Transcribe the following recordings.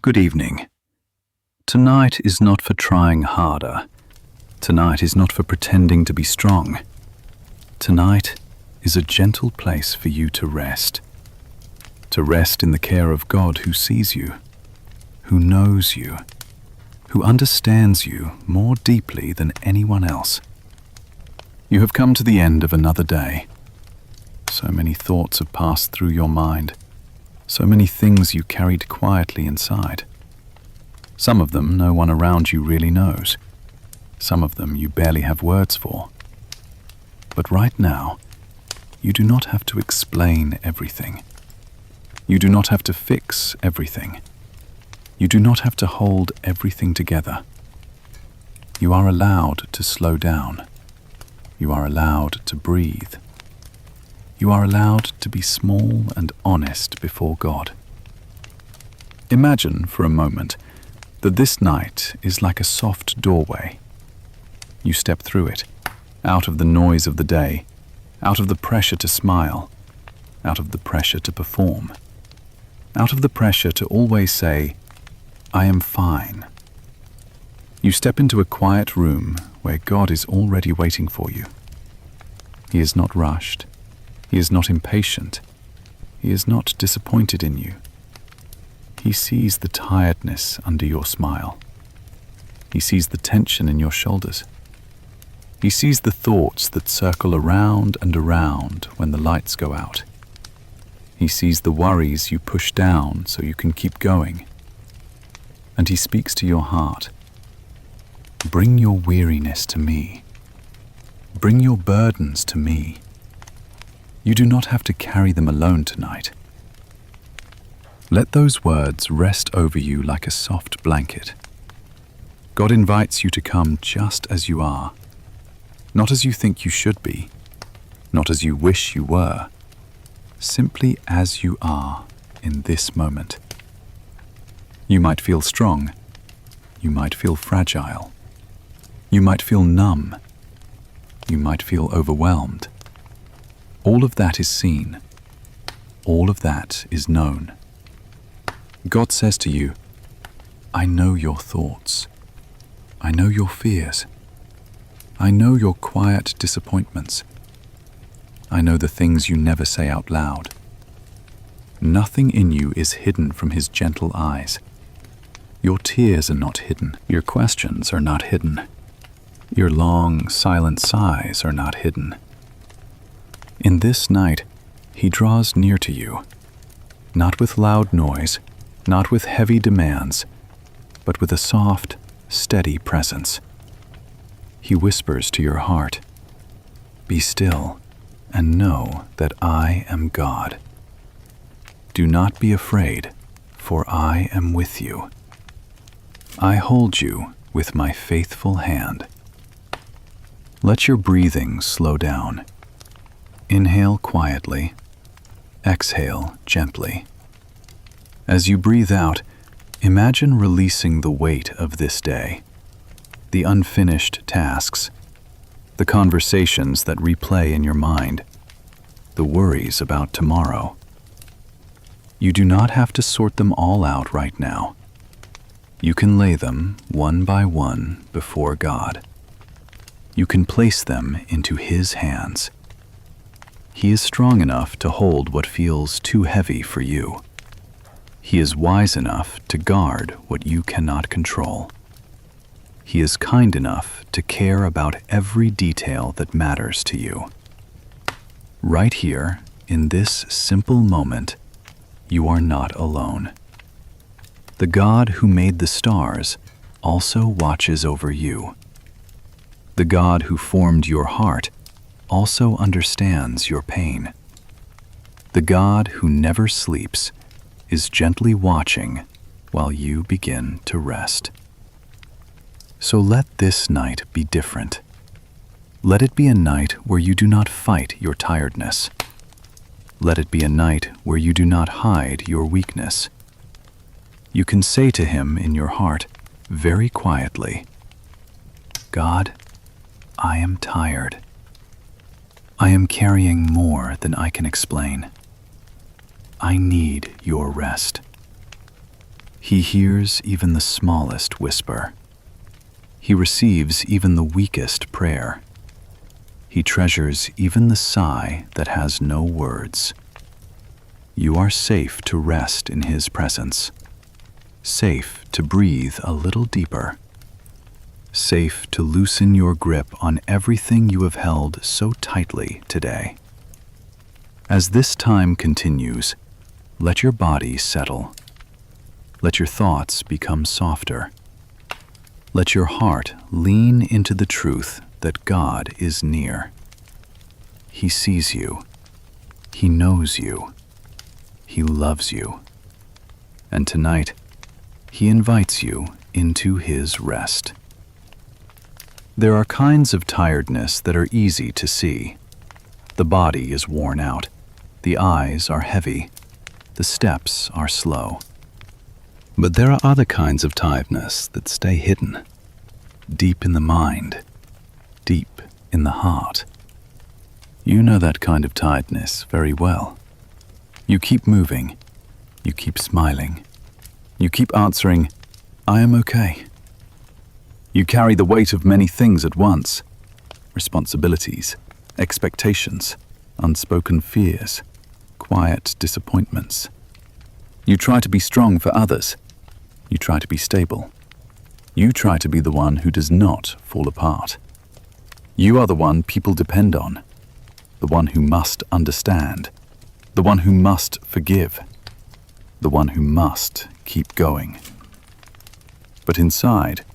Good evening. Tonight is not for trying harder. Tonight is not for pretending to be strong. Tonight is a gentle place for you to rest. To rest in the care of God who sees you, who knows you, who understands you more deeply than anyone else. You have come to the end of another day. So many thoughts have passed through your mind. So many things you carried quietly inside. Some of them no one around you really knows. Some of them you barely have words for. But right now, you do not have to explain everything. You do not have to fix everything. You do not have to hold everything together. You are allowed to slow down. You are allowed to breathe. You are allowed to be small and honest before God. Imagine for a moment that this night is like a soft doorway. You step through it, out of the noise of the day, out of the pressure to smile, out of the pressure to perform, out of the pressure to always say, "I am fine." You step into a quiet room where God is already waiting for you. He is not rushed. He is not impatient. He is not disappointed in you. He sees the tiredness under your smile. He sees the tension in your shoulders. He sees the thoughts that circle around and around when the lights go out. He sees the worries you push down so you can keep going. And he speaks to your heart. Bring your weariness to me. Bring your burdens to me. You do not have to carry them alone tonight. Let those words rest over you like a soft blanket. God invites you to come just as you are, not as you think you should be, not as you wish you were, simply as you are in this moment. You might feel strong. You might feel fragile. You might feel numb. You might feel overwhelmed. All of that is seen. All of that is known. God says to you, I know your thoughts. I know your fears. I know your quiet disappointments. I know the things you never say out loud. Nothing in you is hidden from his gentle eyes. Your tears are not hidden. Your questions are not hidden. Your long, silent sighs are not hidden. In this night, he draws near to you, not with loud noise, not with heavy demands, but with a soft, steady presence. He whispers to your heart, "Be still and know that I am God. Do not be afraid, for I am with you. I hold you with my faithful hand." Let your breathing slow down. Inhale quietly. Exhale gently. As you breathe out, imagine releasing the weight of this day, the unfinished tasks, the conversations that replay in your mind, the worries about tomorrow. You do not have to sort them all out right now. You can lay them one by one before God. You can place them into his hands. He is strong enough to hold what feels too heavy for you. He is wise enough to guard what you cannot control. He is kind enough to care about every detail that matters to you. Right here, in this simple moment, you are not alone. The God who made the stars also watches over you. The God who formed your heart also understands your pain. The God who never sleeps is gently watching while you begin to rest. So let this night be different. Let it be a night where you do not fight your tiredness. Let it be a night where you do not hide your weakness. You can say to him in your heart, very quietly, "God, I am tired. I am carrying more than I can explain. I need your rest." He hears even the smallest whisper. He receives even the weakest prayer. He treasures even the sigh that has no words. You are safe to rest in His presence, safe to breathe a little deeper, safe to loosen your grip on everything you have held so tightly today. As this time continues, let your body settle. Let your thoughts become softer. Let your heart lean into the truth that God is near. He sees you. He knows you. He loves you. And tonight, He invites you into His rest. There are kinds of tiredness that are easy to see. The body is worn out. The eyes are heavy. The steps are slow. But there are other kinds of tiredness that stay hidden, deep in the mind, deep in the heart. You know that kind of tiredness very well. You keep moving. You keep smiling. You keep answering, "I am okay." You carry the weight of many things at once: responsibilities, expectations, unspoken fears, quiet disappointments. You try to be strong for others. You try to be stable. You try to be the one who does not fall apart. You are the one people depend on, the one who must understand, the one who must forgive, the one who must keep going. But inside,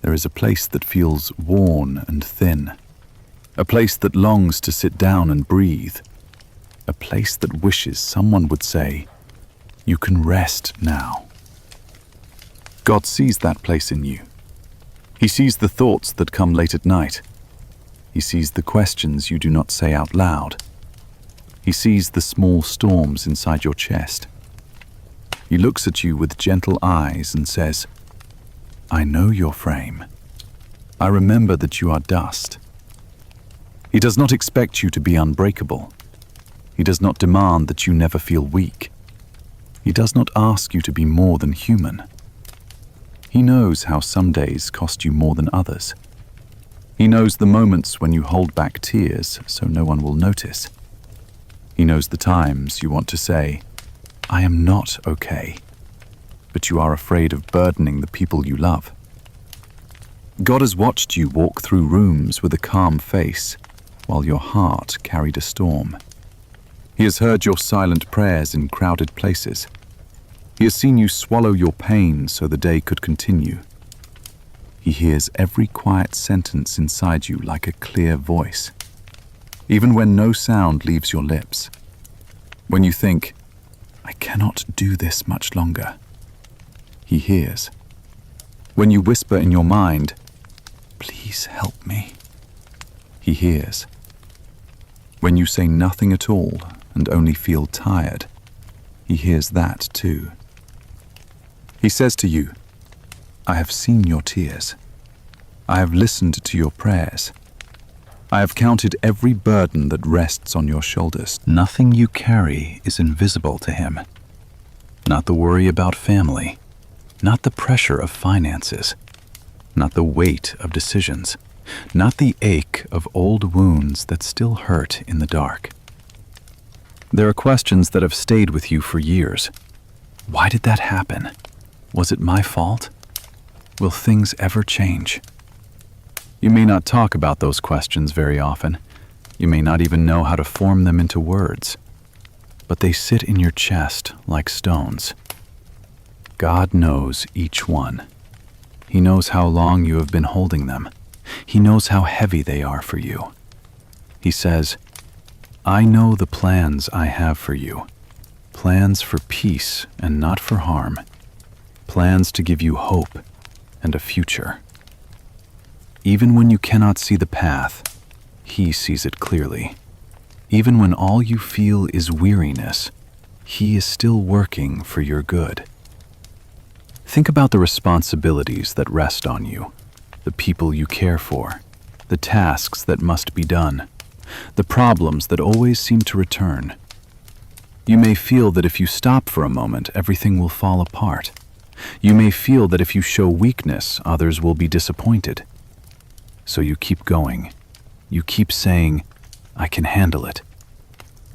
there is a place that feels worn and thin, a place that longs to sit down and breathe, a place that wishes someone would say, "You can rest now." God sees that place in you. He sees the thoughts that come late at night. He sees the questions you do not say out loud. He sees the small storms inside your chest. He looks at you with gentle eyes and says, "I know your frame. I remember that you are dust." He does not expect you to be unbreakable. He does not demand that you never feel weak. He does not ask you to be more than human. He knows how some days cost you more than others. He knows the moments when you hold back tears so no one will notice. He knows the times you want to say, "I am not okay," but you are afraid of burdening the people you love. God has watched you walk through rooms with a calm face while your heart carried a storm. He has heard your silent prayers in crowded places. He has seen you swallow your pain so the day could continue. He hears every quiet sentence inside you like a clear voice, even when no sound leaves your lips. When you think, "I cannot do this much longer," He hears. When you whisper in your mind, "Please help me," He hears. When you say nothing at all and only feel tired, He hears that too. He says to you, "I have seen your tears. I have listened to your prayers. I have counted every burden that rests on your shoulders." Nothing you carry is invisible to Him. Not the worry about family, not the pressure of finances, not the weight of decisions, not the ache of old wounds that still hurt in the dark. There are questions that have stayed with you for years. Why did that happen? Was it my fault? Will things ever change? You may not talk about those questions very often. You may not even know how to form them into words, but they sit in your chest like stones. God knows each one. He knows how long you have been holding them. He knows how heavy they are for you. He says, "I know the plans I have for you, plans for peace and not for harm, plans to give you hope and a future." Even when you cannot see the path, He sees it clearly. Even when all you feel is weariness, He is still working for your good. Think about the responsibilities that rest on you, the people you care for, the tasks that must be done, the problems that always seem to return. You may feel that if you stop for a moment, everything will fall apart. You may feel that if you show weakness, others will be disappointed. So you keep going. You keep saying, "I can handle it."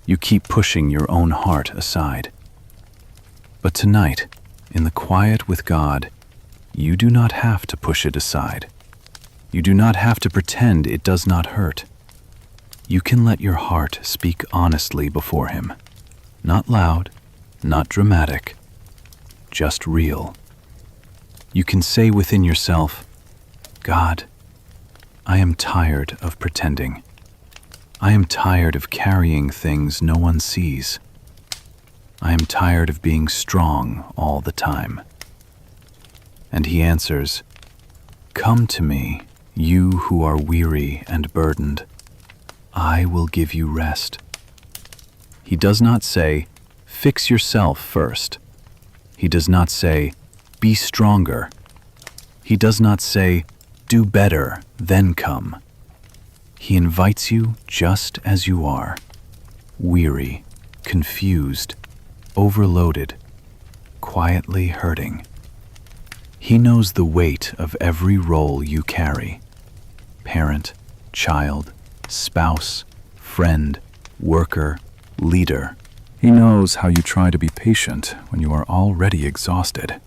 You keep pushing your own heart aside. But tonight, in the quiet with God, you do not have to push it aside. You do not have to pretend it does not hurt. You can let your heart speak honestly before Him. Not loud, not dramatic, just real. You can say within yourself, "God, I am tired of pretending. I am tired of carrying things no one sees. I am tired of being strong all the time." And He answers, "Come to me, you who are weary and burdened. I will give you rest." He does not say, "Fix yourself first." He does not say, "Be stronger." He does not say, "Do better, then come." He invites you just as you are, weary, confused, overloaded, quietly hurting. He knows the weight of every role you carry: parent, child, spouse, friend, worker, leader. He knows how you try to be patient when you are already exhausted.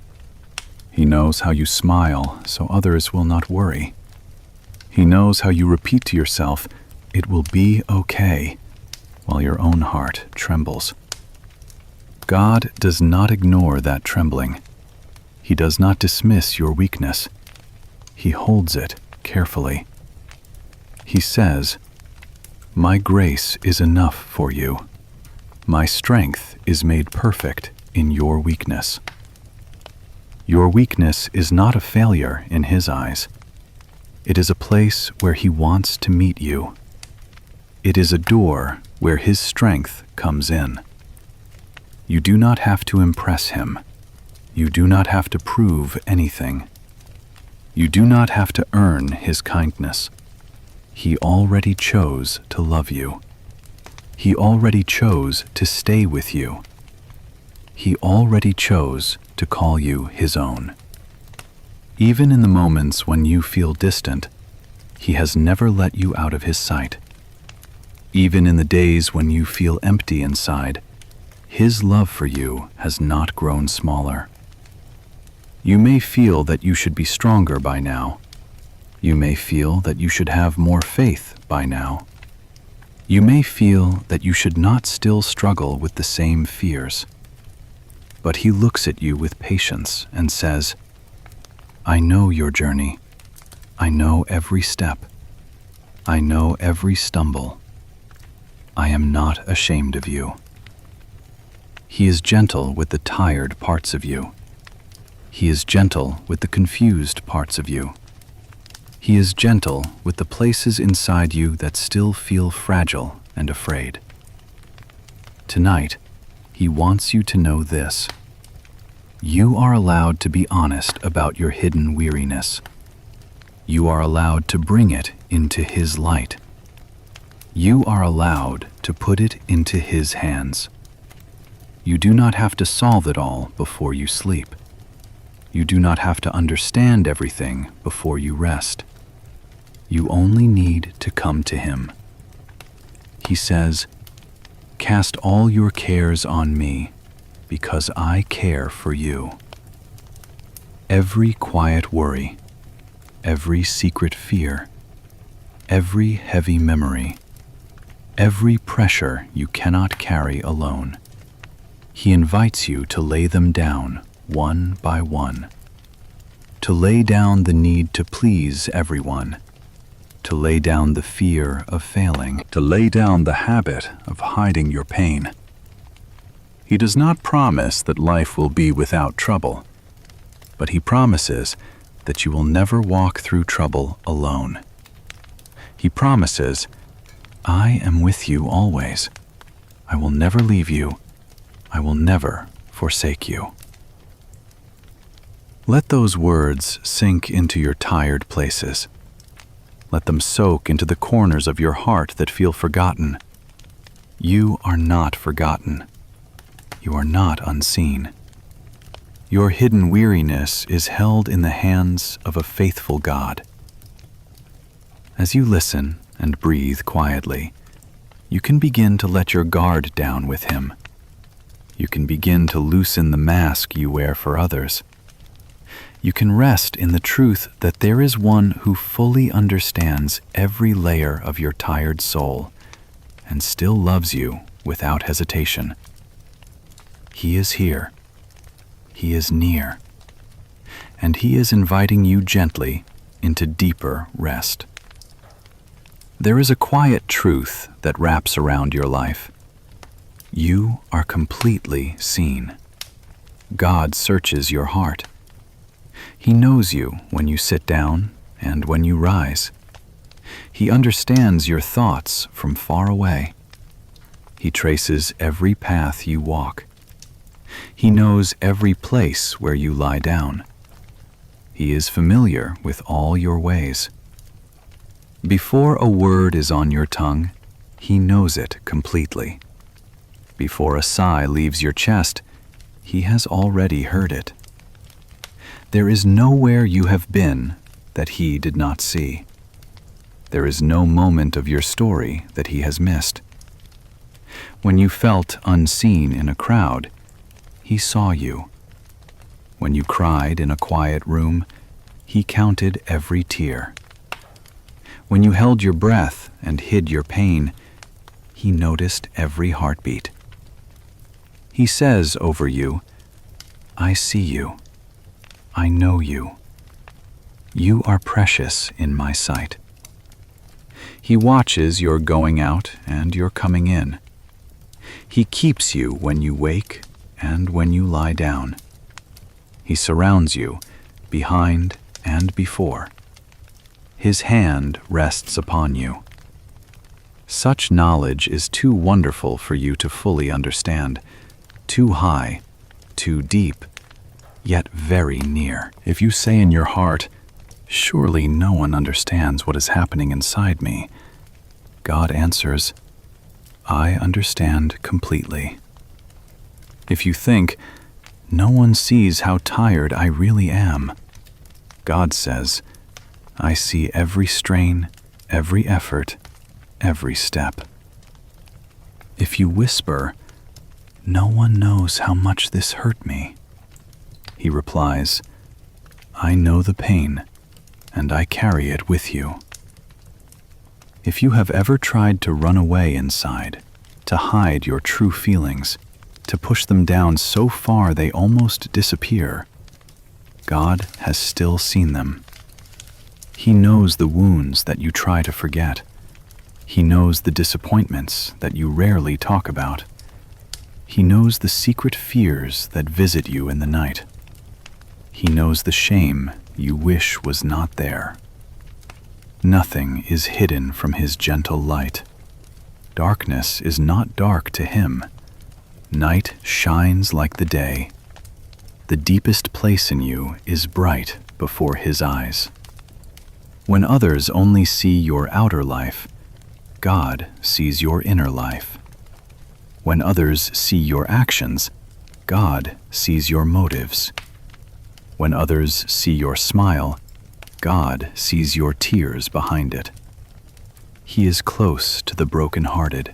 He knows how you smile so others will not worry. He knows how you repeat to yourself, "It will be okay," while your own heart trembles. God does not ignore that trembling. He does not dismiss your weakness. He holds it carefully. He says, "My grace is enough for you. My strength is made perfect in your weakness." Your weakness is not a failure in His eyes. It is a place where He wants to meet you. It is a door where His strength comes in. You do not have to impress Him. You do not have to prove anything. You do not have to earn His kindness. He already chose to love you. He already chose to stay with you. He already chose to call you His own. Even in the moments when you feel distant, He has never let you out of His sight. Even in the days when you feel empty inside, His love for you has not grown smaller. You may feel that you should be stronger by now. You may feel that you should have more faith by now. You may feel that you should not still struggle with the same fears. But He looks at you with patience and says, "I know your journey. I know every step. I know every stumble. I am not ashamed of you." He is gentle with the tired parts of you. He is gentle with the confused parts of you. He is gentle with the places inside you that still feel fragile and afraid. Tonight, He wants you to know this: you are allowed to be honest about your hidden weariness. You are allowed to bring it into His light. You are allowed to put it into His hands. You do not have to solve it all before you sleep. You do not have to understand everything before you rest. You only need to come to Him. He says, "Cast all your cares on me, because I care for you." Every quiet worry, every secret fear, every heavy memory, every pressure you cannot carry alone, He invites you to lay them down one by one. To lay down the need to please everyone. To lay down the fear of failing. To lay down the habit of hiding your pain. He does not promise that life will be without trouble, but He promises that you will never walk through trouble alone. He promises, "I am with you always. I will never leave you. I will never forsake you." Let those words sink into your tired places. Let them soak into the corners of your heart that feel forgotten. You are not forgotten. You are not unseen. Your hidden weariness is held in the hands of a faithful God. As you listen and breathe quietly, you can begin to let your guard down with Him. You can begin to loosen the mask you wear for others. You can rest in the truth that there is one who fully understands every layer of your tired soul and still loves you without hesitation. He is here. He is near. And He is inviting you gently into deeper rest. There is a quiet truth that wraps around your life. You are completely seen. God searches your heart. He knows you when you sit down and when you rise. He understands your thoughts from far away. He traces every path you walk. He knows every place where you lie down. He is familiar with all your ways. Before a word is on your tongue, He knows it completely. Before a sigh leaves your chest, He has already heard it. There is nowhere you have been that He did not see. There is no moment of your story that He has missed. When you felt unseen in a crowd, He saw you. When you cried in a quiet room, He counted every tear. When you held your breath and hid your pain, He noticed every heartbeat. He says over you, I see you. I know you. You are precious in my sight. He watches your going out and your coming in. He keeps you when you wake and when you lie down. He surrounds you behind and before. His hand rests upon you. Such knowledge is too wonderful for you to fully understand, too high, too deep, yet very near. If you say in your heart, surely no one understands what is happening inside me, God answers, I understand completely. If you think, no one sees how tired I really am, God says, I see every strain, every effort, every step. If you whisper, no one knows how much this hurt me, He replies, I know the pain, and I carry it with you. If you have ever tried to run away inside, to hide your true feelings, to push them down so far they almost disappear, God has still seen them. He knows the wounds that you try to forget. He knows the disappointments that you rarely talk about. He knows the secret fears that visit you in the night. He knows the shame you wish was not there. Nothing is hidden from His gentle light. Darkness is not dark to Him. Night shines like the day. The deepest place in you is bright before His eyes. When others only see your outer life, God sees your inner life. When others see your actions, God sees your motives. When others see your smile, God sees your tears behind it. He is close to the brokenhearted.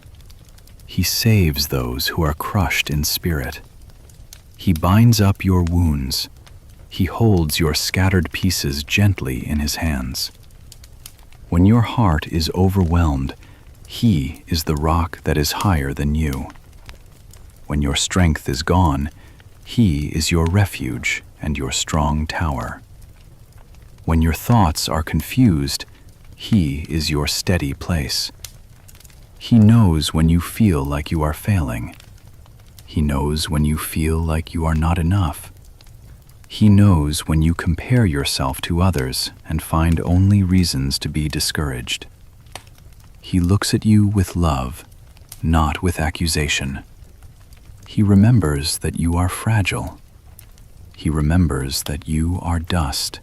He saves those who are crushed in spirit. He binds up your wounds. He holds your scattered pieces gently in His hands. When your heart is overwhelmed, He is the rock that is higher than you. When your strength is gone, He is your refuge and your strong tower. When your thoughts are confused, He is your steady place. He knows when you feel like you are failing. He knows when you feel like you are not enough. He knows when you compare yourself to others and find only reasons to be discouraged. He looks at you with love, not with accusation. He remembers that you are fragile. He remembers that you are dust.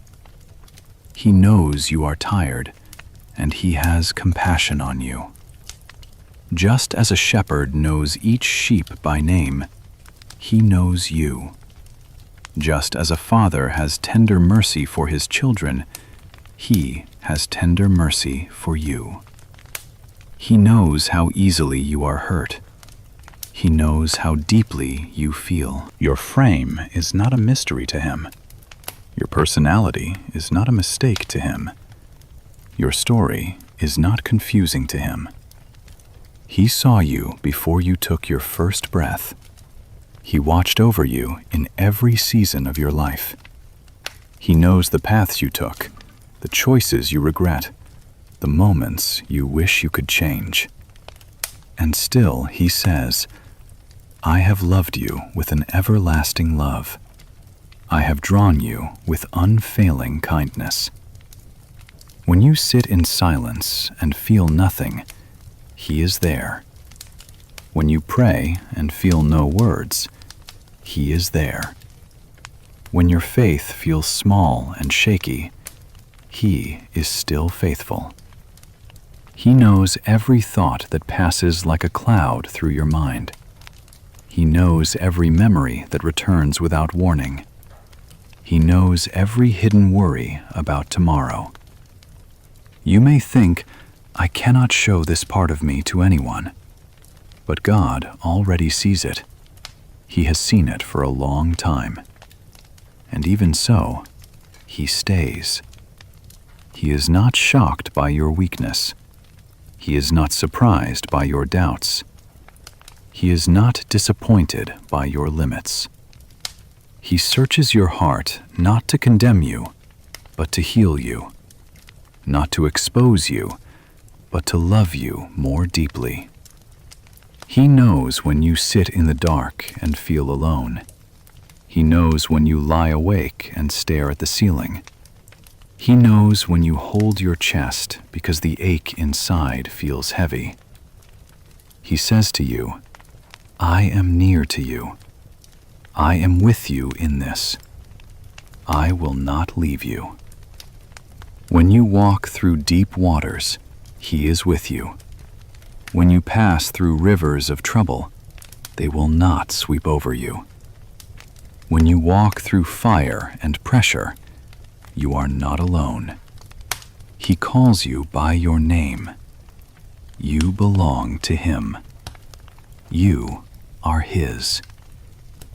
He knows you are tired, and He has compassion on you. Just as a shepherd knows each sheep by name, He knows you. Just as a father has tender mercy for his children, he has tender mercy for you. He knows how easily you are hurt. He knows how deeply you feel. Your frame is not a mystery to him. Your personality is not a mistake to him. Your story is not confusing to him. He saw you before you took your first breath. He watched over you in every season of your life. He knows the paths you took, the choices you regret, the moments you wish you could change. And still he says, I have loved you with an everlasting love. I have drawn you with unfailing kindness. When you sit in silence and feel nothing, he is there. When you pray and feel no words, he is there. When your faith feels small and shaky, he is still faithful. He knows every thought that passes like a cloud through your mind. He knows every memory that returns without warning. He knows every hidden worry about tomorrow. You may think, I cannot show this part of me to anyone. But God already sees it. He has seen it for a long time. And even so, he stays. He is not shocked by your weakness. He is not surprised by your doubts. He is not disappointed by your limits. He searches your heart not to condemn you, but to heal you, not to expose you, but to love you more deeply. He knows when you sit in the dark and feel alone. He knows when you lie awake and stare at the ceiling. He knows when you hold your chest because the ache inside feels heavy. He says to you, I am near to you. I am with you in this. I will not leave you. When you walk through deep waters, he is with you. When you pass through rivers of trouble, they will not sweep over you. When you walk through fire and pressure, you are not alone. He calls you by your name. You belong to him. You are his.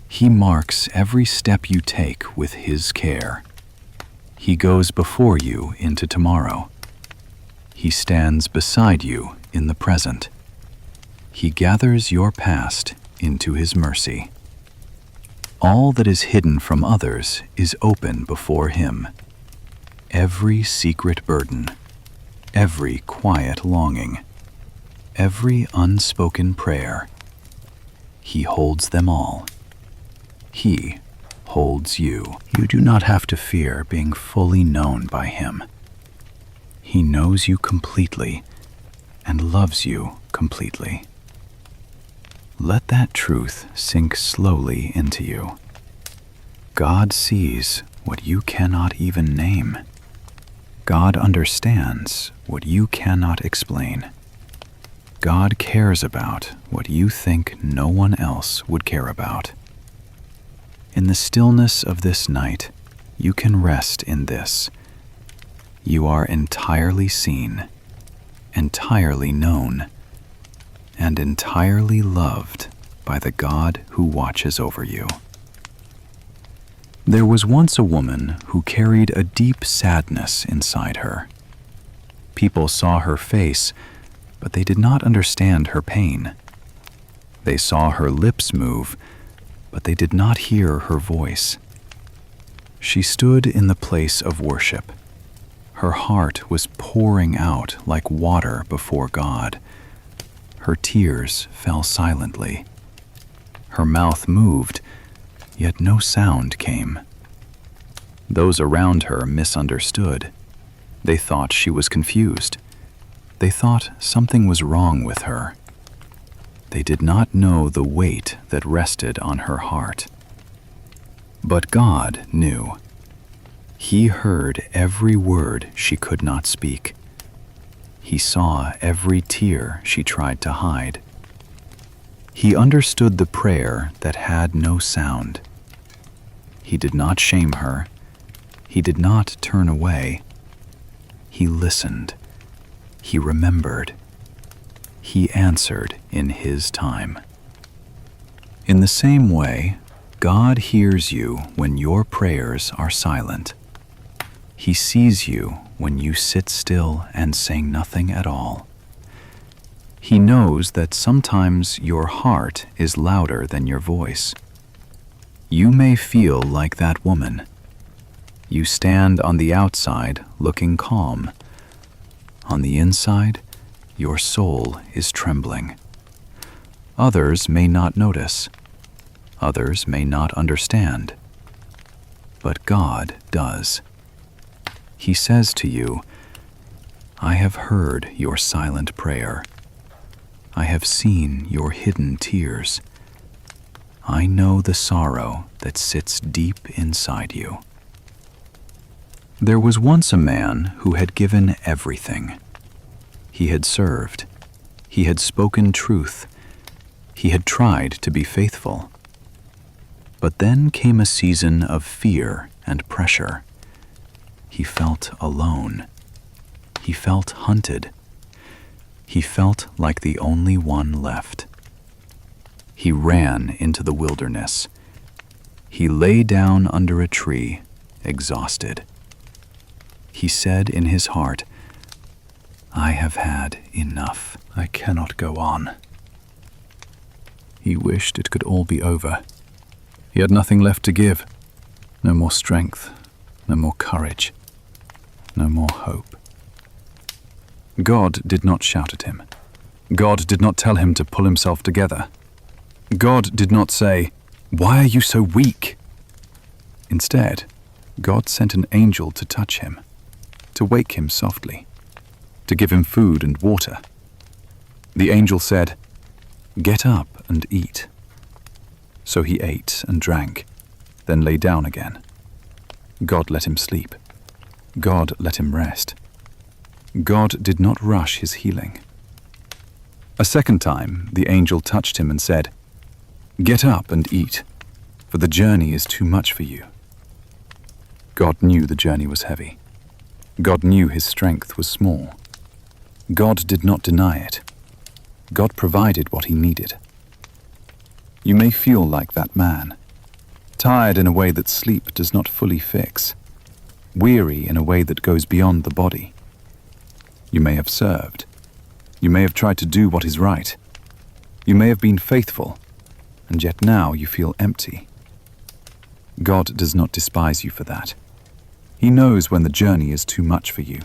He marks every step you take with his care. He goes before you into tomorrow. He stands beside you in the present. He gathers your past into his mercy. All that is hidden from others is open before him. Every secret burden, every quiet longing, every unspoken prayer, he holds them all. He holds you. You do not have to fear being fully known by him. He knows you completely and loves you completely. Let that truth sink slowly into you. God sees what you cannot even name. God understands what you cannot explain. God cares about what you think no one else would care about. In the stillness of this night, you can rest in this. You are entirely seen, entirely known, and entirely loved by the God who watches over you. There was once a woman who carried a deep sadness inside her. People saw her face, but they did not understand her pain. They saw her lips move, but they did not hear her voice. She stood in the place of worship. Her heart was pouring out like water before God. Her tears fell silently. Her mouth moved, yet no sound came. Those around her misunderstood. They thought she was confused. They thought something was wrong with her. They did not know the weight that rested on her heart. But God knew. He heard every word she could not speak. He saw every tear she tried to hide. He understood the prayer that had no sound. He did not shame her. He did not turn away. He listened. He remembered. He answered in His time. In the same way, God hears you when your prayers are silent. He sees you when you sit still and say nothing at all. He knows that sometimes your heart is louder than your voice. You may feel like that woman. You stand on the outside looking calm. On the inside, your soul is trembling. Others may not notice. Others may not understand. But God does. He says to you, I have heard your silent prayer. I have seen your hidden tears. I know the sorrow that sits deep inside you. There was once a man who had given everything. He had served. He had spoken truth. He had tried to be faithful. But then came a season of fear and pressure. He felt alone. He felt hunted. He felt like the only one left. He ran into the wilderness. He lay down under a tree, exhausted. He said in his heart, I have had enough. I cannot go on. He wished it could all be over. He had nothing left to give. No more strength, no more courage, no more hope. God did not shout at him. God did not tell him to pull himself together. God did not say, Why are you so weak? Instead, God sent an angel to touch him, to wake him softly, to give him food and water. The angel said, Get up and eat. So he ate and drank, then lay down again. God let him sleep. God let him rest. God did not rush his healing. A second time, the angel touched him and said, Get up and eat, for the journey is too much for you. God knew the journey was heavy. God knew his strength was small. God did not deny it. God provided what he needed. You may feel like that man, tired in a way that sleep does not fully fix, weary in a way that goes beyond the body. You may have served. You may have tried to do what is right. You may have been faithful, and yet now you feel empty. God does not despise you for that. He knows when the journey is too much for you.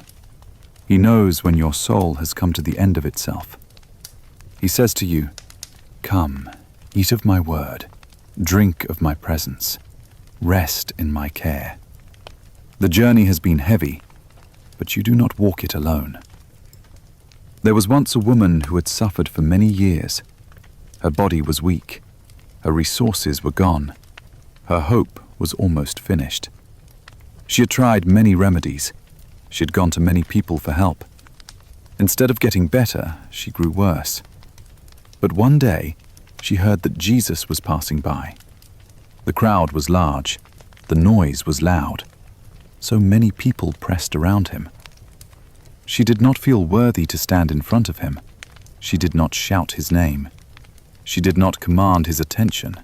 He knows when your soul has come to the end of itself. He says to you, Come, eat of my word, drink of my presence, rest in my care. The journey has been heavy, but you do not walk it alone. There was once a woman who had suffered for many years. Her body was weak. Her resources were gone. Her hope was almost finished. She had tried many remedies. She had gone to many people for help. Instead of getting better, she grew worse. But one day, she heard that Jesus was passing by. The crowd was large. The noise was loud. So many people pressed around him. She did not feel worthy to stand in front of him. She did not shout his name. She did not command his attention.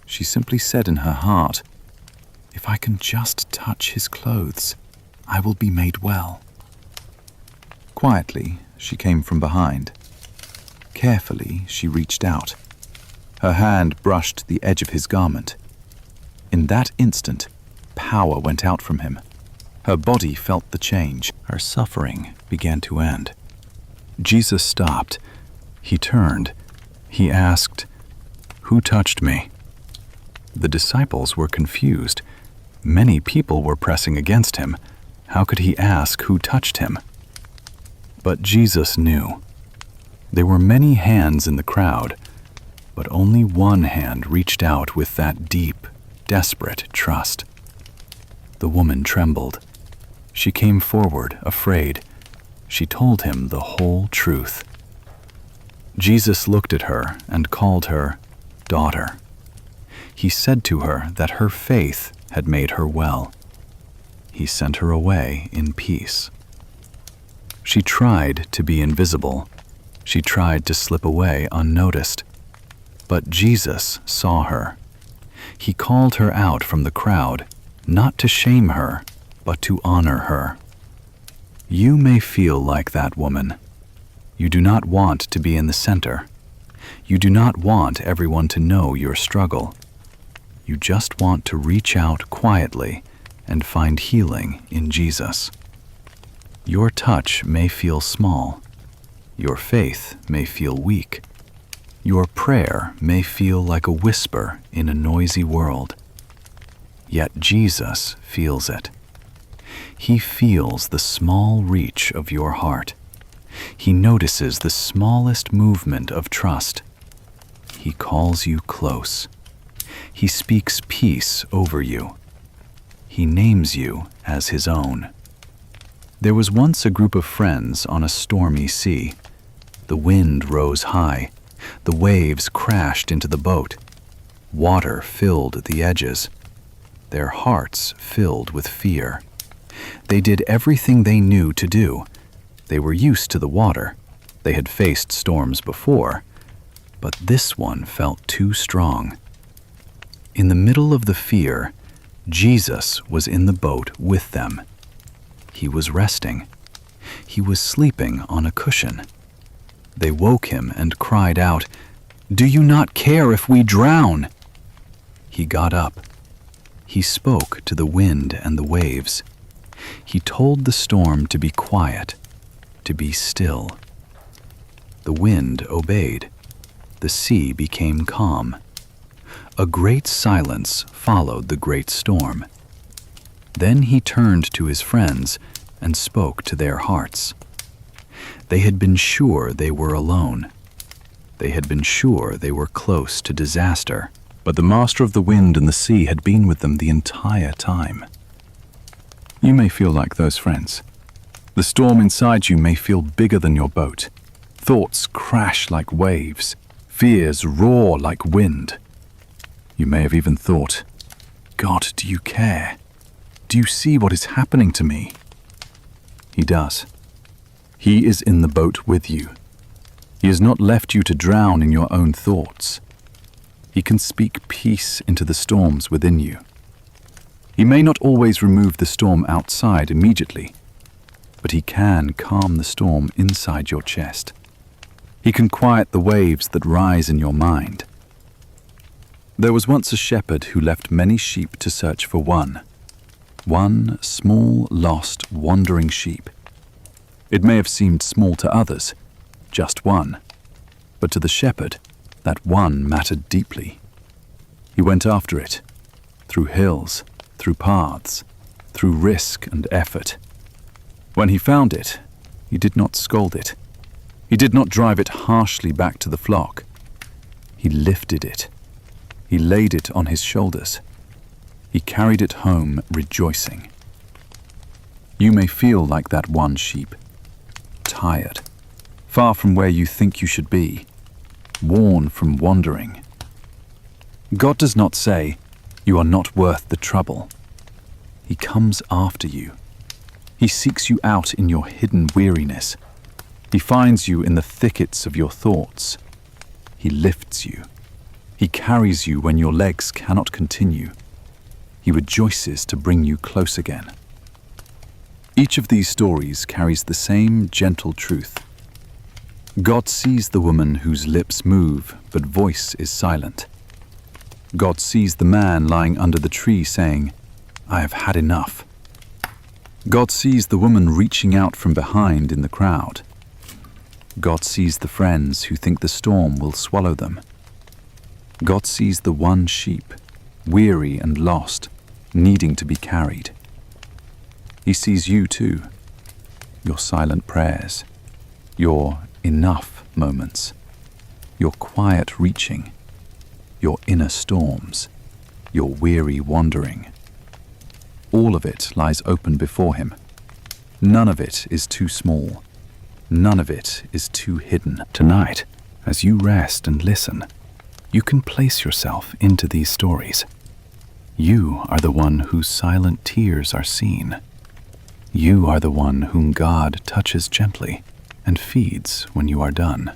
She simply said in her heart, If I can just touch his clothes, I will be made well. Quietly, she came from behind. Carefully, she reached out. Her hand brushed the edge of his garment. In that instant, power went out from him. Her body felt the change. Her suffering began to end. Jesus stopped. He turned. He asked, Who touched me? The disciples were confused. Many people were pressing against him. How could he ask who touched him? But Jesus knew. There were many hands in the crowd, but only one hand reached out with that deep, desperate trust. The woman trembled. She came forward, afraid. She told him the whole truth. Jesus looked at her and called her, Daughter. He said to her that her faith had made her well. He sent her away in peace. She tried to be invisible. She tried to slip away unnoticed. But Jesus saw her. He called her out from the crowd, not to shame her, but to honor her. You may feel like that woman. You do not want to be in the center. You do not want everyone to know your struggle. You just want to reach out quietly and find healing in Jesus. Your touch may feel small. Your faith may feel weak. Your prayer may feel like a whisper in a noisy world. Yet Jesus feels it. He feels the small reach of your heart. He notices the smallest movement of trust. He calls you close. He speaks peace over you. He names you as his own. There was once a group of friends on a stormy sea. The wind rose high. The waves crashed into the boat. Water filled the edges. Their hearts filled with fear. They did everything they knew to do. They were used to the water. They had faced storms before. But this one felt too strong. In the middle of the fear, Jesus was in the boat with them. He was resting. He was sleeping on a cushion. They woke him and cried out, "Do you not care if we drown?" He got up. He spoke to the wind and the waves. He told the storm to be quiet, to be still. The wind obeyed. The sea became calm. A great silence followed the great storm. Then he turned to his friends and spoke to their hearts. They had been sure they were alone. They had been sure they were close to disaster, but the master of the wind and the sea had been with them the entire time. You may feel like those friends. The storm inside you may feel bigger than your boat. Thoughts crash like waves. Fears roar like wind. You may have even thought, "God, do you care? Do you see what is happening to me?" He does. He is in the boat with you. He has not left you to drown in your own thoughts. He can speak peace into the storms within you. He may not always remove the storm outside immediately, but he can calm the storm inside your chest. He can quiet the waves that rise in your mind. There was once a shepherd who left many sheep to search for one small, lost, wandering sheep. It may have seemed small to others, just one, but to the shepherd, that one mattered deeply. He went after it, through hills, through paths, through risk and effort. When he found it, he did not scold it. He did not drive it harshly back to the flock. He lifted it. He laid it on his shoulders. He carried it home rejoicing. You may feel like that one sheep, tired, far from where you think you should be, worn from wandering. God does not say, "You are not worth the trouble." He comes after you. He seeks you out in your hidden weariness. He finds you in the thickets of your thoughts. He lifts you. He carries you when your legs cannot continue. He rejoices to bring you close again. Each of these stories carries the same gentle truth. God sees the woman whose lips move, but voice is silent. God sees the man lying under the tree saying, "I have had enough." God sees the woman reaching out from behind in the crowd. God sees the friends who think the storm will swallow them. God sees the one sheep, weary and lost, needing to be carried. He sees you too, your silent prayers, your enough moments, your quiet reaching, your inner storms, your weary wandering. All of it lies open before him. None of it is too small. None of it is too hidden. Tonight, as you rest and listen, You can place yourself into these stories. You are the one whose silent tears are seen. You are the one whom God touches gently and feeds when you are done.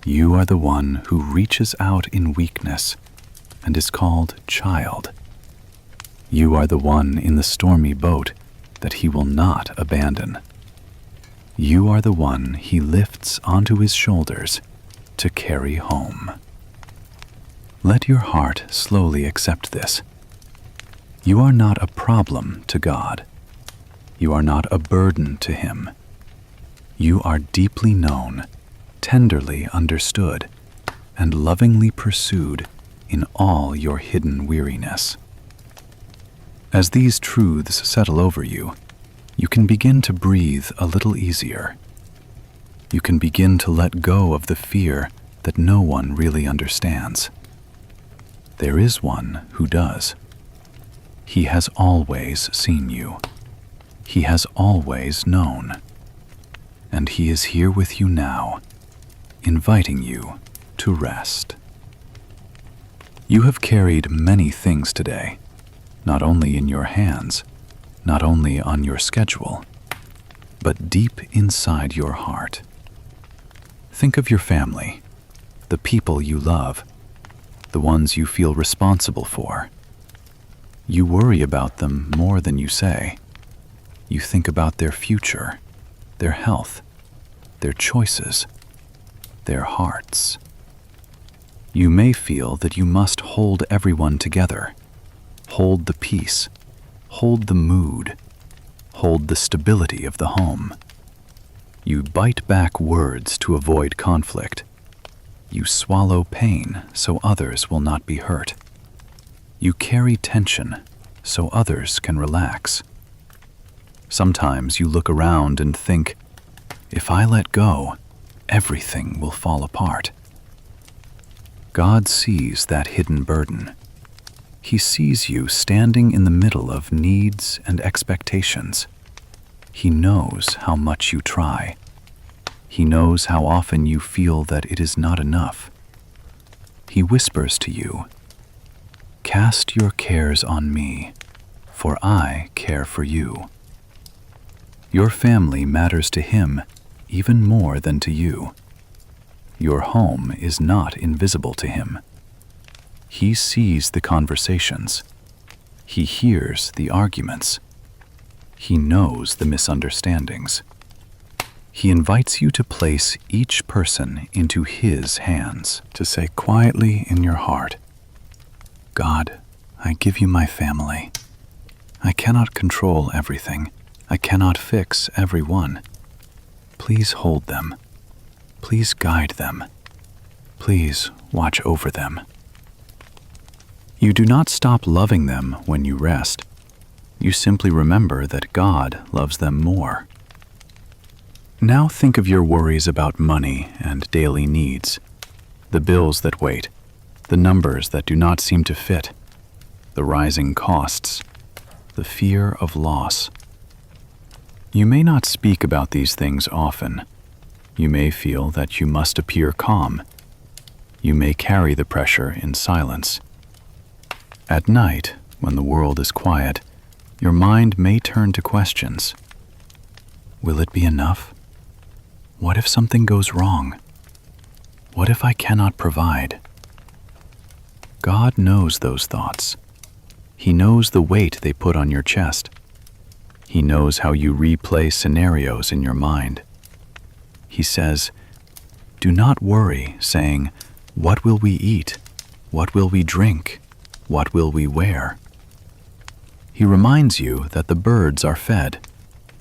You are the one who reaches out in weakness and is called child. You are the one in the stormy boat that he will not abandon. You are the one he lifts onto his shoulders to carry home. Let your heart slowly accept this. You are not a problem to God. You are not a burden to him. You are deeply known, tenderly understood, and lovingly pursued in all your hidden weariness. As these truths settle over you, you can begin to breathe a little easier. You can begin to let go of the fear that no one really understands. There is one who does. He has always seen you. He has always known. And he is here with you now, inviting you to rest. You have carried many things today, not only in your hands, not only on your schedule, but deep inside your heart. Think of your family, the people you love, the ones you feel responsible for. You worry about them more than you say. You think about their future, their health, their choices, their hearts. You may feel that you must hold everyone together, hold the peace, hold the mood, hold the stability of the home. You bite back words to avoid conflict. You swallow pain so others will not be hurt. You carry tension so others can relax. Sometimes you look around and think, if I let go, everything will fall apart. God sees that hidden burden. He sees you standing in the middle of needs and expectations. He knows how much you try. He knows how often you feel that it is not enough. He whispers to you, "Cast your cares on me, for I care for you." Your family matters to him even more than to you. Your home is not invisible to him. He sees the conversations. He hears the arguments. He knows the misunderstandings. He invites you to place each person into his hands, to say quietly in your heart, "God, I give you my family. I cannot control everything. I cannot fix everyone. Please hold them. Please guide them. Please watch over them." You do not stop loving them when you rest. You simply remember that God loves them more. Now think of your worries about money and daily needs, the bills that wait, the numbers that do not seem to fit, the rising costs, the fear of loss. You may not speak about these things often. You may feel that you must appear calm. You may carry the pressure in silence. At night, when the world is quiet, your mind may turn to questions. Will it be enough? What if something goes wrong? What if I cannot provide? God knows those thoughts. He knows the weight they put on your chest. He knows how you replay scenarios in your mind. He says, "Do not worry, saying, 'What will we eat? What will we drink? What will we wear?'" He reminds you that the birds are fed,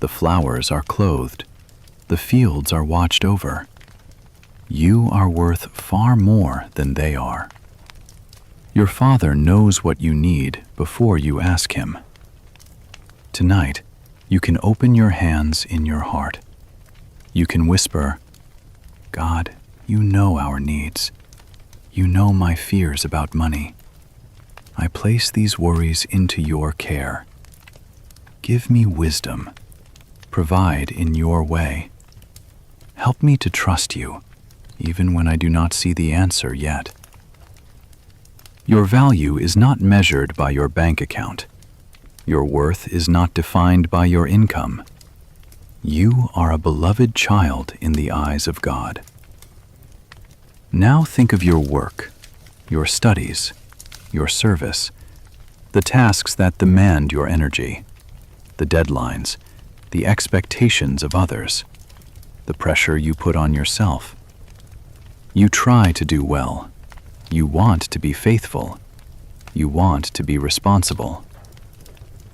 the flowers are clothed, the fields are watched over. You are worth far more than they are. Your Father knows what you need before you ask him. Tonight, you can open your hands in your heart. You can whisper, "God, you know our needs. You know my fears about money. I place these worries into your care. Give me wisdom. Provide in your way. Help me to trust you, even when I do not see the answer yet. Your value is not measured by your bank account. Your worth is not defined by your income. You are a beloved child in the eyes of God. Now think of your work, your studies, your service, the tasks that demand your energy, the deadlines, the expectations of others, the pressure you put on yourself. You try to do well. You want to be faithful. You want to be responsible.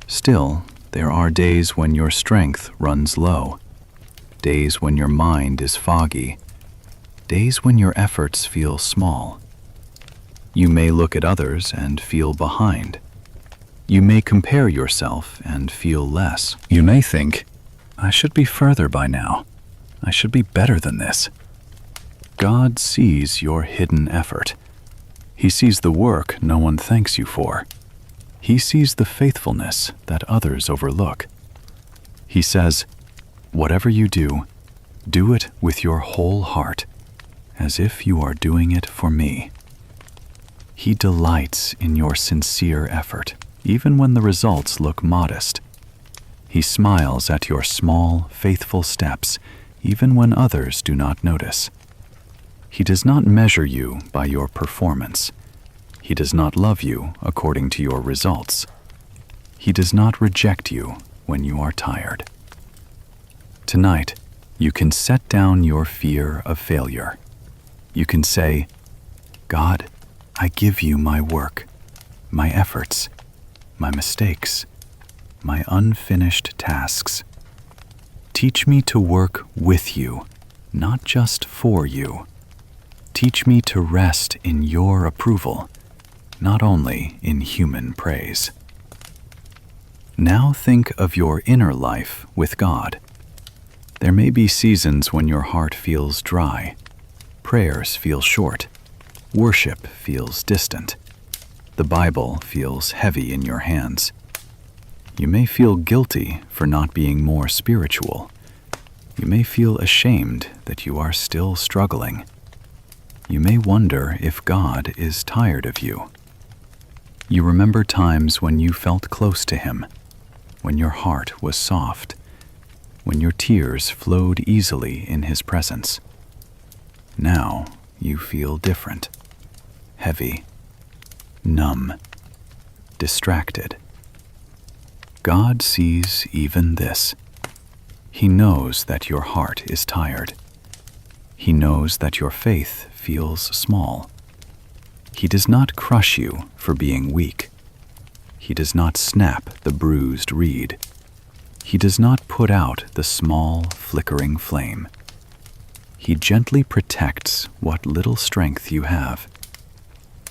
Still, there are days when your strength runs low, days when your mind is foggy, days when your efforts feel small. You may look at others and feel behind. You may compare yourself and feel less. You may think, I should be further by now. I should be better than this. God sees your hidden effort. He sees the work no one thanks you for. He sees the faithfulness that others overlook. He says, whatever you do, do it with your whole heart, as if you are doing it for me. He delights in your sincere effort, even when the results look modest. He smiles at your small, faithful steps, even when others do not notice. He does not measure you by your performance. He does not love you according to your results. He does not reject you when you are tired. Tonight, you can set down your fear of failure. You can say, God, I give you my work, my efforts, my mistakes, my unfinished tasks. Teach me to work with you, not just for you. Teach me to rest in your approval, not only in human praise. Now think of your inner life with God. There may be seasons when your heart feels dry, prayers feel short, worship feels distant, the Bible feels heavy in your hands. You may feel guilty for not being more spiritual. You may feel ashamed that you are still struggling. You may wonder if God is tired of you. You remember times when you felt close to Him, when your heart was soft, when your tears flowed easily in His presence. Now you feel different, heavy, numb, distracted. God sees even this. He knows that your heart is tired. He knows that your faith feels small. He does not crush you for being weak. He does not snap the bruised reed. He does not put out the small, flickering flame. He gently protects what little strength you have.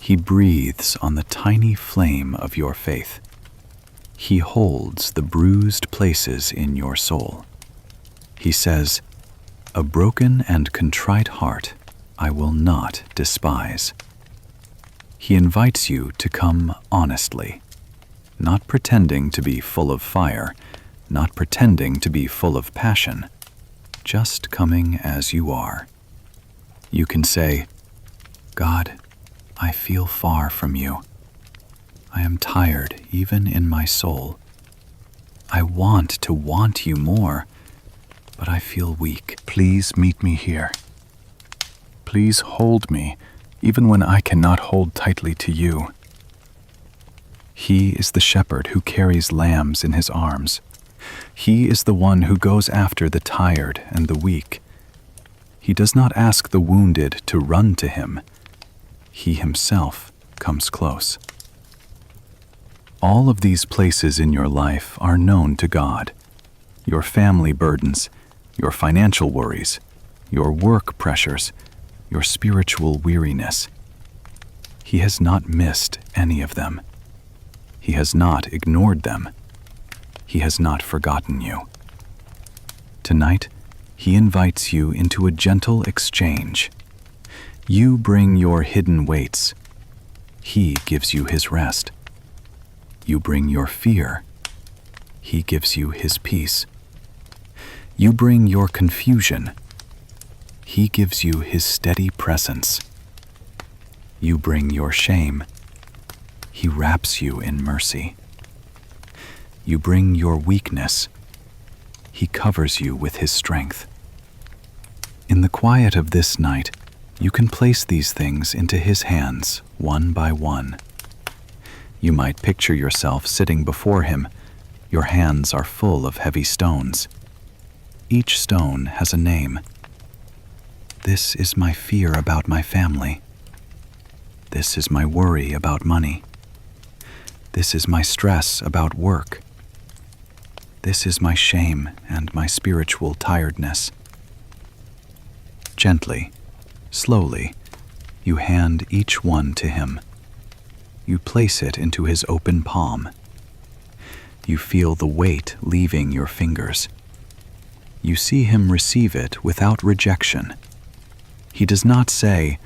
He breathes on the tiny flame of your faith. He holds the bruised places in your soul. He says, a broken and contrite heart I will not despise. He invites you to come honestly, not pretending to be full of fire, not pretending to be full of passion, just coming as you are. You can say, God, I feel far from you. I am tired even in my soul. I want to want you more, but I feel weak. Please meet me here. Please hold me, even when I cannot hold tightly to you. He is the shepherd who carries lambs in his arms. He is the one who goes after the tired and the weak. He does not ask the wounded to run to him. He himself comes close. All of these places in your life are known to God. Your family burdens, your financial worries, your work pressures, your spiritual weariness. He has not missed any of them. He has not ignored them. He has not forgotten you. Tonight, He invites you into a gentle exchange. You bring your hidden weights. He gives you His rest. You bring your fear. He gives you His peace. You bring your confusion. He gives you His steady presence. You bring your shame. He wraps you in mercy. You bring your weakness. He covers you with His strength. In the quiet of this night, you can place these things into His hands, one by one. You might picture yourself sitting before Him. Your hands are full of heavy stones. Each stone has a name. This is my fear about my family. This is my worry about money. This is my stress about work. This is my shame and my spiritual tiredness. Gently, slowly, you hand each one to Him. You place it into His open palm. You feel the weight leaving your fingers. You see Him receive it without rejection. He does not say,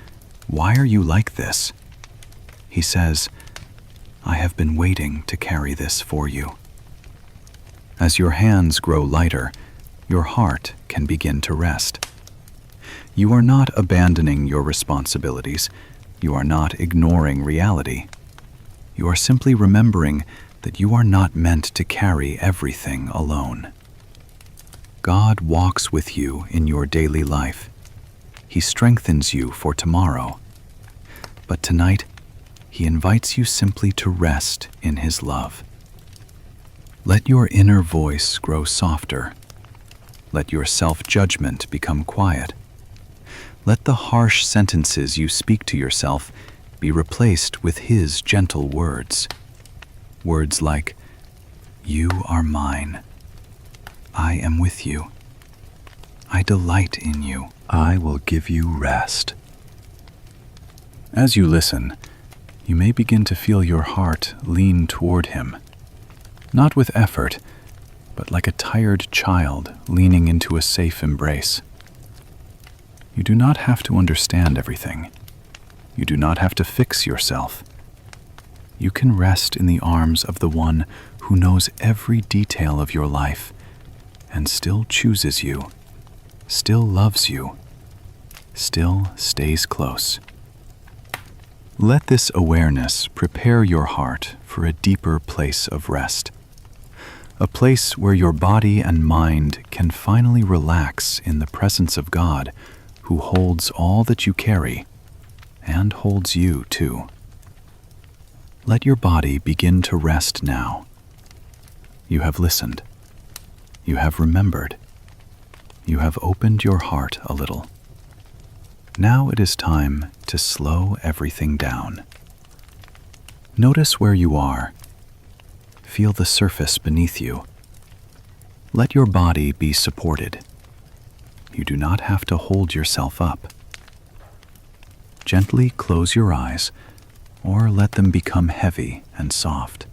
"Why are you like this?" He says, "I have been waiting to carry this for you." As your hands grow lighter, your heart can begin to rest. You are not abandoning your responsibilities. You are not ignoring reality. You are simply remembering that you are not meant to carry everything alone. God walks with you in your daily life. He strengthens you for tomorrow. But tonight, He invites you simply to rest in His love. Let your inner voice grow softer. Let your self-judgment become quiet. Let the harsh sentences you speak to yourself be replaced with His gentle words. Words like, "You are mine. I am with you. I delight in you. I will give you rest." As you listen, you may begin to feel your heart lean toward Him, not with effort, but like a tired child leaning into a safe embrace. You do not have to understand everything. You do not have to fix yourself. You can rest in the arms of the One who knows every detail of your life and still chooses you, still loves you, still stays close. Let this awareness prepare your heart for a deeper place of rest, a place where your body and mind can finally relax in the presence of God, who holds all that you carry and holds you too. Let your body begin to rest now. You have listened. You have remembered. You have opened your heart a little. Now it is time to slow everything down. Notice where you are. Feel the surface beneath you. Let your body be supported. You do not have to hold yourself up. Gently close your eyes, or let them become heavy and soft.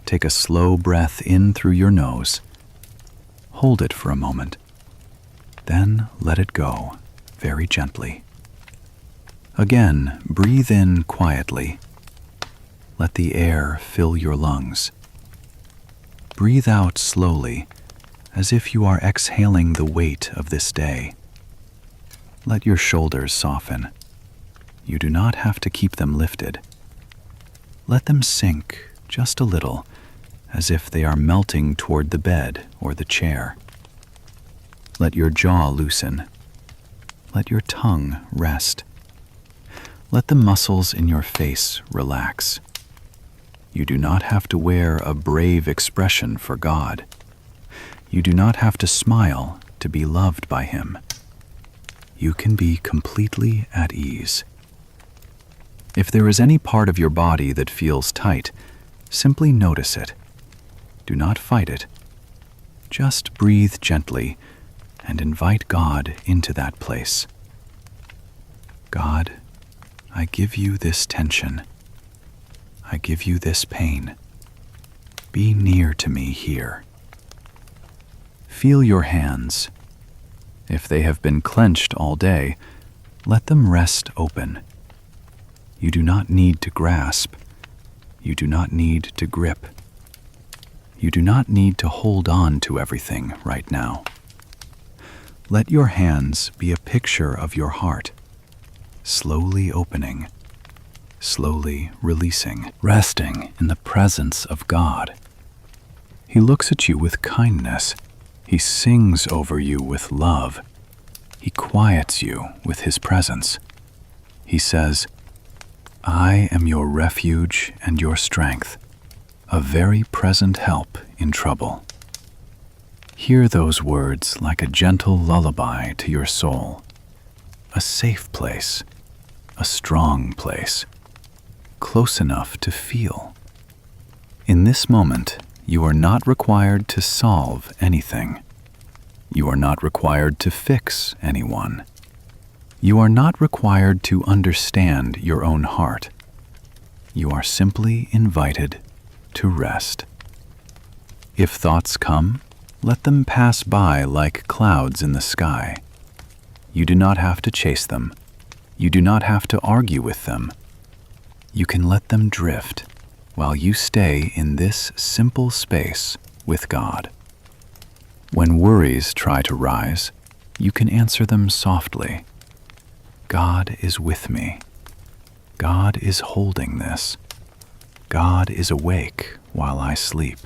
Take a slow breath in through your nose. Hold it for a moment. Then let it go very gently. Again, breathe in quietly. Let the air fill your lungs. Breathe out slowly, as if you are exhaling the weight of this day. Let your shoulders soften. You do not have to keep them lifted. Let them sink just a little, as if they are melting toward the bed or the chair. Let your jaw loosen. Let your tongue rest. Let the muscles in your face relax. You do not have to wear a brave expression for God. You do not have to smile to be loved by Him. You can be completely at ease. If there is any part of your body that feels tight, simply notice it. Do not fight it. Just breathe gently and invite God into that place. God, I give you this tension. I give you this pain. Be near to me here. Feel your hands. If they have been clenched all day, let them rest open. You do not need to grasp. You do not need to grip. You do not need to hold on to everything right now. Let your hands be a picture of your heart, slowly opening, slowly releasing, resting in the presence of God. He looks at you with kindness. He sings over you with love. He quiets you with his presence. He says, "I am your refuge and your strength, a very present help in trouble." Hear those words like a gentle lullaby to your soul. A safe place, a strong place, close enough to feel. In this moment, you are not required to solve anything. You are not required to fix anyone. You are not required to understand your own heart. You are simply invited to rest. If thoughts come, let them pass by like clouds in the sky. You do not have to chase them. You do not have to argue with them. You can let them drift while you stay in this simple space with God. When worries try to rise, you can answer them softly. God is with me. God is holding this. God is awake while I sleep.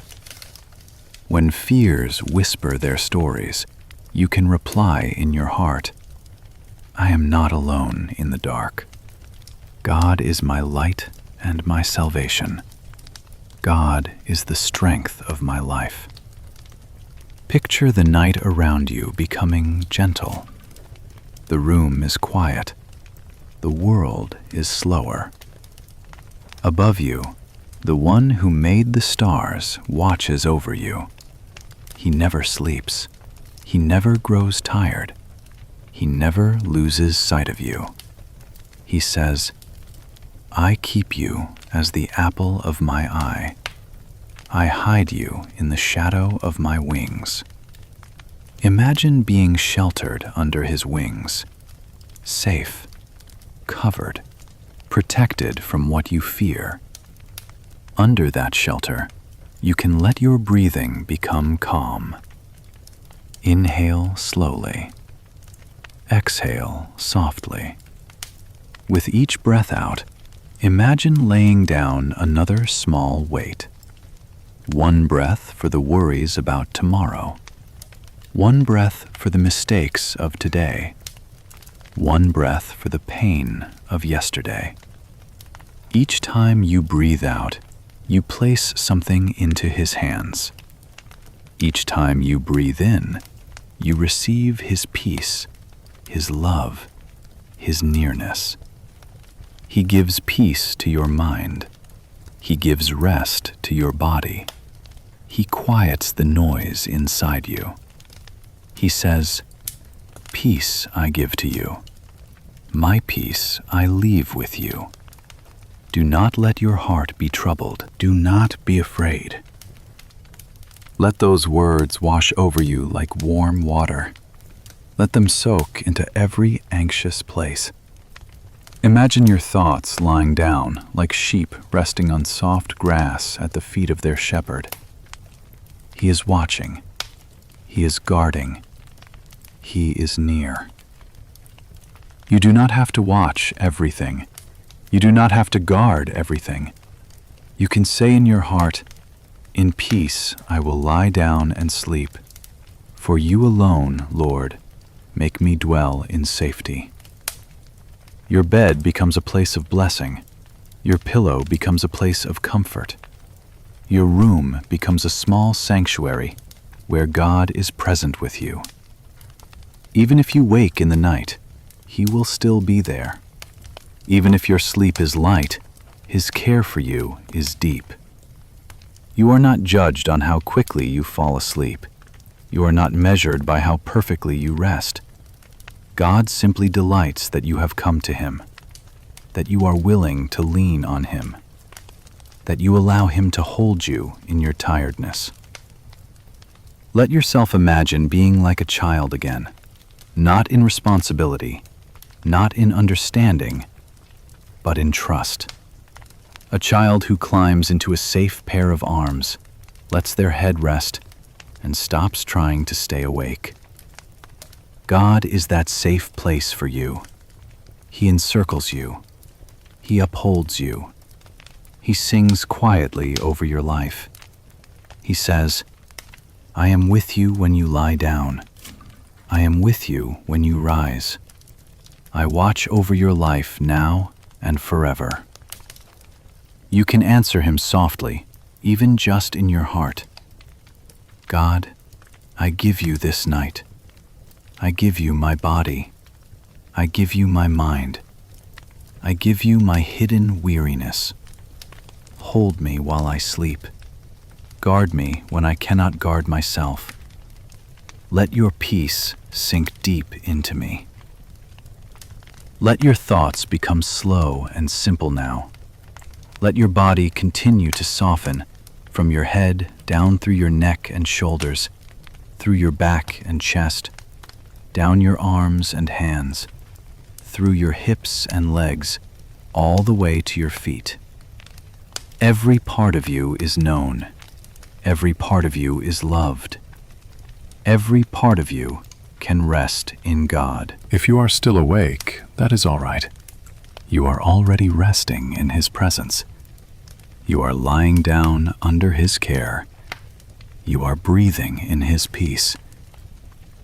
When fears whisper their stories, you can reply in your heart, I am not alone in the dark. God is my light and my salvation. God is the strength of my life. Picture the night around you becoming gentle. The room is quiet. The world is slower. Above you, the one who made the stars watches over you. He never sleeps. He never grows tired. He never loses sight of you. He says, I keep you as the apple of my eye. I hide you in the shadow of my wings. Imagine being sheltered under his wings, safe, covered, protected from what you fear. Under that shelter, you can let your breathing become calm. Inhale slowly. Exhale softly. With each breath out, imagine laying down another small weight. One breath for the worries about tomorrow. One breath for the mistakes of today. One breath for the pain of yesterday. Each time you breathe out, you place something into his hands. Each time you breathe in, you receive his peace, his love, his nearness. He gives peace to your mind. He gives rest to your body. He quiets the noise inside you. He says, Peace I give to you. My peace I leave with you. Do not let your heart be troubled. Do not be afraid. Let those words wash over you like warm water. Let them soak into every anxious place. Imagine your thoughts lying down like sheep resting on soft grass at the feet of their shepherd. He is watching. He is guarding. He is near. You do not have to watch everything. You do not have to guard everything. You can say in your heart, In peace I will lie down and sleep. For you alone, Lord, make me dwell in safety. Your bed becomes a place of blessing. Your pillow becomes a place of comfort. Your room becomes a small sanctuary where God is present with you. Even if you wake in the night, He will still be there. Even if your sleep is light, His care for you is deep. You are not judged on how quickly you fall asleep. You are not measured by how perfectly you rest. God simply delights that you have come to Him, that you are willing to lean on Him, that you allow Him to hold you in your tiredness. Let yourself imagine being like a child again, not in responsibility, not in understanding, but in trust. A child who climbs into a safe pair of arms, lets their head rest, and stops trying to stay awake. God is that safe place for you. He encircles you. He upholds you. He sings quietly over your life. He says, I am with you when you lie down. I am with you when you rise. I watch over your life now and forever. You can answer him softly, even just in your heart. God, I give you this night. I give you my body. I give you my mind. I give you my hidden weariness. Hold me while I sleep. Guard me when I cannot guard myself. Let your peace sink deep into me. Let your thoughts become slow and simple now. Let your body continue to soften from your head down through your neck and shoulders, through your back and chest, down your arms and hands, through your hips and legs, all the way to your feet. Every part of you is known. Every part of you is loved. Every part of you can rest in God. If you are still awake, that is all right. You are already resting in His presence. You are lying down under His care. You are breathing in His peace.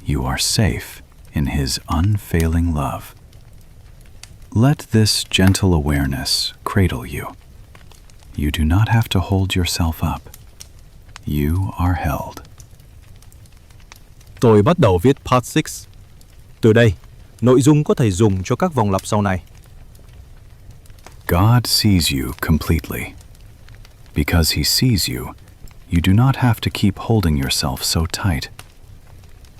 You are safe in His unfailing love. Let this gentle awareness cradle you. You do not have to hold yourself up. You are held. Tôi bắt đầu viết Part 6. Từ đây, nội dung có thể dùng cho các vòng lặp sau này. God sees you completely. Because He sees you, you do not have to keep holding yourself so tight.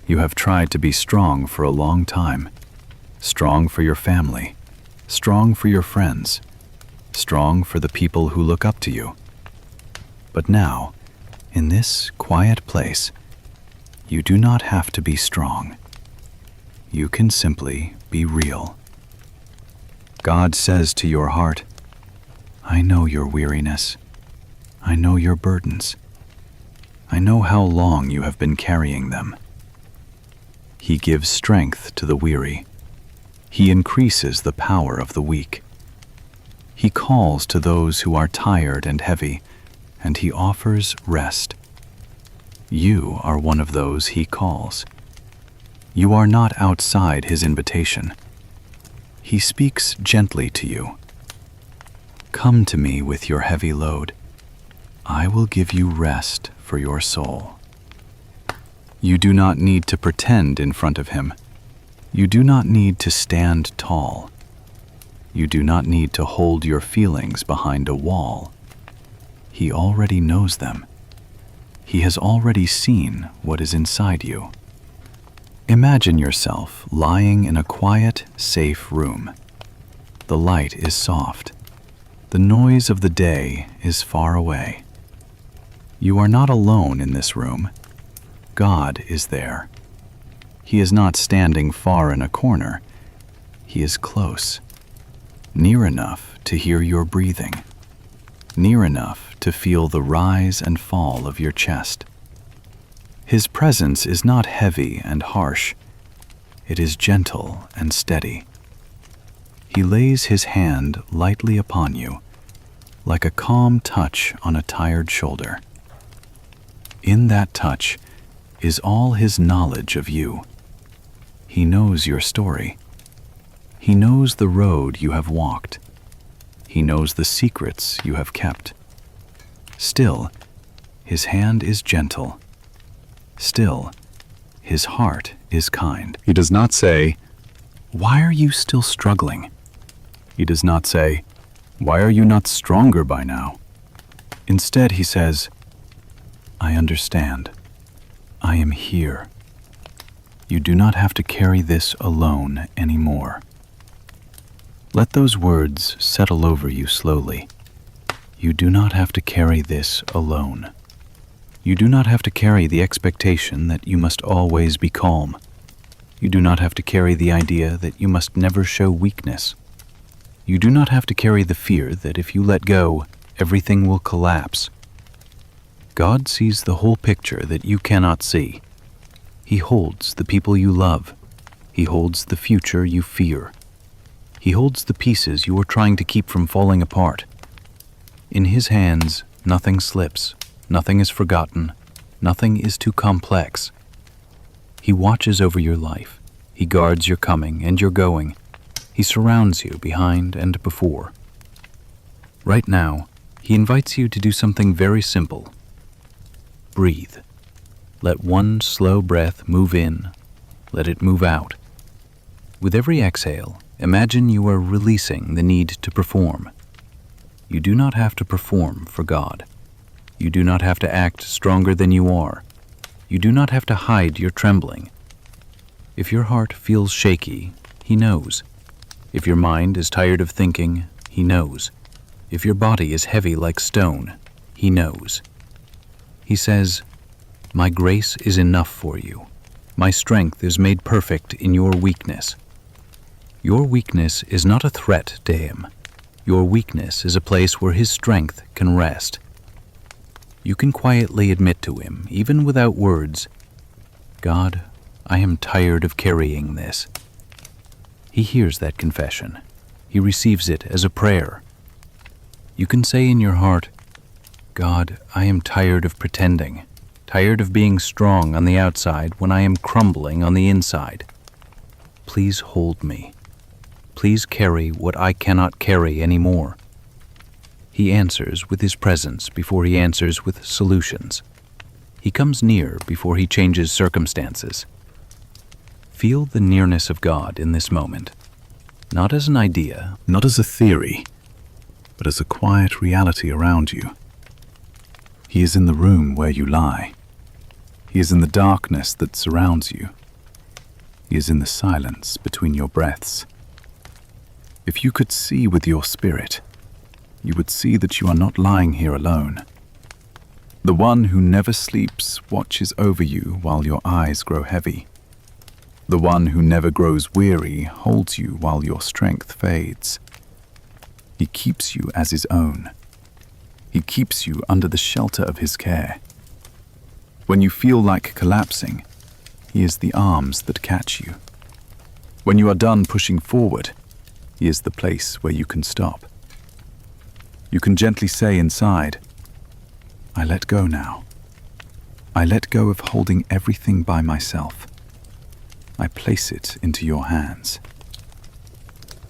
You have tried to be strong for a long time. Strong for your family. Strong for your friends. Strong for the people who look up to you. But now, in this quiet place, you do not have to be strong. You can simply be real. God says to your heart, I know your weariness. I know your burdens. I know how long you have been carrying them. He gives strength to the weary. He increases the power of the weak. He calls to those who are tired and heavy, and He offers rest. You are one of those He calls. You are not outside His invitation. He speaks gently to you. Come to me with your heavy load. I will give you rest for your soul. You do not need to pretend in front of Him. You do not need to stand tall. You do not need to hold your feelings behind a wall. He already knows them. He has already seen what is inside you. Imagine yourself lying in a quiet, safe room. The light is soft. The noise of the day is far away. You are not alone in this room. God is there. He is not standing far in a corner. He is close, near enough to hear your breathing, near enough to feel the rise and fall of your chest. His presence is not heavy and harsh. It is gentle and steady. He lays His hand lightly upon you, like a calm touch on a tired shoulder. In that touch is all His knowledge of you. He knows your story. He knows the road you have walked. He knows the secrets you have kept. Still, His hand is gentle. Still, His heart is kind. He does not say, why are you still struggling? He does not say, why are you not stronger by now? Instead, He says, I understand. I am here. You do not have to carry this alone anymore. Let those words settle over you slowly. You do not have to carry this alone. You do not have to carry the expectation that you must always be calm. You do not have to carry the idea that you must never show weakness. You do not have to carry the fear that if you let go, everything will collapse. God sees the whole picture that you cannot see. He holds the people you love. He holds the future you fear. He holds the pieces you are trying to keep from falling apart. In His hands, nothing slips, nothing is forgotten, nothing is too complex. He watches over your life. He guards your coming and your going. He surrounds you behind and before. Right now, He invites you to do something very simple. Breathe. Let one slow breath move in. Let it move out. With every exhale, imagine you are releasing the need to perform. You do not have to perform for God. You do not have to act stronger than you are. You do not have to hide your trembling. If your heart feels shaky, He knows. If your mind is tired of thinking, He knows. If your body is heavy like stone, He knows. He says, "My grace is enough for you. My strength is made perfect in your weakness." Your weakness is not a threat to Him. Your weakness is a place where His strength can rest. You can quietly admit to Him, even without words, "God, I am tired of carrying this." He hears that confession. He receives it as a prayer. You can say in your heart, "God, I am tired of pretending, tired of being strong on the outside when I am crumbling on the inside. Please hold me. Please carry what I cannot carry anymore." He answers with His presence before He answers with solutions. He comes near before He changes circumstances. Feel the nearness of God in this moment, not as an idea, not as a theory, but as a quiet reality around you. He is in the room where you lie. He is in the darkness that surrounds you. He is in the silence between your breaths. If you could see with your spirit, you would see that you are not lying here alone. The one who never sleeps watches over you while your eyes grow heavy. The one who never grows weary holds you while your strength fades. He keeps you as His own. He keeps you under the shelter of His care. When you feel like collapsing, He is the arms that catch you. When you are done pushing forward, He is the place where you can stop. You can gently say inside, "I let go now. I let go of holding everything by myself. I place it into your hands."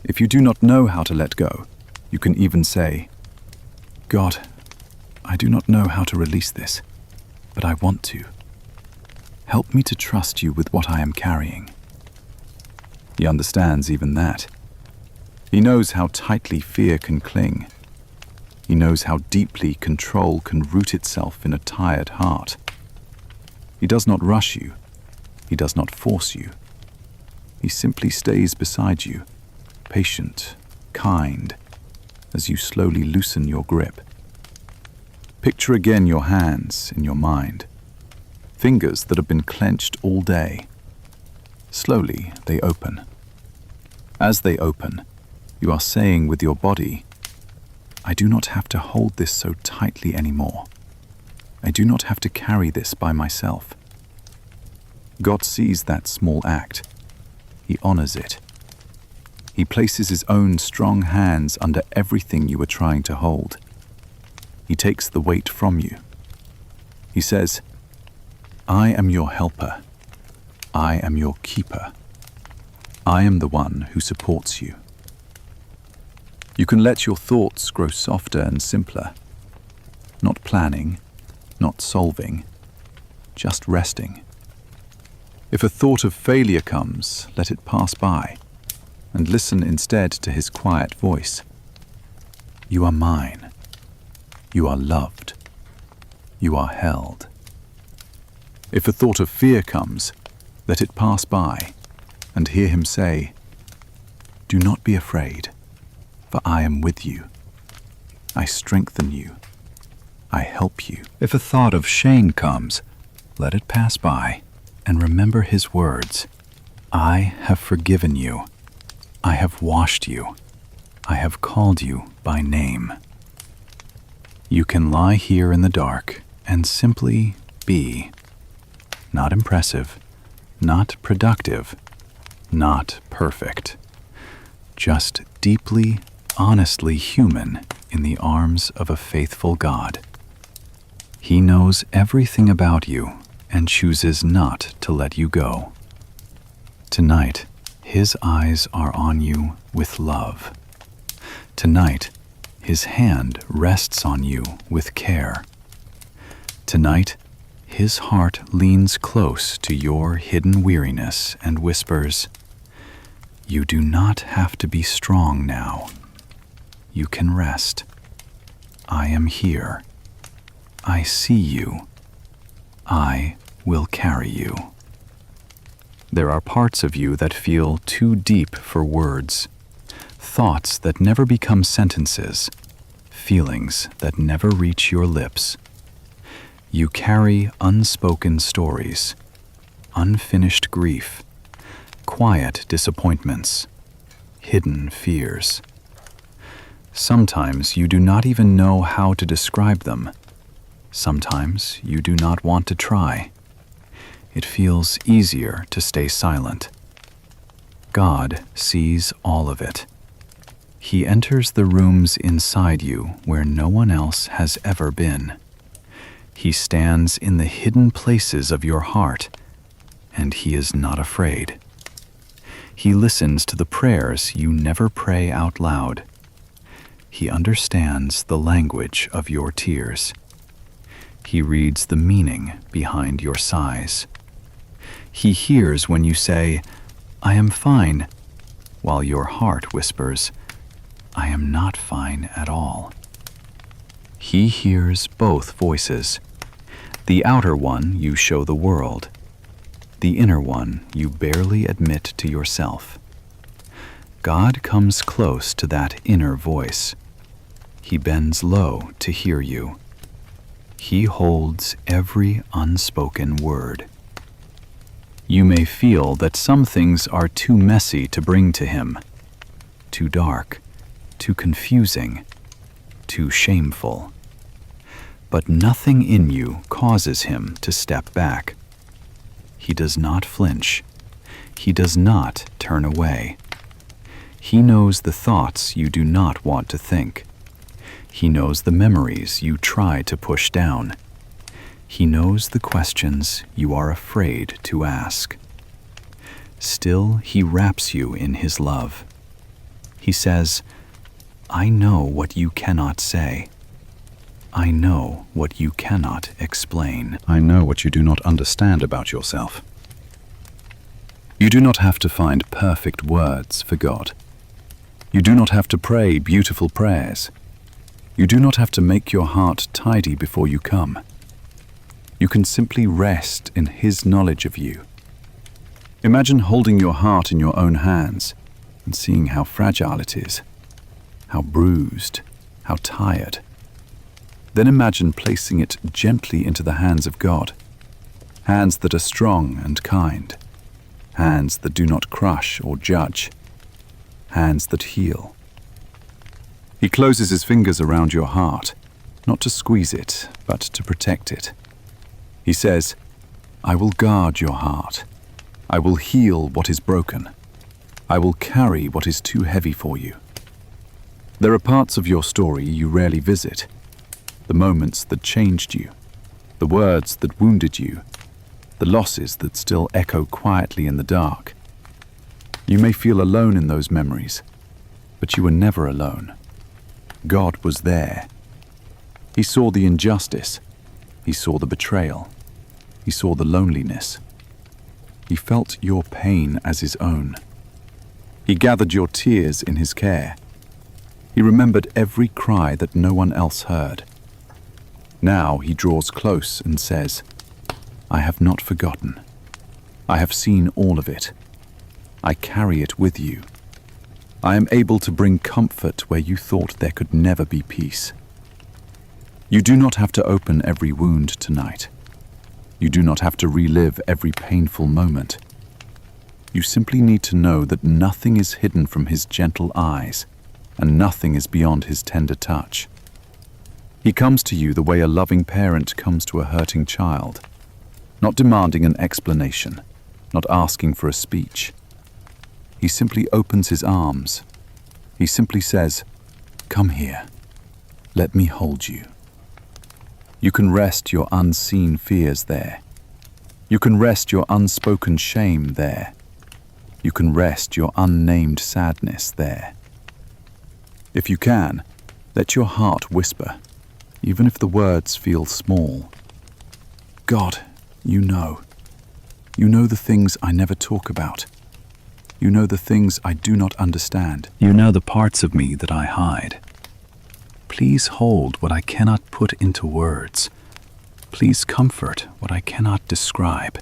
If you do not know how to let go, you can even say, "God, I do not know how to release this, but I want to. Help me to trust you with what I am carrying." He understands even that. He knows how tightly fear can cling. He knows how deeply control can root itself in a tired heart. He does not rush you. He does not force you. He simply stays beside you, patient, kind, as you slowly loosen your grip. Picture again your hands in your mind, fingers that have been clenched all day. Slowly they open. As they open, you are saying with your body, "I do not have to hold this so tightly anymore. I do not have to carry this by myself." God sees that small act. He honors it. He places His own strong hands under everything you were trying to hold. He takes the weight from you. He says, "I am your helper. I am your keeper. I am the one who supports you." You can let your thoughts grow softer and simpler, not planning, not solving, just resting. If a thought of failure comes, let it pass by, and listen instead to His quiet voice. "You are mine. You are loved. You are held." If a thought of fear comes, let it pass by, and hear Him say, "Do not be afraid, for I am with you. I strengthen you. I help you." If a thought of shame comes, let it pass by, and remember His words, "I have forgiven you. I have washed you. I have called you by name." You can lie here in the dark and simply be. Not impressive, not productive, not perfect. just deeply, honestly human in the arms of a faithful God. He knows everything about you and chooses not to let you go. Tonight, His eyes are on you with love. Tonight, His hand rests on you with care. Tonight, His heart leans close to your hidden weariness and whispers, "You do not have to be strong now. You can rest. I am here. I see you. I will carry you." There are parts of you that feel too deep for words, thoughts that never become sentences, feelings that never reach your lips. You carry unspoken stories, unfinished grief, quiet disappointments, hidden fears. Sometimes you do not even know how to describe them. Sometimes you do not want to try. It feels easier to stay silent. God sees all of it. He enters the rooms inside you where no one else has ever been. He stands in the hidden places of your heart, and He is not afraid. He listens to the prayers you never pray out loud. He understands the language of your tears. He reads the meaning behind your sighs. He hears when you say, "I am fine," while your heart whispers, "I am not fine at all." He hears both voices. The outer one you show the world. The inner one you barely admit to yourself. God comes close to that inner voice. He bends low to hear you. He holds every unspoken word. You may feel that some things are too messy to bring to Him, too dark, too confusing, too shameful. But nothing in you causes Him to step back. He does not flinch. He does not turn away. He knows the thoughts you do not want to think. He knows the memories you try to push down. He knows the questions you are afraid to ask. Still, He wraps you in His love. He says, "I know what you cannot say. I know what you cannot explain. I know what you do not understand about yourself." You do not have to find perfect words for God. You do not have to pray beautiful prayers. You do not have to make your heart tidy before you come. You can simply rest in His knowledge of you. Imagine holding your heart in your own hands and seeing how fragile it is, how bruised, how tired. Then imagine placing it gently into the hands of God, hands that are strong and kind, hands that do not crush or judge, hands that heal. He closes His fingers around your heart, not to squeeze it, but to protect it. He says, "I will guard your heart. I will heal what is broken. I will carry what is too heavy for you." There are parts of your story you rarely visit, the moments that changed you, the words that wounded you, the losses that still echo quietly in the dark. You may feel alone in those memories, but you were never alone. God was there. He saw the injustice. He saw the betrayal. He saw the loneliness. He felt your pain as His own. He gathered your tears in His care. He remembered every cry that no one else heard. Now He draws close and says, "I have not forgotten. I have seen all of it. I carry it with you. I am able to bring comfort where you thought there could never be peace." You do not have to open every wound tonight. You do not have to relive every painful moment. You simply need to know that nothing is hidden from His gentle eyes, and nothing is beyond His tender touch. He comes to you the way a loving parent comes to a hurting child, not demanding an explanation, not asking for a speech. He simply opens His arms, He simply says, "Come here. Let me hold you." You can rest your unseen fears there. You can rest your unspoken shame there. You can rest your unnamed sadness there. If you can, let your heart whisper, even if the words feel small. God, you know. You know the things I never talk about. You know the things I do not understand. You know the parts of me that I hide. Please hold what I cannot put into words. Please comfort what I cannot describe.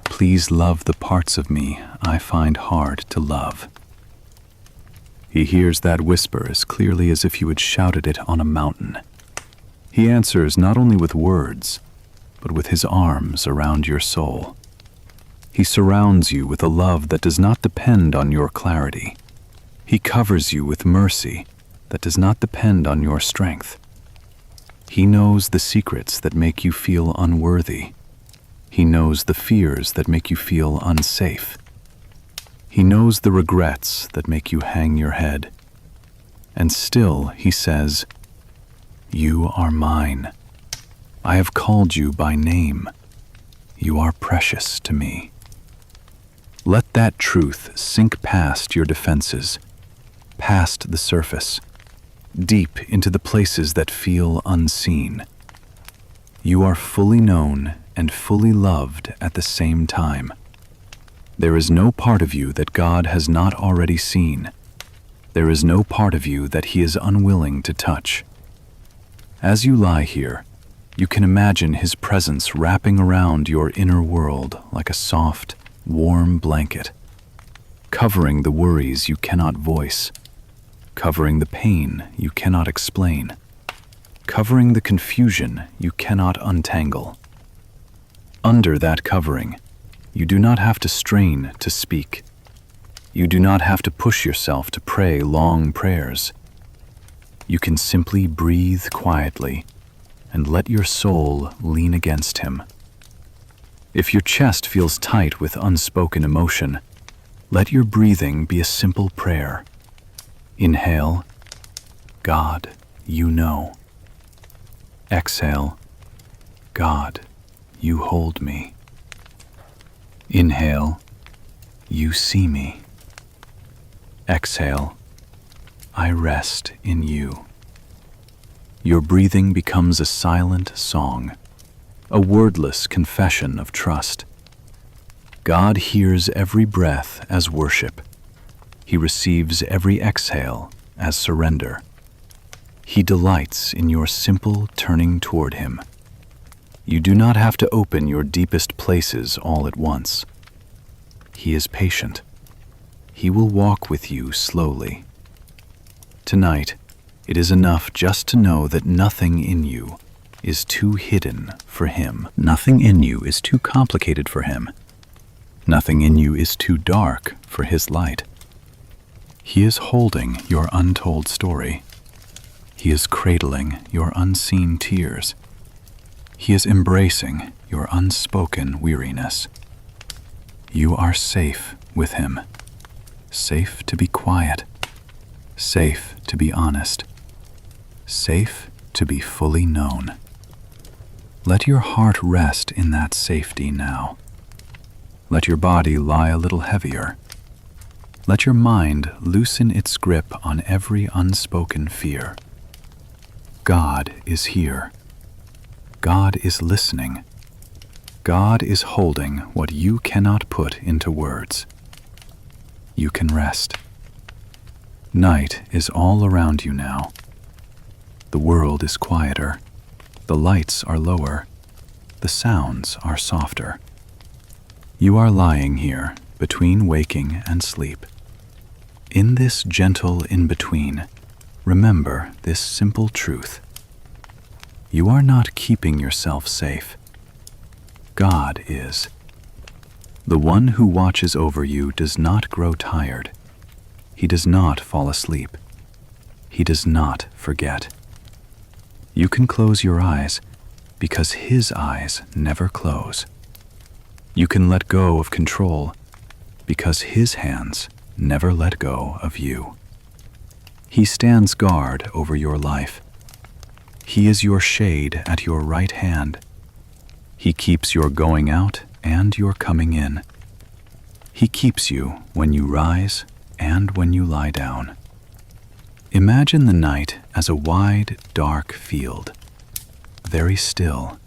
Please love the parts of me I find hard to love. He hears that whisper as clearly as if you had shouted it on a mountain. He answers not only with words, but with his arms around your soul. He surrounds you with a love that does not depend on your clarity. He covers you with mercy that does not depend on your strength. He knows the secrets that make you feel unworthy. He knows the fears that make you feel unsafe. He knows the regrets that make you hang your head. And still he says, "You are mine. I have called you by name. You are precious to me." Let that truth sink past your defenses, past the surface, deep into the places that feel unseen. You are fully known and fully loved at the same time. There is no part of you that God has not already seen. There is no part of you that He is unwilling to touch. As you lie here, you can imagine His presence wrapping around your inner world like a soft, warm blanket, covering the worries you cannot voice, covering the pain you cannot explain, covering the confusion you cannot untangle. Under that covering, you do not have to strain to speak. You do not have to push yourself to pray long prayers. You can simply breathe quietly and let your soul lean against Him. If your chest feels tight with unspoken emotion, let your breathing be a simple prayer. Inhale, God, you know. Exhale, God, you hold me. Inhale, you see me. Exhale, I rest in you. Your breathing becomes a silent song, a wordless confession of trust. God hears every breath as worship. He receives every exhale as surrender. He delights in your simple turning toward Him. You do not have to open your deepest places all at once. He is patient. He will walk with you slowly. Tonight, it is enough just to know that nothing in you is too hidden for Him. Nothing in you is too complicated for Him. Nothing in you is too dark for His light. He is holding your untold story. He is cradling your unseen tears. He is embracing your unspoken weariness. You are safe with Him. Safe to be quiet. Safe to be honest. Safe to be fully known. Let your heart rest in that safety now. Let your body lie a little heavier. Let your mind loosen its grip on every unspoken fear. God is here. God is listening. God is holding what you cannot put into words. You can rest. Night is all around you now. The world is quieter. The lights are lower. The sounds are softer. You are lying here between waking and sleep. In this gentle in-between, remember this simple truth. You are not keeping yourself safe. God is. The one who watches over you does not grow tired. He does not fall asleep. He does not forget. You can close your eyes because His eyes never close. You can let go of control because His hands never let go of you. He stands guard over your life. He is your shade at your right hand. He keeps your going out and your coming in. He keeps you when you rise and when you lie down. Imagine the night as a wide, dark field, very still,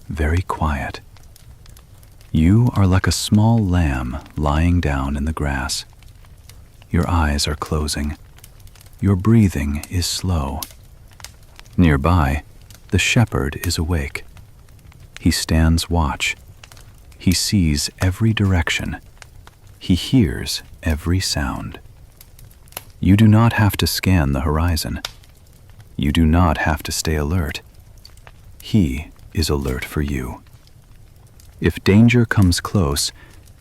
very quiet. You are like a small lamb lying down in the grass. Your eyes are closing. Your breathing is slow. Nearby, the shepherd is awake. He stands watch. He sees every direction. He hears every sound. You do not have to scan the horizon. You do not have to stay alert. He is alert for you. If danger comes close,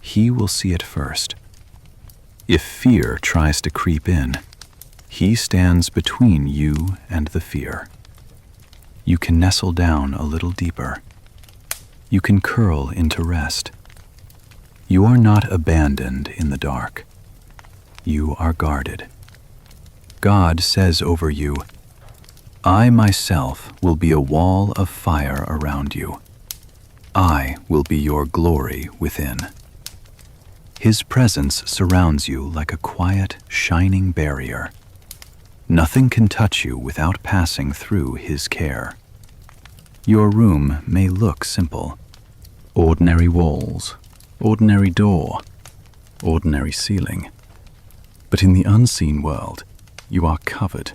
he will see it first. If fear tries to creep in, he stands between you and the fear. You can nestle down a little deeper. You can curl into rest. You are not abandoned in the dark. You are guarded. God says over you, I myself will be a wall of fire around you. I will be your glory within. His presence surrounds you like a quiet, shining barrier. Nothing can touch you without passing through his care. Your room may look simple. Ordinary walls, ordinary door, ordinary ceiling. But in the unseen world, you are covered,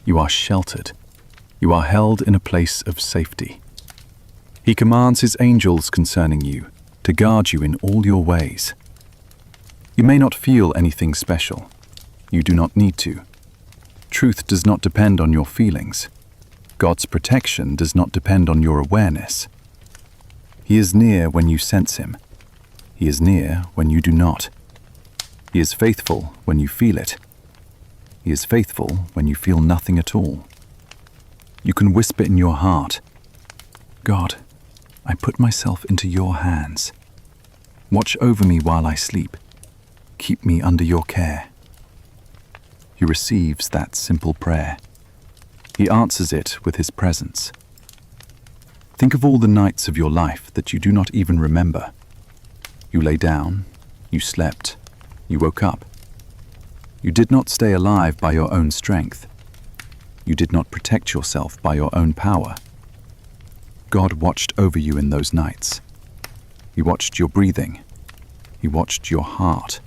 you are sheltered, you are held in a place of safety. He commands his angels concerning you to guard you in all your ways. You may not feel anything special. You do not need to. Truth does not depend on your feelings. God's protection does not depend on your awareness. He is near when you sense him. He is near when you do not. He is faithful when you feel it. He is faithful when you feel nothing at all. You can whisper in your heart, God, I put myself into your hands. Watch over me while I sleep. Keep me under your care. He receives that simple prayer. He answers it with his presence. Think of all the nights of your life that you do not even remember. You lay down, you slept, you woke up. You did not stay alive by your own strength. You did not protect yourself by your own power. God watched over you in those nights. He watched your breathing. He watched your heart.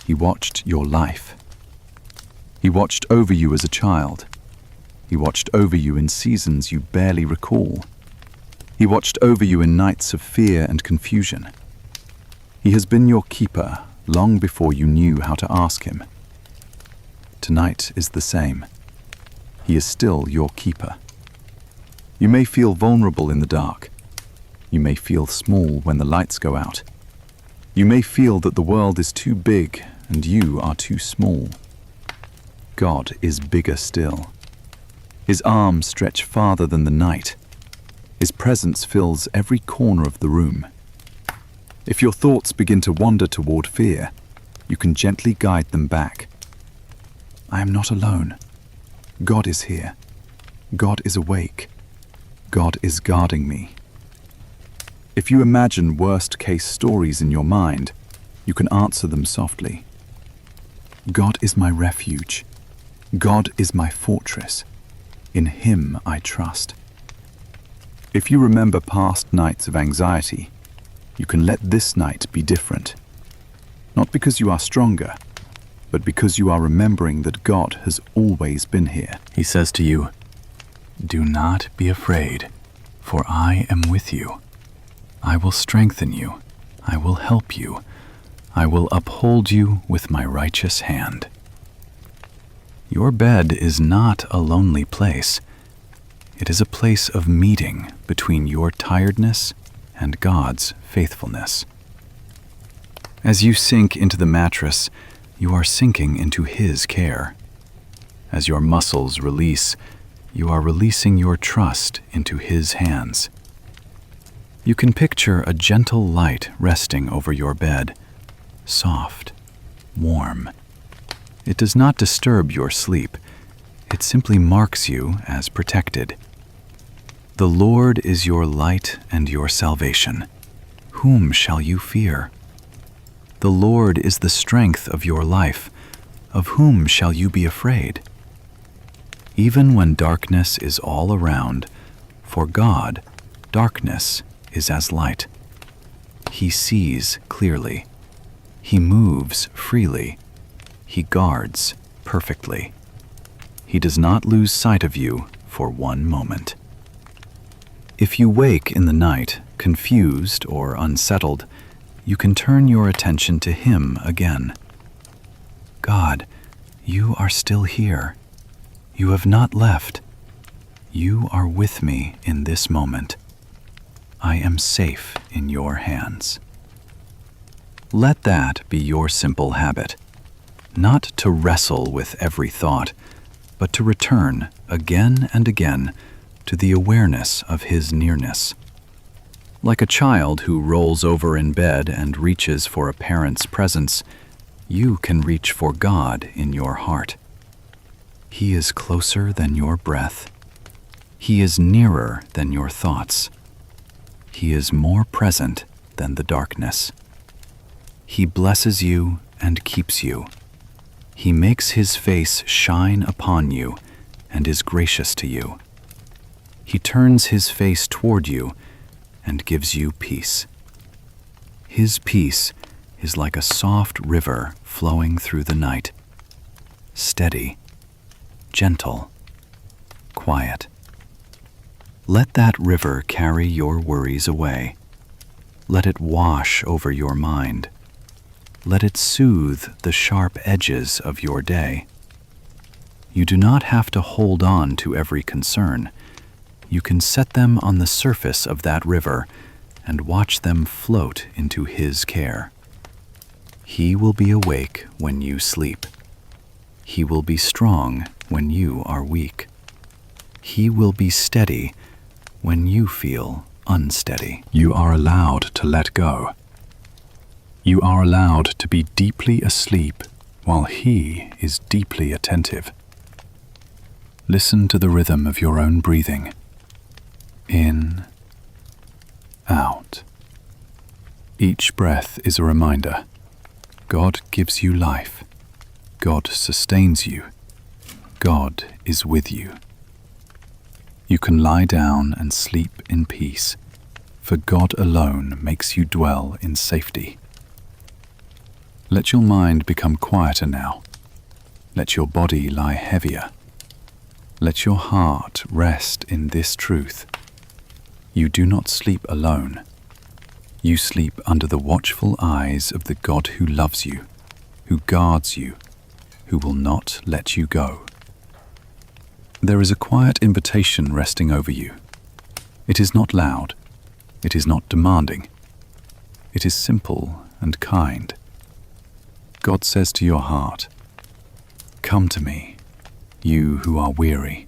He watched your life. He watched over you as a child. He watched over you in seasons you barely recall. He watched over you in nights of fear and confusion. He has been your keeper long before you knew how to ask him. Tonight is the same. He is still your keeper. You may feel vulnerable in the dark. You may feel small when the lights go out. You may feel that the world is too big and you are too small. God is bigger still. His arms stretch farther than the night. His presence fills every corner of the room. If your thoughts begin to wander toward fear, you can gently guide them back. I am not alone. God is here. God is awake. God is guarding me. If you imagine worst-case stories in your mind, you can answer them softly. God is my refuge. God is my fortress. In him I trust. If you remember past nights of anxiety, you can let this night be different. Not because you are stronger, but because you are remembering that God has always been here. He says to you, do not be afraid, for I am with you. I will strengthen you. I will help you. I will uphold you with my righteous hand. Your bed is not a lonely place. It is a place of meeting between your tiredness and God's faithfulness. As you sink into the mattress, you are sinking into his care. As your muscles release, you are releasing your trust into his hands. You can picture a gentle light resting over your bed, soft, warm. It does not disturb your sleep. It simply marks you as protected. The Lord is your light and your salvation. Whom shall you fear? The Lord is the strength of your life. Of whom shall you be afraid? Even when darkness is all around, for God, darkness is as light. He sees clearly. He moves freely. He guards perfectly. He does not lose sight of you for one moment. If you wake in the night, confused or unsettled, you can turn your attention to Him again. God, you are still here. You have not left. You are with me in this moment. I am safe in your hands. Let that be your simple habit, not to wrestle with every thought, but to return again and again to the awareness of His nearness. Like a child who rolls over in bed and reaches for a parent's presence, you can reach for God in your heart. He is closer than your breath. He is nearer than your thoughts. He is more present than the darkness. He blesses you and keeps you. He makes His face shine upon you and is gracious to you. He turns His face toward you and gives you peace. His peace is like a soft river flowing through the night, steady, gentle, quiet. Let that river carry your worries away. Let it wash over your mind. Let it soothe the sharp edges of your day. You do not have to hold on to every concern. You can set them on the surface of that river and watch them float into His care. He will be awake when you sleep. He will be strong when you are weak. He will be steady when you feel unsteady. You are allowed to let go. You are allowed to be deeply asleep while He is deeply attentive. Listen to the rhythm of your own breathing. In, out. Each breath is a reminder. God gives you life. God sustains you. God is with you. You can lie down and sleep in peace, for God alone makes you dwell in safety. Let your mind become quieter now. Let your body lie heavier. Let your heart rest in this truth. You do not sleep alone. You sleep under the watchful eyes of the God who loves you, who guards you, who will not let you go. There is a quiet invitation resting over you. It is not loud. It is not demanding. It is simple and kind. God says to your heart, "Come to me, you who are weary,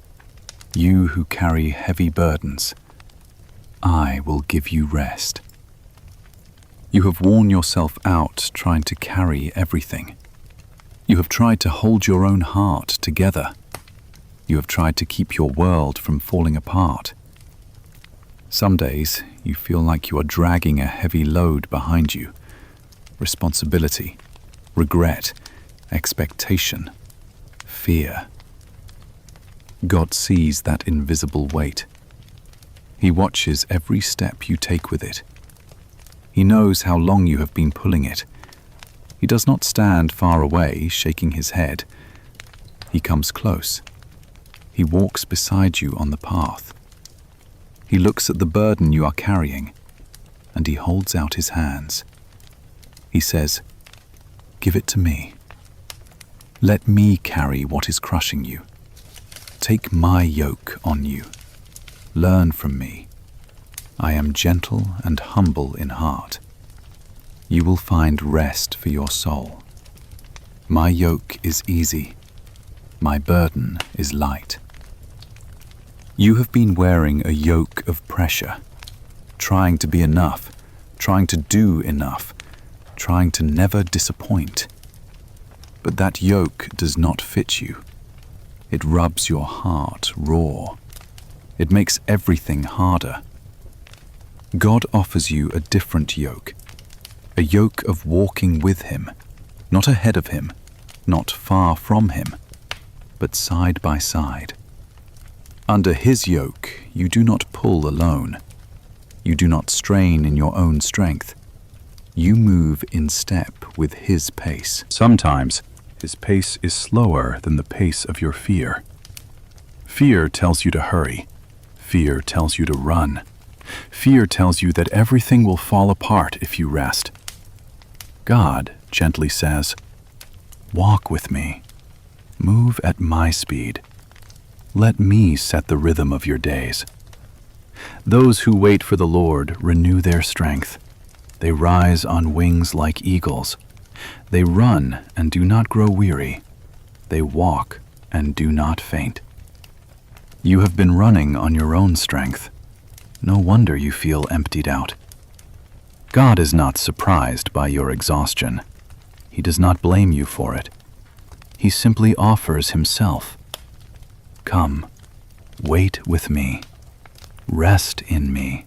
you who carry heavy burdens. I will give you rest." You have worn yourself out trying to carry everything. You have tried to hold your own heart together. You have tried to keep your world from falling apart. Some days you feel like you are dragging a heavy load behind you. Responsibility, regret, expectation, fear. God sees that invisible weight. He watches every step you take with it. He knows how long you have been pulling it. He does not stand far away, shaking his head. He comes close. He walks beside you on the path. He looks at the burden you are carrying, and he holds out his hands. He says, "Give it to me. Let me carry what is crushing you. Take my yoke on you. Learn from me. I am gentle and humble in heart. You will find rest for your soul. My yoke is easy. My burden is light." You have been wearing a yoke of pressure, trying to be enough, trying to do enough, trying to never disappoint. But that yoke does not fit you. It rubs your heart raw. It makes everything harder. God offers you a different yoke, a yoke of walking with Him, not ahead of Him, not far from Him, but side by side. Under His yoke, you do not pull alone. You do not strain in your own strength. You move in step with His pace. Sometimes, His pace is slower than the pace of your fear. Fear tells you to hurry. Fear tells you to run. Fear tells you that everything will fall apart if you rest. God gently says, "Walk with me. Move at my speed. Let me set the rhythm of your days." Those who wait for the Lord renew their strength. They rise on wings like eagles. They run and do not grow weary. They walk and do not faint. You have been running on your own strength. No wonder you feel emptied out. God is not surprised by your exhaustion. He does not blame you for it. He simply offers Himself. Come, wait with me. Rest in me.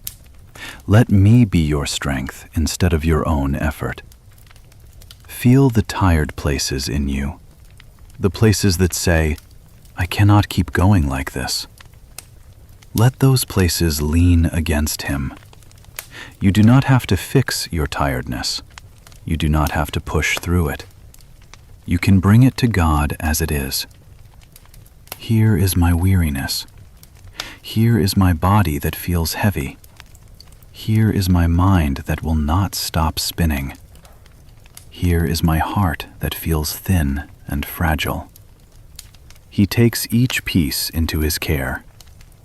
Let me be your strength instead of your own effort. Feel the tired places in you, the places that say, "I cannot keep going like this." Let those places lean against Him. You do not have to fix your tiredness. You do not have to push through it. You can bring it to God as it is. Here is my weariness. Here is my body that feels heavy. Here is my mind that will not stop spinning. Here is my heart that feels thin and fragile. He takes each piece into His care.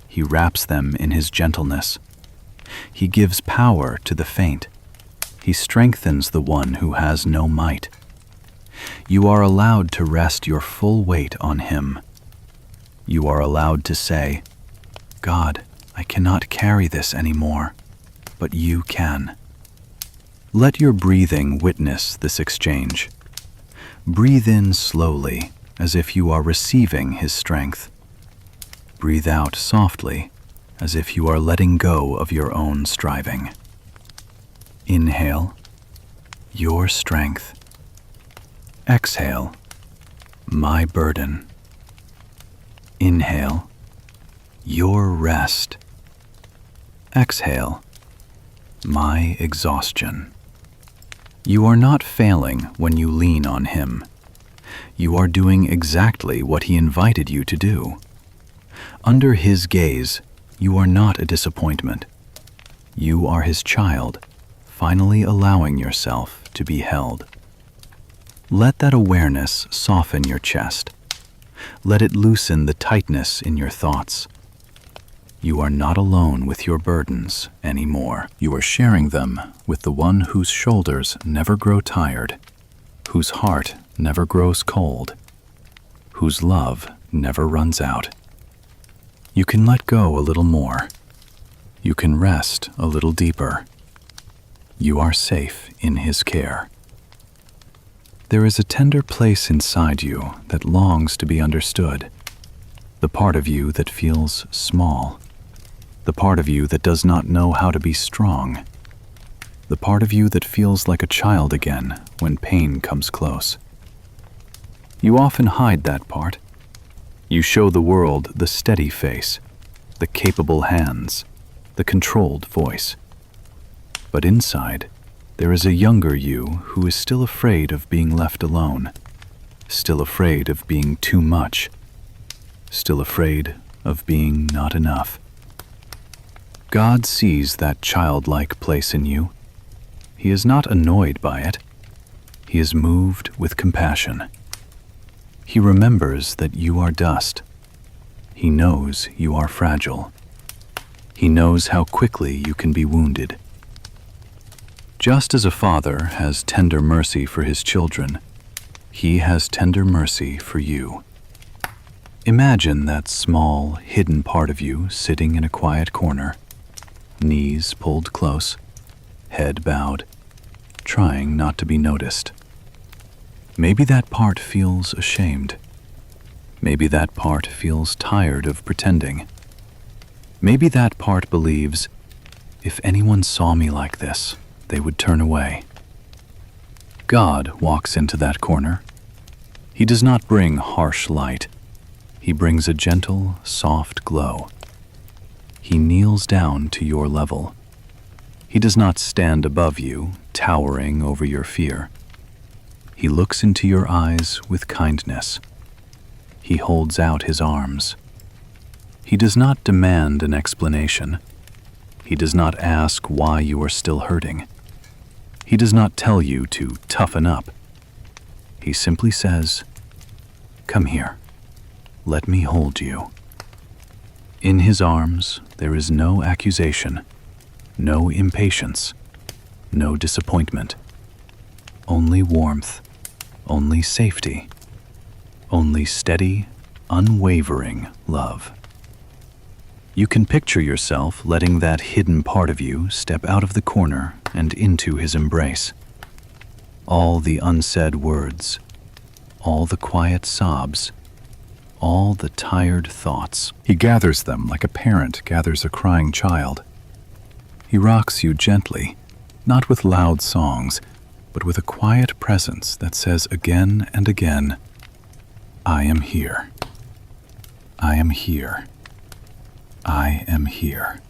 He wraps them in His gentleness. He gives power to the faint. He strengthens the one who has no might. You are allowed to rest your full weight on Him. You are allowed to say, "God, I cannot carry this anymore," but you can. Let your breathing witness this exchange. Breathe in slowly, as if you are receiving His strength. Breathe out softly, as if you are letting go of your own striving. Inhale, your strength. Exhale, my burden. Inhale, your rest. Exhale, my exhaustion. You are not failing when you lean on Him. You are doing exactly what He invited you to do. Under His gaze, you are not a disappointment. You are His child, finally allowing yourself to be held. Let that awareness soften your chest. Let it loosen the tightness in your thoughts. You are not alone with your burdens anymore. You are sharing them with the one whose shoulders never grow tired, whose heart never grows cold, whose love never runs out. You can let go a little more. You can rest a little deeper. You are safe in His care. There is a tender place inside you that longs to be understood, the part of you that feels small, the part of you that does not know how to be strong, the part of you that feels like a child again when pain comes close. You often hide that part. You show the world the steady face, the capable hands, the controlled voice. But inside, there is a younger you who is still afraid of being left alone, still afraid of being too much, still afraid of being not enough. God sees that childlike place in you. He is not annoyed by it. He is moved with compassion. He remembers that you are dust. He knows you are fragile. He knows how quickly you can be wounded. Just as a father has tender mercy for his children, He has tender mercy for you. Imagine that small, hidden part of you sitting in a quiet corner, knees pulled close, head bowed, trying not to be noticed. Maybe that part feels ashamed. Maybe that part feels tired of pretending. Maybe that part believes, if anyone saw me like this, they would turn away. God walks into that corner. He does not bring harsh light. He brings a gentle, soft glow. He kneels down to your level. He does not stand above you, towering over your fear. He looks into your eyes with kindness. He holds out his arms. He does not demand an explanation. He does not ask why you are still hurting. He does not tell you to toughen up. He simply says, "Come here. Let me hold you." In his arms, there is no accusation, no impatience, no disappointment. Only warmth, only safety, only steady, unwavering love. You can picture yourself letting that hidden part of you step out of the corner and into his embrace. All the unsaid words, all the quiet sobs, all the tired thoughts. He gathers them like a parent gathers a crying child. He rocks you gently, not with loud songs, but with a quiet presence that says again and again, "I am here. I am here. I am here."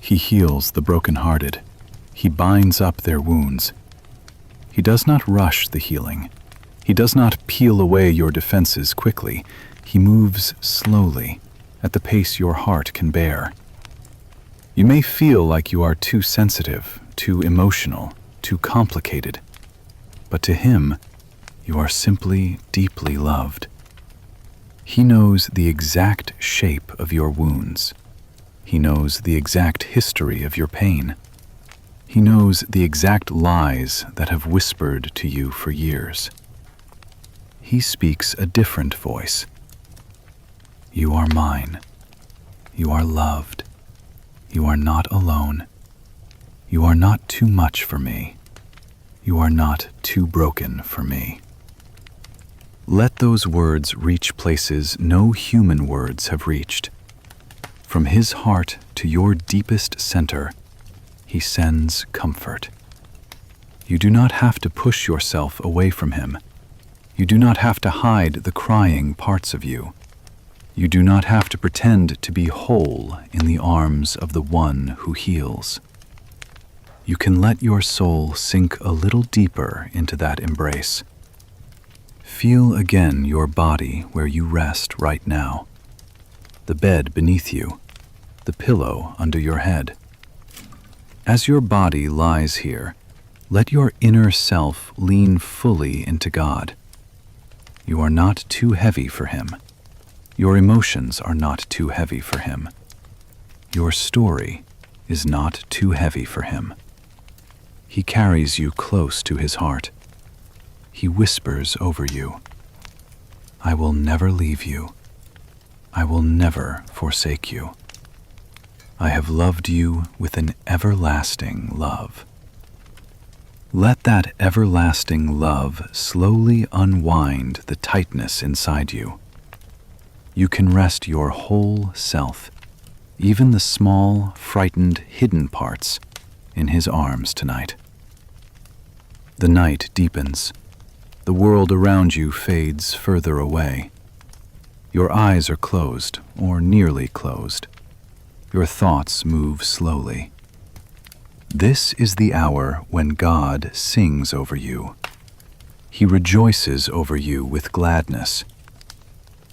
He heals the brokenhearted. He binds up their wounds. He does not rush the healing. He does not peel away your defenses quickly. He moves slowly, at the pace your heart can bear. You may feel like you are too sensitive, too emotional, too complicated, but to him, you are simply deeply loved. He knows the exact shape of your wounds. He knows the exact history of your pain. He knows the exact lies that have whispered to you for years. He speaks a different voice. You are mine. You are loved. You are not alone. You are not too much for me. You are not too broken for me. Let those words reach places no human words have reached. From his heart to your deepest center, he sends comfort. You do not have to push yourself away from him. You do not have to hide the crying parts of you. You do not have to pretend to be whole in the arms of the one who heals. You can let your soul sink a little deeper into that embrace. Feel again your body where you rest right now. The bed beneath you, the pillow under your head. As your body lies here, let your inner self lean fully into God. You are not too heavy for him. Your emotions are not too heavy for him. Your story is not too heavy for him. He carries you close to his heart. He whispers over you, "I will never leave you. I will never forsake you. I have loved you with an everlasting love." Let that everlasting love slowly unwind the tightness inside you. You can rest your whole self, even the small, frightened, hidden parts, in his arms tonight. The night deepens. The world around you fades further away. Your eyes are closed, or nearly closed. Your thoughts move slowly. This is the hour when God sings over you. He rejoices over you with gladness.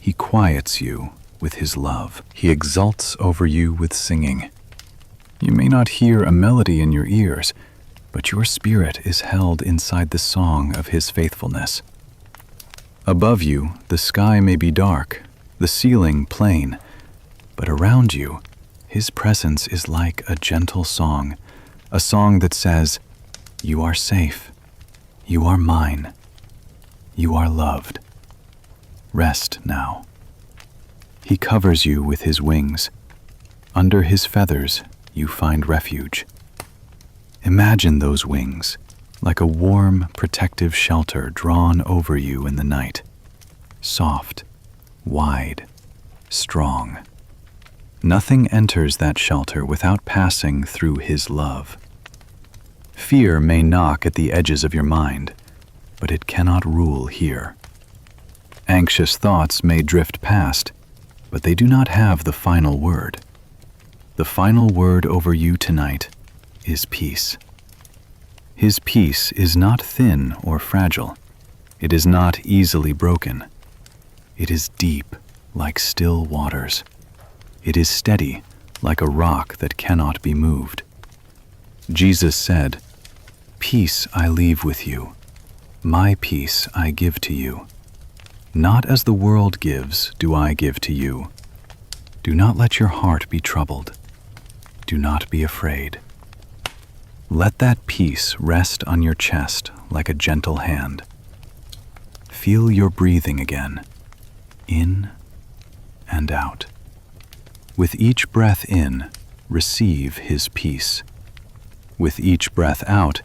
He quiets you with his love. He exults over you with singing. You may not hear a melody in your ears, but your spirit is held inside the song of his faithfulness. Above you, the sky may be dark, the ceiling plain, but around you, his presence is like a gentle song, a song that says, "You are safe. You are mine. You are loved. Rest now." He covers you with his wings. Under his feathers, you find refuge. Imagine those wings, like a warm, protective shelter drawn over you in the night. Soft, wide, strong. Nothing enters that shelter without passing through His love. Fear may knock at the edges of your mind, but it cannot rule here. Anxious thoughts may drift past, but they do not have the final word. The final word over you tonight is peace. His peace is not thin or fragile. It is not easily broken. It is deep, like still waters. It is steady, like a rock that cannot be moved. Jesus said, "Peace I leave with you. My peace I give to you. Not as the world gives do I give to you. Do not let your heart be troubled. Do not be afraid." Let that peace rest on your chest like a gentle hand. Feel your breathing again, in and out. With each breath in, receive His peace. With each breath out,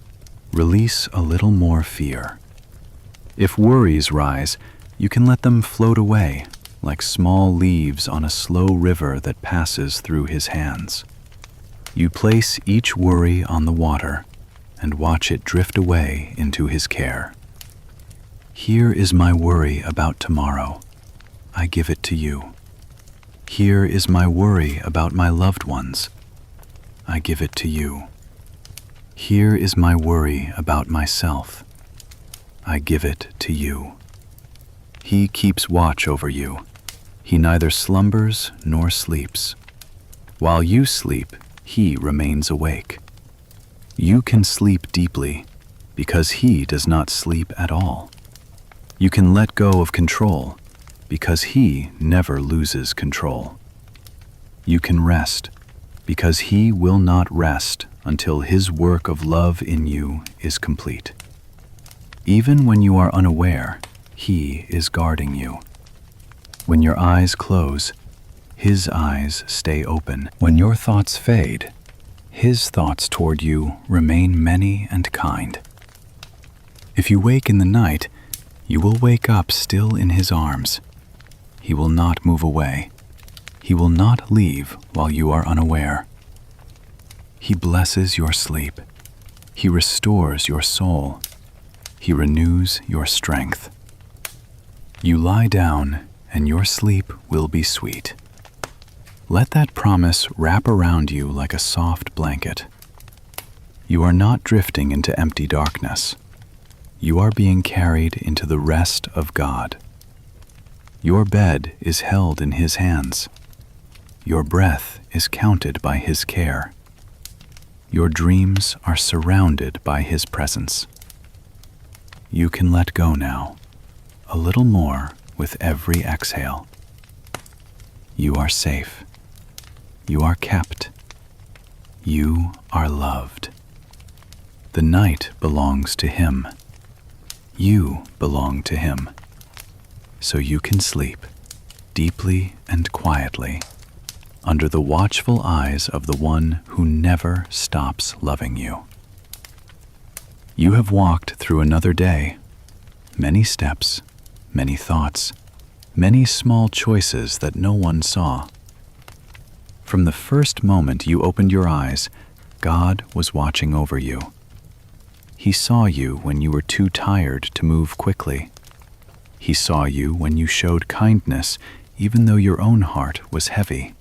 release a little more fear. If worries rise, you can let them float away like small leaves on a slow river that passes through His hands. You place each worry on the water and watch it drift away into His care. Here is my worry about tomorrow. I give it to you. Here is my worry about my loved ones. I give it to you. Here is my worry about myself. I give it to you. He keeps watch over you. He neither slumbers nor sleeps. While you sleep, He remains awake. You can sleep deeply because He does not sleep at all. You can let go of control because He never loses control. You can rest because He will not rest until His work of love in you is complete. Even when you are unaware, He is guarding you. When your eyes close, His eyes stay open. When your thoughts fade, His thoughts toward you remain many and kind. If you wake in the night, you will wake up still in His arms. He will not move away. He will not leave while you are unaware. He blesses your sleep. He restores your soul. He renews your strength. You lie down and your sleep will be sweet. Let that promise wrap around you like a soft blanket. You are not drifting into empty darkness. You are being carried into the rest of God. Your bed is held in His hands. Your breath is counted by His care. Your dreams are surrounded by His presence. You can let go now, a little more with every exhale. You are safe. You are kept. You are loved. The night belongs to Him. You belong to Him. So you can sleep deeply and quietly under the watchful eyes of the One who never stops loving you. You have walked through another day, many steps, many thoughts, many small choices that no one saw. From the first moment you opened your eyes, God was watching over you. He saw you when you were too tired to move quickly. He saw you when you showed kindness, even though your own heart was heavy.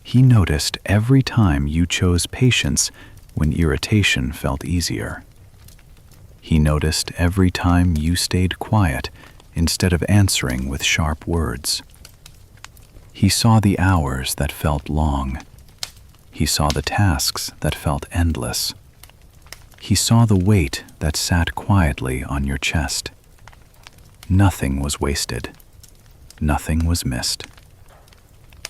He noticed every time you chose patience when irritation felt easier. He noticed every time you stayed quiet instead of answering with sharp words. He saw the hours that felt long. He saw the tasks that felt endless. He saw the weight that sat quietly on your chest. Nothing was wasted. Nothing was missed.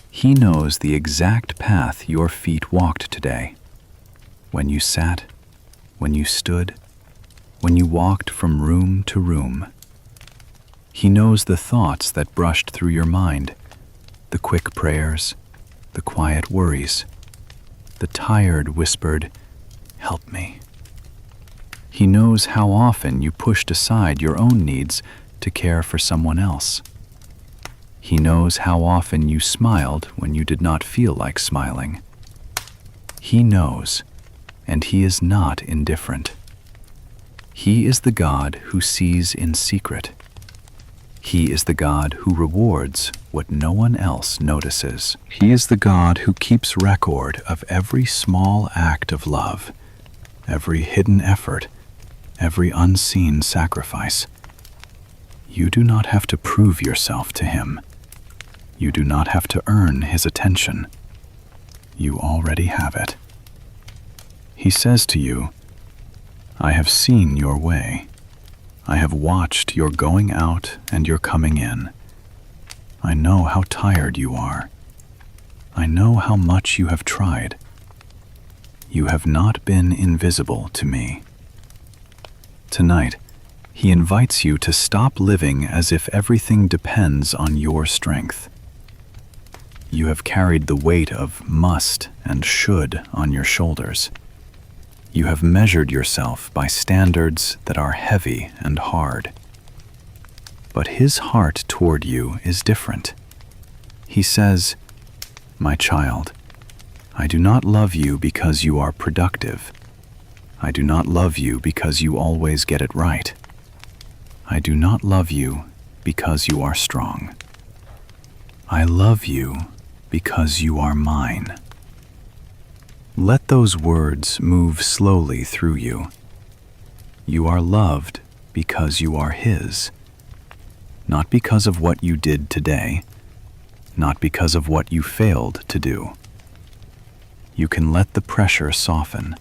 He knows the exact path your feet walked today. When you sat, when you stood, when you walked from room to room. He knows the thoughts that brushed through your mind, the quick prayers, the quiet worries, the tired whispered, "Help me." He knows how often you pushed aside your own needs to care for someone else. He knows how often you smiled when you did not feel like smiling. He knows, and He is not indifferent. He is the God who sees in secret. He is the God who rewards what no one else notices. He is the God who keeps record of every small act of love, every hidden effort, every unseen sacrifice. You do not have to prove yourself to Him. You do not have to earn His attention. You already have it. He says to you, I have seen your way. I have watched your going out and your coming in. I know how tired you are. I know how much you have tried. You have not been invisible to me. Tonight, He invites you to stop living as if everything depends on your strength. You have carried the weight of must and should on your shoulders. You have measured yourself by standards that are heavy and hard. But His heart toward you is different. He says, My child, I do not love you because you are productive. I do not love you because you always get it right. I do not love you because you are strong. I love you because you are mine. Let those words move slowly through you. You are loved because you are His, not because of what you did today, not because of what you failed to do. You can let the pressure soften.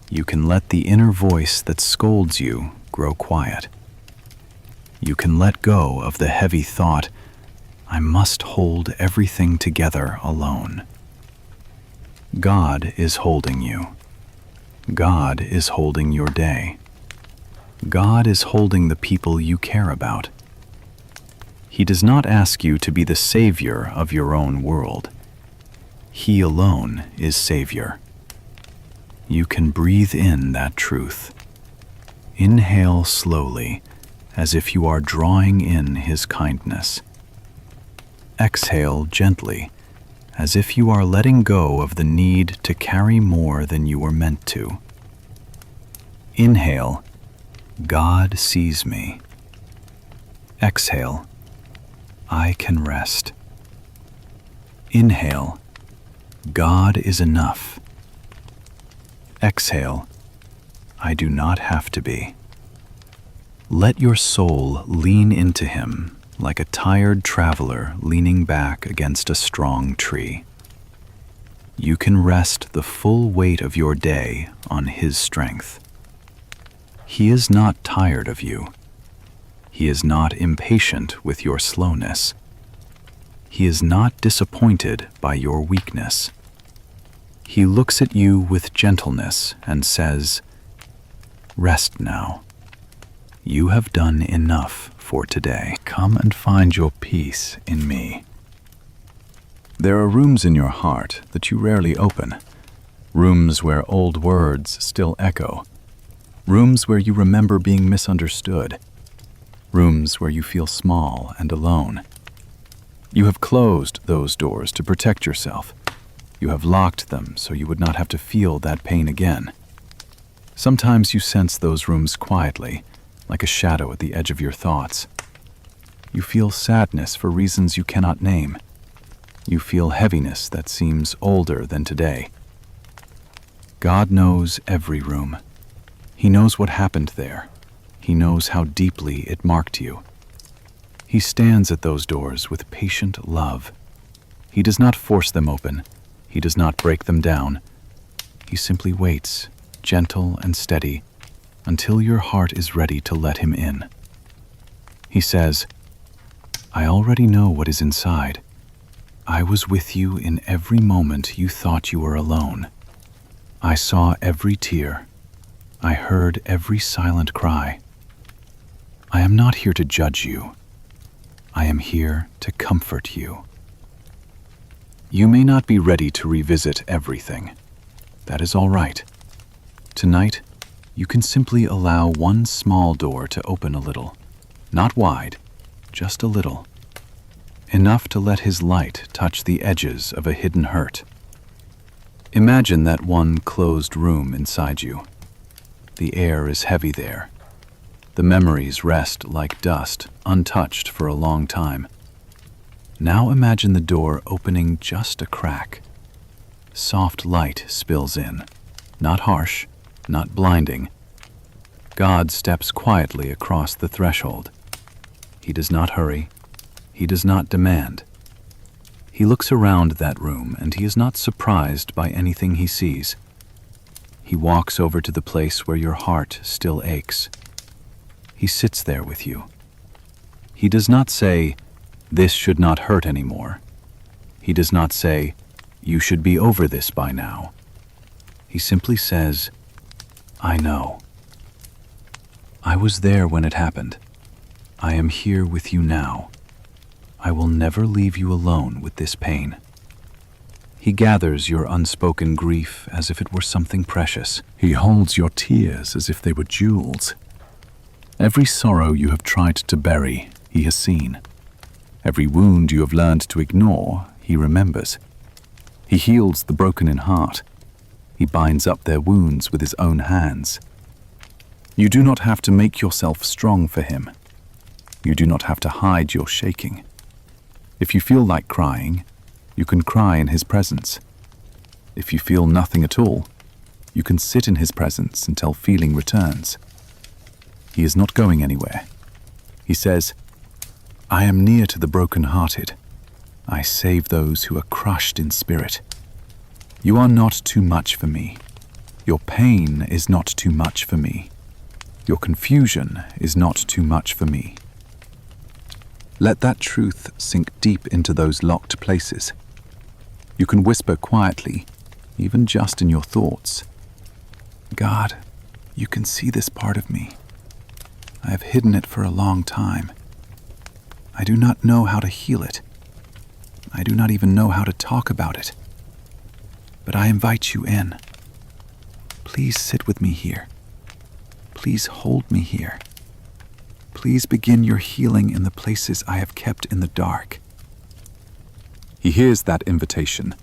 You can let the inner voice that scolds you grow quiet. You can let go of the heavy thought, I must hold everything together alone. God is holding you. God is holding your day. God is holding the people you care about. He does not ask you to be the savior of your own world. He alone is Savior. You can breathe in that truth. Inhale slowly, as if you are drawing in His kindness. Exhale gently, as if you are letting go of the need to carry more than you were meant to. Inhale, God sees me. Exhale, I can rest. Inhale, God is enough. Exhale, I do not have to be. Let your soul lean into Him like a tired traveler leaning back against a strong tree. You can rest the full weight of your day on His strength. He is not tired of you. He is not impatient with your slowness. He is not disappointed by your weakness. He looks at you with gentleness and says, Rest now. You have done enough for today. Come and find your peace in me. There are rooms in your heart that you rarely open, rooms where old words still echo, rooms where you remember being misunderstood, rooms where you feel small and alone. You have closed those doors to protect yourself. You have locked them so you would not have to feel that pain again. Sometimes you sense those rooms quietly, like a shadow at the edge of your thoughts. You feel sadness for reasons you cannot name. You feel heaviness that seems older than today. God knows every room. He knows what happened there. He knows how deeply it marked you. He stands at those doors with patient love. He does not force them open. He does not break them down. He simply waits, gentle and steady, until your heart is ready to let Him in. He says, I already know what is inside. I was with you in every moment you thought you were alone. I saw every tear. I heard every silent cry. I am not here to judge you. I am here to comfort you. You may not be ready to revisit everything. That is all right. Tonight, you can simply allow one small door to open a little. Not wide, just a little. Enough to let his light touch the edges of a hidden hurt. Imagine that one closed room inside you. The air is heavy there. The memories rest like dust, untouched for a long time. Now imagine the door opening just a crack. Soft light spills in, not harsh, not blinding. God steps quietly across the threshold. He does not hurry. He does not demand. He looks around that room and he is not surprised by anything he sees. He walks over to the place where your heart still aches. He sits there with you. He does not say, "This should not hurt anymore." He does not say, "You should be over this by now." He simply says, "I know. I was there when it happened. I am here with you now. I will never leave you alone with this pain." He gathers your unspoken grief as if it were something precious. He holds your tears as if they were jewels. Every sorrow you have tried to bury, he has seen. Every wound you have learned to ignore, he remembers. He heals the broken in heart. He binds up their wounds with his own hands. You do not have to make yourself strong for him. You do not have to hide your shaking. If you feel like crying, you can cry in his presence. If you feel nothing at all, you can sit in his presence until feeling returns. He is not going anywhere. He says, "I am near to the broken-hearted. I save those who are crushed in spirit. You are not too much for me. Your pain is not too much for me. Your confusion is not too much for me." Let that truth sink deep into those locked places. You can whisper quietly, even just in your thoughts, "God, you can see this part of me. I have hidden it for a long time. I do not know how to heal it. I do not even know how to talk about it. But I invite you in. Please sit with me here. Please hold me here. Please begin your healing in the places I have kept in the dark." He hears that invitation,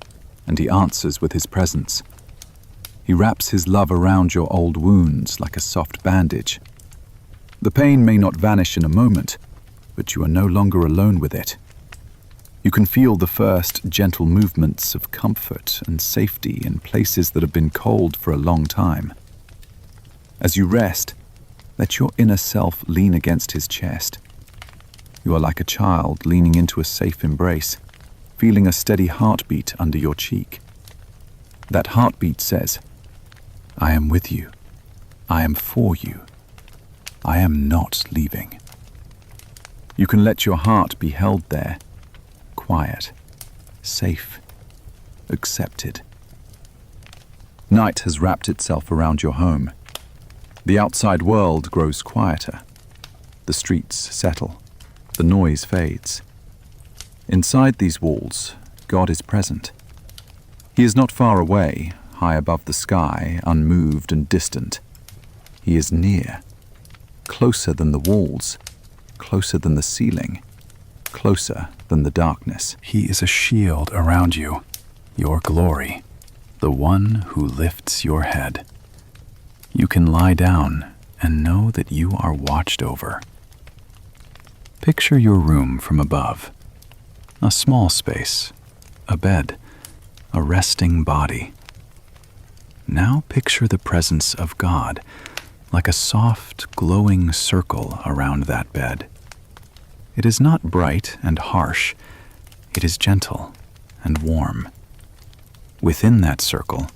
and he answers with his presence. He wraps his love around your old wounds like a soft bandage. The pain may not vanish in a moment, but you are no longer alone with it. You can feel the first gentle movements of comfort and safety in places that have been cold for a long time. As you rest, let your inner self lean against his chest. You are like a child leaning into a safe embrace, feeling a steady heartbeat under your cheek. That heartbeat says, "I am with you. I am for you. I am not leaving." You can let your heart be held there, quiet, safe, accepted. Night has wrapped itself around your home. The outside world grows quieter. The streets settle. The noise fades. Inside these walls, God is present. He is not far away, high above the sky, unmoved and distant. He is near, closer than the walls, closer than the ceiling, closer than the darkness. He is a shield around you, your glory, the one who lifts your head. You can lie down and know that you are watched over. Picture your room from above. A small space, a bed, a resting body. Now picture the presence of God like a soft, glowing circle around that bed. It is not bright and harsh. It is gentle and warm. Within that circle,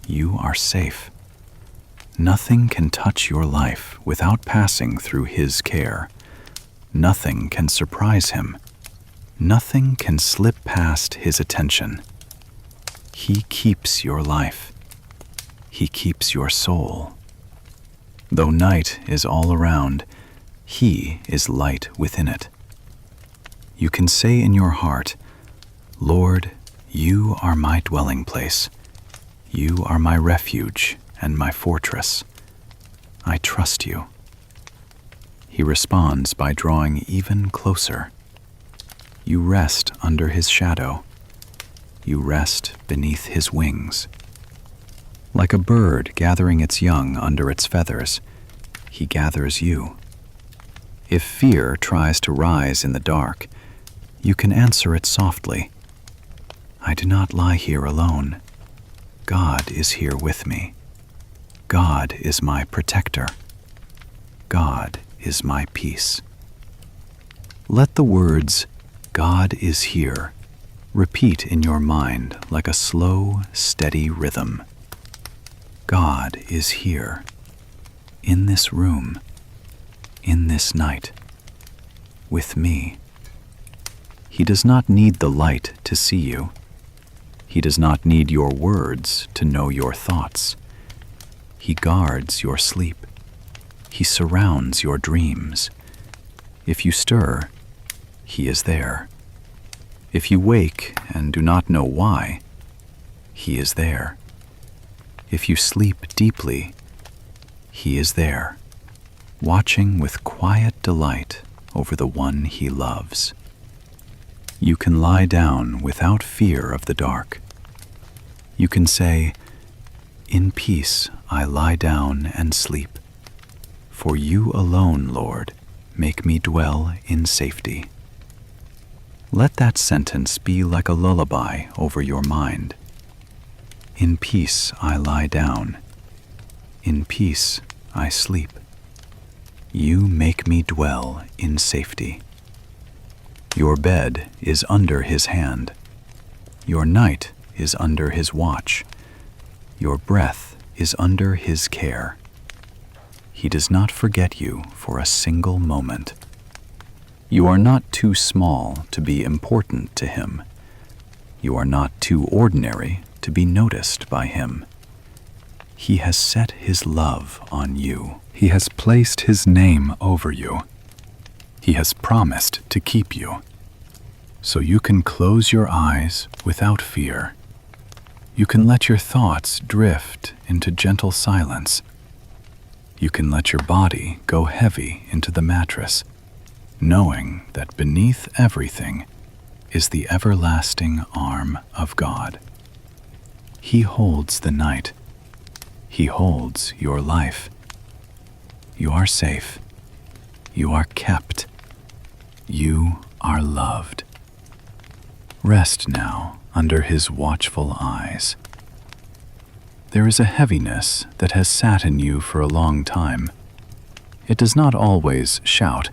you are safe. Nothing can touch your life without passing through His care. Nothing can surprise Him. Nothing can slip past His attention. He keeps your life. He keeps your soul. Though night is all around, He is light within it. You can say in your heart, "Lord, You are my dwelling place. You are my refuge and my fortress. I trust you. He responds by drawing even closer. You rest under his shadow. You rest beneath his wings. Like a bird gathering its young under its feathers, he gathers you. If fear tries to rise in the dark, you can answer it softly. I do not lie here alone. God is here with me. God is my protector. God is my peace. Let the words, God is here, repeat in your mind like a slow, steady rhythm. God is here, in this room, in this night, with me. He does not need the light to see you. He does not need your words to know your thoughts. He guards your sleep. He surrounds your dreams. If you stir, he is there. If you wake and do not know why, he is there. If you sleep deeply, he is there, watching with quiet delight over the one he loves. You can lie down without fear of the dark. You can say, "In peace I lie down and sleep. For you alone, Lord, make me dwell in safety." Let that sentence be like a lullaby over your mind. In peace I lie down. In peace I sleep. You make me dwell in safety. Your bed is under his hand. Your night is under his watch. Your breath is under his care. He does not forget you for a single moment. You are not too small to be important to him. You are not too ordinary to be noticed by him. He has set his love on you. He has placed his name over you. He has promised to keep you. So you can close your eyes without fear. You can let your thoughts drift into gentle silence. You can let your body go heavy into the mattress, knowing that beneath everything is the everlasting arm of God. He holds the night. He holds your life. You are safe. You are kept. You are loved. Rest now under his watchful eyes. There is a heaviness that has sat in you for a long time. It does not always shout.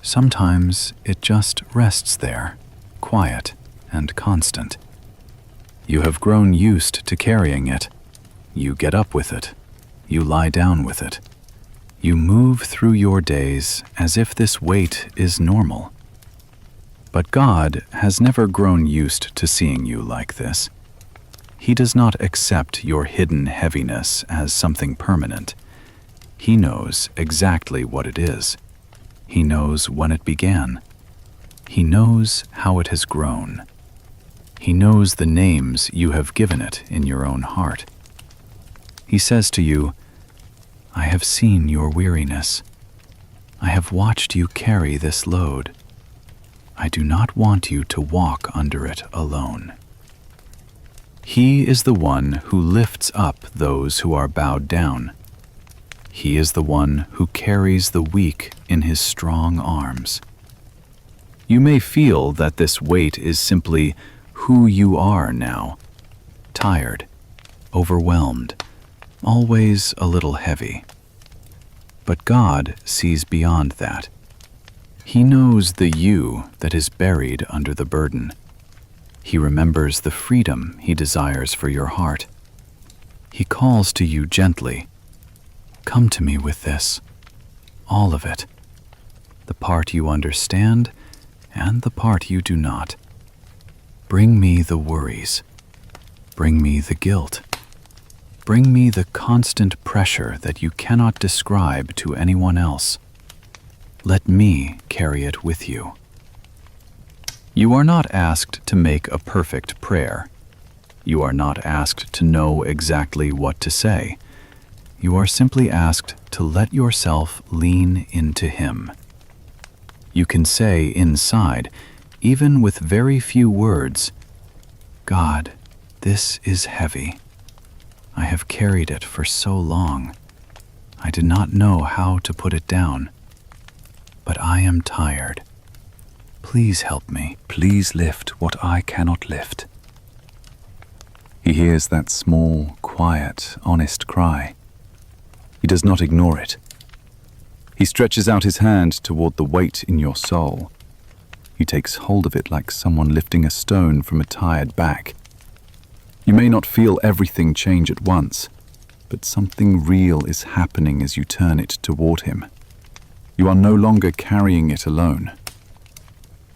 Sometimes it just rests there, quiet and constant. You have grown used to carrying it. You get up with it. You lie down with it. You move through your days as if this weight is normal. But God has never grown used to seeing you like this. He does not accept your hidden heaviness as something permanent. He knows exactly what it is. He knows when it began. He knows how it has grown. He knows the names you have given it in your own heart. He says to you, I have seen your weariness. I have watched you carry this load. I do not want you to walk under it alone. He is the one who lifts up those who are bowed down. He is the one who carries the weak in his strong arms. You may feel that this weight is simply who you are now, tired, overwhelmed, always a little heavy. But God sees beyond that. He knows the you that is buried under the burden. He remembers the freedom he desires for your heart. He calls to you gently, come to me with this, all of it, the part you understand and the part you do not. Bring me the worries. Bring me the guilt. Bring me the constant pressure that you cannot describe to anyone else. Let me carry it with you. You are not asked to make a perfect prayer. You are not asked to know exactly what to say. You are simply asked to let yourself lean into Him. You can say inside, even with very few words, God, this is heavy. I have carried it for so long. I did not know how to put it down. But I am tired. Please help me. Please lift what I cannot lift. He hears that small, quiet, honest cry. He does not ignore it. He stretches out his hand toward the weight in your soul. He takes hold of it like someone lifting a stone from a tired back. You may not feel everything change at once, but something real is happening as you turn it toward him. You are no longer carrying it alone.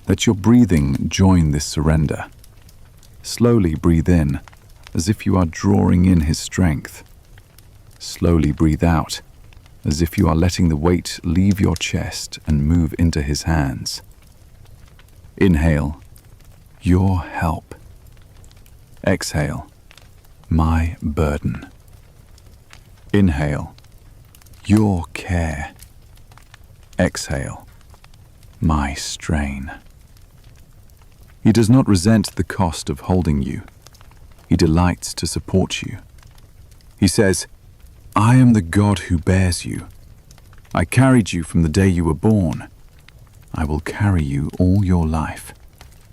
Let your breathing join this surrender. Slowly breathe in, as if you are drawing in his strength. Slowly breathe out, as if you are letting the weight leave your chest and move into his hands. Inhale, your help. Exhale, my burden. Inhale, your care. Exhale, my strain. He does not resent the cost of holding you. He delights to support you. He says, I am the God who bears you. I carried you from the day you were born. I will carry you all your life.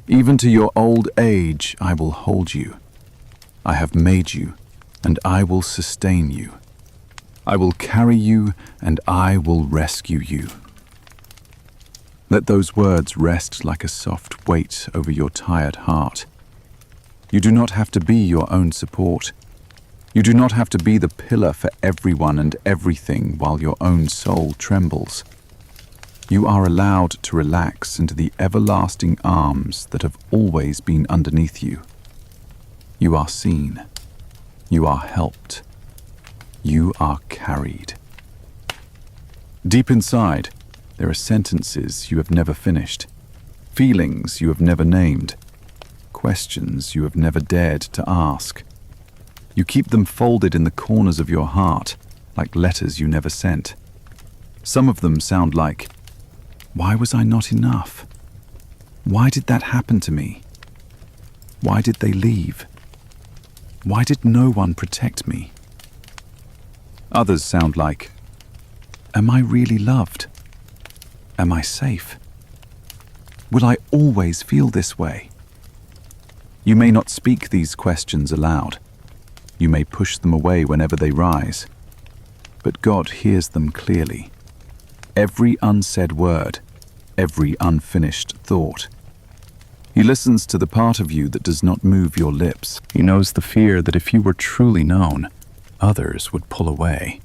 Even to your old age, I will hold you. I have made you, and I will sustain you. I will carry you, and I will rescue you. Let those words rest like a soft weight over your tired heart. You do not have to be your own support. You do not have to be the pillar for everyone and everything while your own soul trembles. You are allowed to relax into the everlasting arms that have always been underneath you. You are seen. You are helped. You are carried. Deep inside, there are sentences you have never finished, feelings you have never named, questions you have never dared to ask. You keep them folded in the corners of your heart, like letters you never sent. Some of them sound like, why was I not enough? Why did that happen to me? Why did they leave? Why did no one protect me? Others sound like, am I really loved? Am I safe? Will I always feel this way? You may not speak these questions aloud. You may push them away whenever they rise. But God hears them clearly. Every unsaid word, every unfinished thought. He listens to the part of you that does not move your lips. He knows the fear that if you were truly known, others would pull away.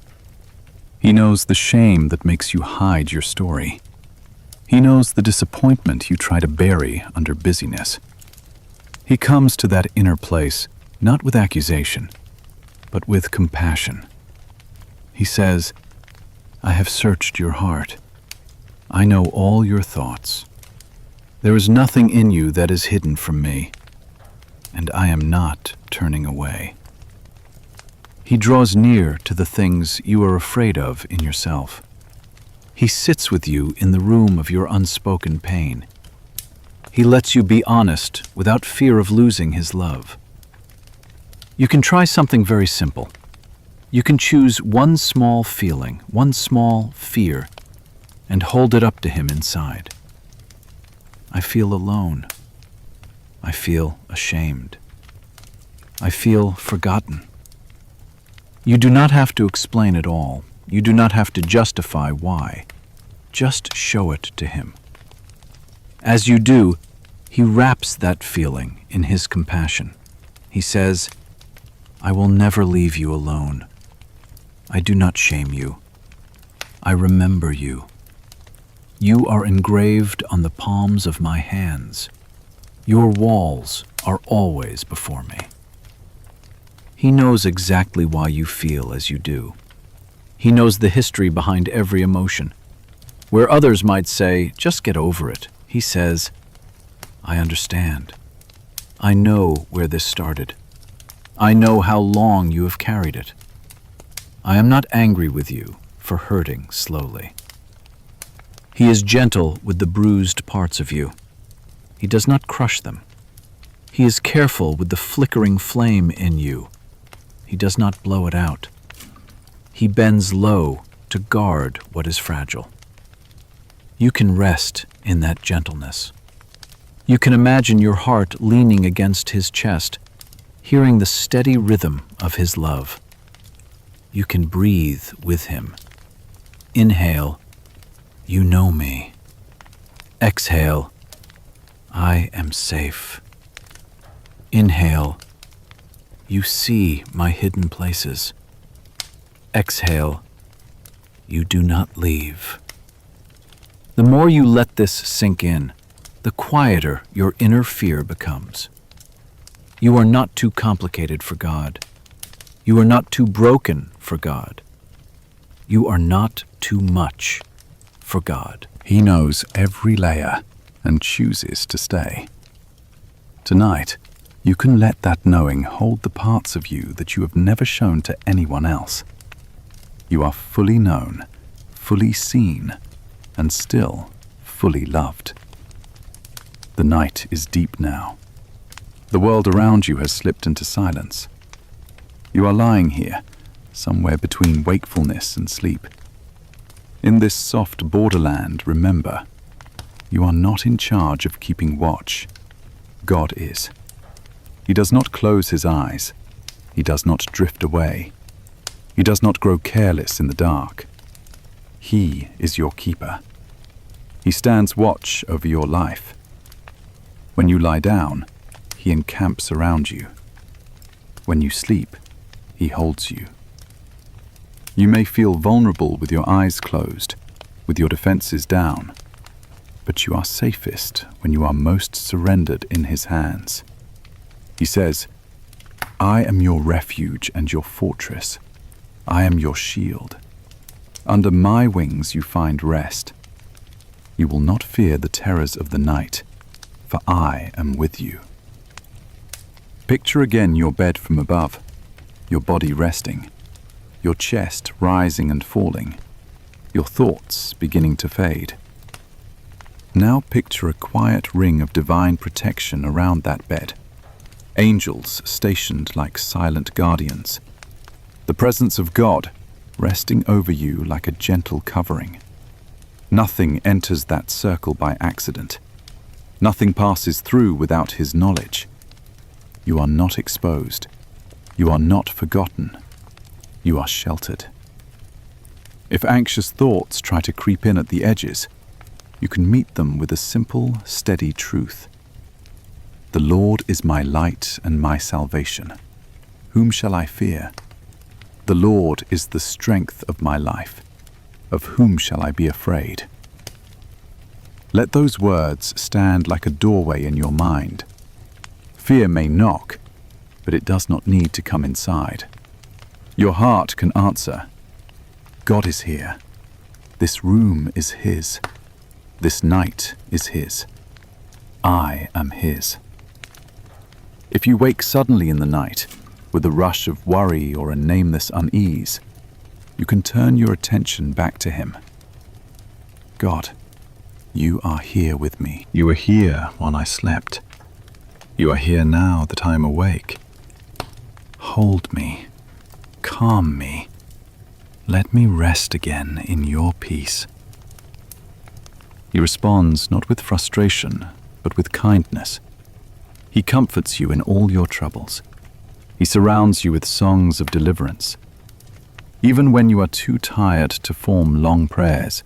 He knows the shame that makes you hide your story. He knows the disappointment you try to bury under busyness. He comes to that inner place not with accusation, but with compassion. He says, I have searched your heart. I know all your thoughts. There is nothing in you that is hidden from me, and I am not turning away. He draws near to the things you are afraid of in yourself. He sits with you in the room of your unspoken pain. He lets you be honest without fear of losing his love. You can try something very simple. You can choose one small feeling, one small fear, and hold it up to him inside. I feel alone. I feel ashamed. I feel forgotten. You do not have to explain it all. You do not have to justify why. Just show it to him. As you do, he wraps that feeling in his compassion. He says, I will never leave you alone. I do not shame you. I remember you. You are engraved on the palms of my hands. Your walls are always before me. He knows exactly why you feel as you do. He knows the history behind every emotion. Where others might say, just get over it, he says, I understand. I know where this started. I know how long you have carried it. I am not angry with you for hurting slowly. He is gentle with the bruised parts of you. He does not crush them. He is careful with the flickering flame in you. He does not blow it out. He bends low to guard what is fragile. You can rest in that gentleness. You can imagine your heart leaning against his chest, hearing the steady rhythm of his love. You can breathe with him. Inhale, you know me. Exhale, I am safe. Inhale, you see my hidden places. Exhale, you do not leave. The more you let this sink in, the quieter your inner fear becomes. You are not too complicated for God. You are not too broken for God. You are not too much for God. He knows every layer and chooses to stay. Tonight, you can let that knowing hold the parts of you that you have never shown to anyone else. You are fully known, fully seen, and still fully loved. The night is deep now. The world around you has slipped into silence. You are lying here, somewhere between wakefulness and sleep. In this soft borderland, remember, you are not in charge of keeping watch. God is. He does not close his eyes. He does not drift away. He does not grow careless in the dark. He is your keeper. He stands watch over your life. When you lie down, he encamps around you. When you sleep, he holds you. You may feel vulnerable with your eyes closed, with your defenses down, but you are safest when you are most surrendered in his hands. He says, I am your refuge and your fortress. I am your shield. Under my wings you find rest. You will not fear the terrors of the night, for I am with you. Picture again your bed from above, your body resting, your chest rising and falling, your thoughts beginning to fade. Now picture a quiet ring of divine protection around that bed, angels stationed like silent guardians, the presence of God resting over you like a gentle covering. Nothing enters that circle by accident. Nothing passes through without his knowledge. You are not exposed. You are not forgotten. You are sheltered. If anxious thoughts try to creep in at the edges, you can meet them with a simple, steady truth. The Lord is my light and my salvation. Whom shall I fear? The Lord is the strength of my life. Of whom shall I be afraid? Let those words stand like a doorway in your mind. Fear may knock, but it does not need to come inside. Your heart can answer, God is here. This room is his. This night is his. I am his. If you wake suddenly in the night, with a rush of worry or a nameless unease, you can turn your attention back to him. God, you are here with me. You were here when I slept. You are here now that I am awake. Hold me. Calm me. Let me rest again in your peace. He responds not with frustration, but with kindness. He comforts you in all your troubles. He surrounds you with songs of deliverance. Even when you are too tired to form long prayers,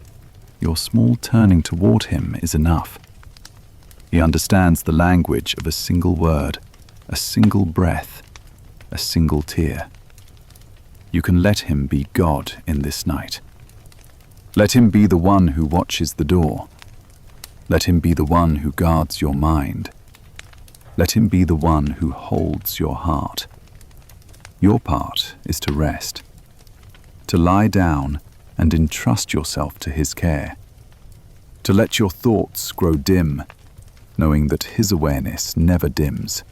your small turning toward him is enough. He understands the language of a single word, a single breath, a single tear. You can let him be God in this night. Let him be the one who watches the door. Let him be the one who guards your mind. Let him be the one who holds your heart. Your part is to rest, to lie down and entrust yourself to his care, to let your thoughts grow dim, knowing that his awareness never dims,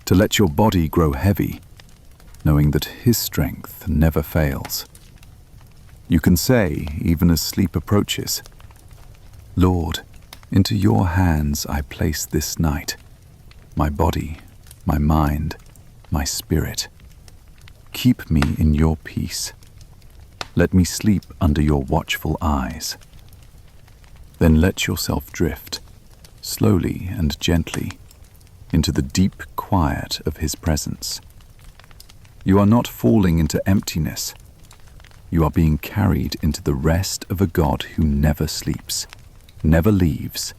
to let your body grow heavy, knowing that his strength never fails. You can say, even as sleep approaches, Lord, into your hands I place this night, my body, my mind, my spirit. Keep me in your peace. Let me sleep under your watchful eyes. Then let yourself drift, slowly and gently, into the deep quiet of his presence. You are not falling into emptiness. You are being carried into the rest of a God who never sleeps, never leaves,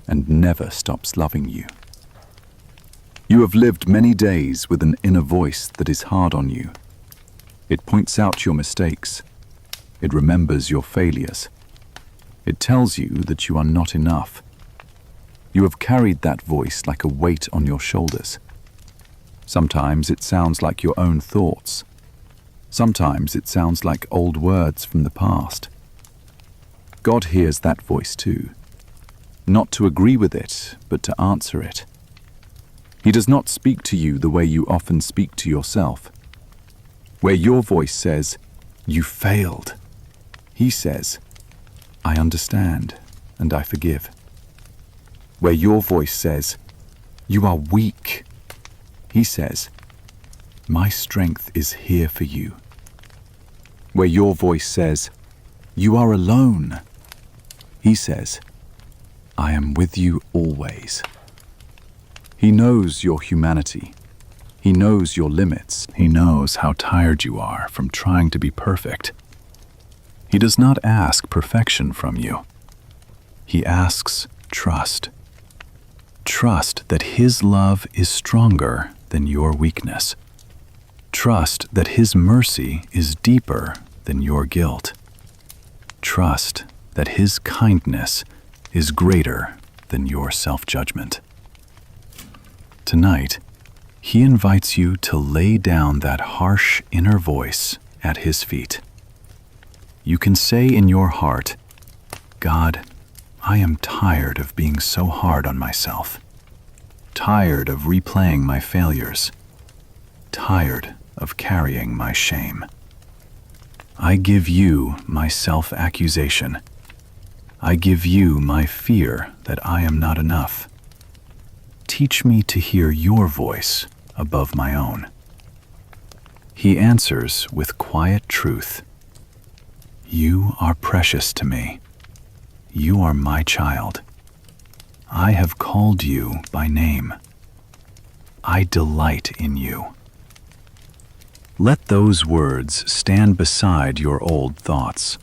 and never stops loving you. You have lived many days with an inner voice that is hard on you. It points out your mistakes. It remembers your failures. It tells you that you are not enough. You have carried that voice like a weight on your shoulders. Sometimes it sounds like your own thoughts. Sometimes it sounds like old words from the past. God hears that voice too, not to agree with it, but to answer it. He does not speak to you the way you often speak to yourself. Where your voice says, "You failed," he says, "I understand and I forgive." Where your voice says, "You are weak," he says, "My strength is here for you." Where your voice says, "You are alone," he says, "I am with you always." He knows your humanity. He knows your limits. He knows how tired you are from trying to be perfect. He does not ask perfection from you. He asks trust. Trust that his love is stronger than your weakness. Trust that his mercy is deeper than your guilt. Trust that his kindness is greater than your self-judgment. Tonight, he invites you to lay down that harsh inner voice at his feet. You can say in your heart, "God, I am tired of being so hard on myself, tired of replaying my failures, tired of carrying my shame. I give you my self-accusation. I give you my fear that I am not enough. Teach me to hear your voice above my own." He answers with quiet truth. "You are precious to me. You are my child. I have called you by name. I delight in you." Let those words stand beside your old thoughts.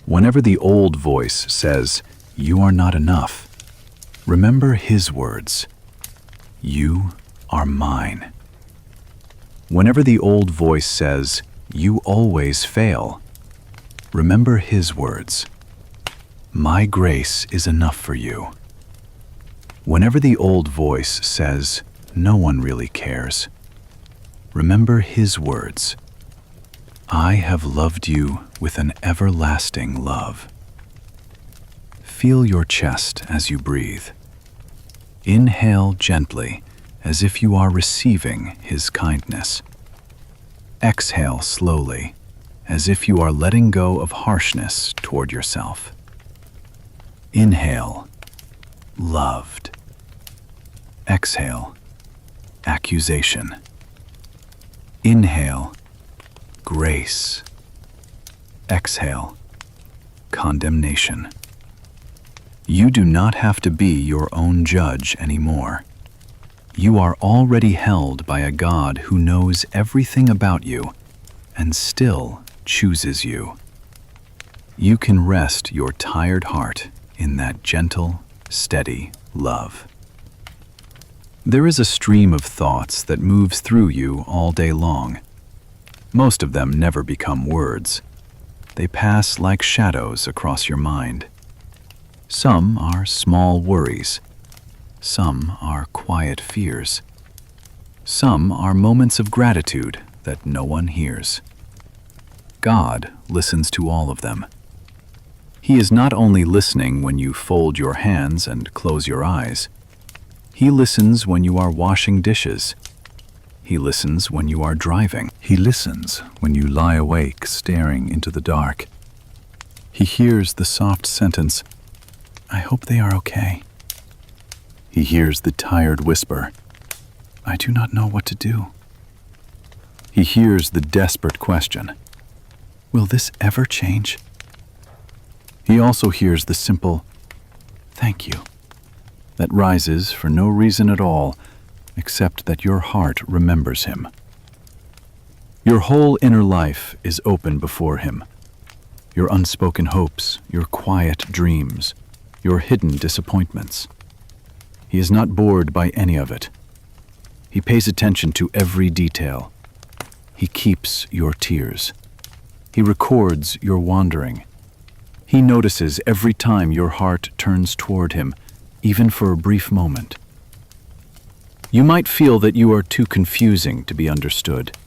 Whenever the old voice says, "You are not enough," remember his words, "You are mine." Whenever the old voice says, "You always fail," remember his words, "My grace is enough for you." Whenever the old voice says, "No one really cares," remember his words, "I have loved you with an everlasting love." Feel your chest as you breathe. Inhale gently, as if you are receiving his kindness. Exhale slowly, as if you are letting go of harshness toward yourself. Inhale, loved. Exhale, accusation. Inhale, grace. Exhale, condemnation. You do not have to be your own judge anymore. You are already held by a God who knows everything about you and still chooses you. You can rest your tired heart in that gentle, steady love. There is a stream of thoughts that moves through you all day long. Most of them never become words. They pass like shadows across your mind. Some are small worries. Some are quiet fears. Some are moments of gratitude that no one hears. God listens to all of them. He is not only listening when you fold your hands and close your eyes. He listens when you are washing dishes. He listens when you are driving. He listens when you lie awake staring into the dark. He hears the soft sentence, "I hope they are okay." He hears the tired whisper, "I do not know what to do." He hears the desperate question, "Will this ever change?" He also hears the simple, "Thank you," that rises for no reason at all, except that your heart remembers him. Your whole inner life is open before him. Your unspoken hopes, your quiet dreams, your hidden disappointments. He is not bored by any of it. He pays attention to every detail. He keeps your tears. He records your wandering. He notices every time your heart turns toward him, even for a brief moment. You might feel that you are too confusing to be understood,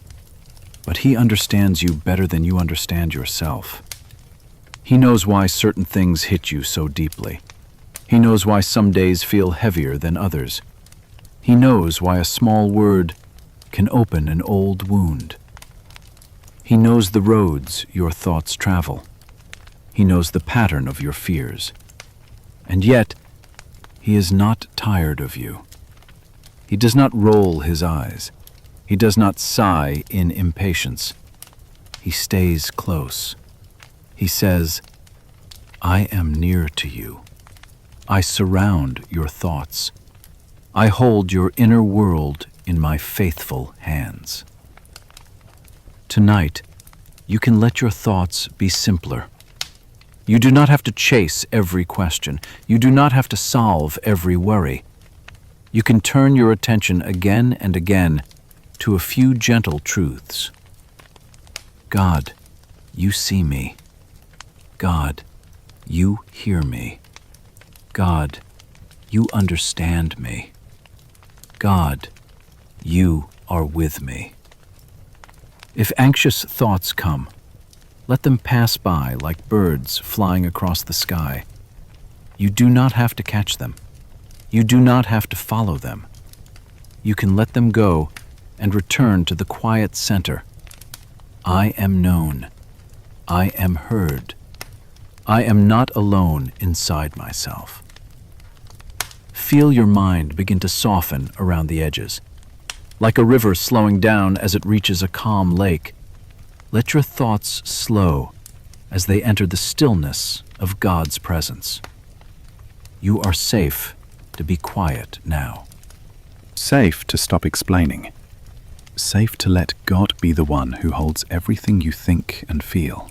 but he understands you better than you understand yourself. He knows why certain things hit you so deeply. He knows why some days feel heavier than others. He knows why a small word can open an old wound. He knows the roads your thoughts travel. He knows the pattern of your fears. And yet, he is not tired of you. He does not roll his eyes. He does not sigh in impatience. He stays close. He says, "I am near to you. I surround your thoughts. I hold your inner world in my faithful hands." Tonight, you can let your thoughts be simpler. You do not have to chase every question. You do not have to solve every worry. You can turn your attention again and again to a few gentle truths. God, you see me. God, you hear me. God, you understand me. God, you are with me. If anxious thoughts come, let them pass by like birds flying across the sky. You do not have to catch them. You do not have to follow them. You can let them go and return to the quiet center. I am known. I am heard. I am not alone inside myself. Feel your mind begin to soften around the edges. Like a river slowing down as it reaches a calm lake, let your thoughts slow as they enter the stillness of God's presence. You are safe to be quiet now. Safe to stop explaining. Safe to let God be the one who holds everything you think and feel.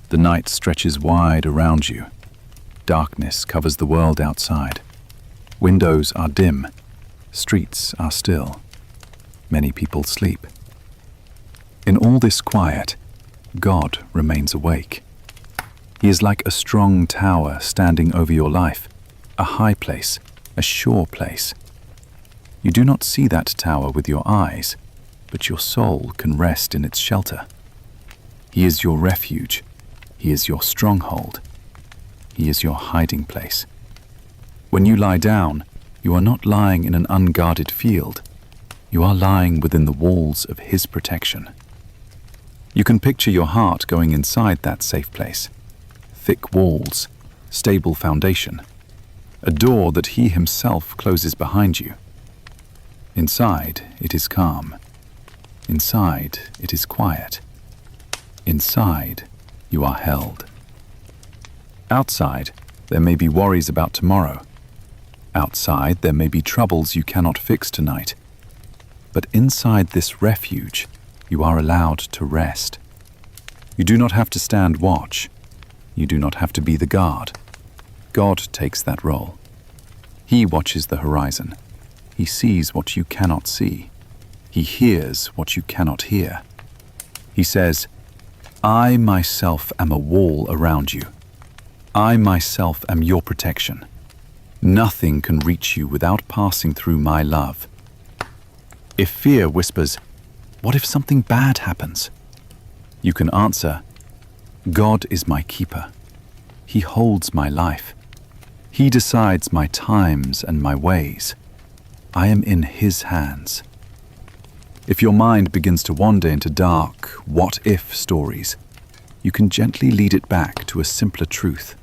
The night stretches wide around you. Darkness covers the world outside. Windows are dim. Streets are still. Many people sleep. In all this quiet, God remains awake. He is like a strong tower standing over your life, a high place, a sure place. You do not see that tower with your eyes, but your soul can rest in its shelter. He is your refuge. He is your stronghold. He is your hiding place. When you lie down, you are not lying in an unguarded field. You are lying within the walls of His protection. You can picture your heart going inside that safe place. Thick walls, stable foundation, a door that He Himself closes behind you. Inside, it is calm. Inside, it is quiet. Inside, you are held. Outside, there may be worries about tomorrow. Outside, there may be troubles you cannot fix tonight. But inside this refuge, you are allowed to rest. You do not have to stand watch. You do not have to be the guard. God takes that role. He watches the horizon. He sees what you cannot see. He hears what you cannot hear. He says, I myself am a wall around you. I myself am your protection. Nothing can reach you without passing through my love. If fear whispers, what if something bad happens? You can answer, God is my keeper. He holds my life. He decides my times and my ways. I am in His hands. If your mind begins to wander into dark, what-if stories, you can gently lead it back to a simpler truth.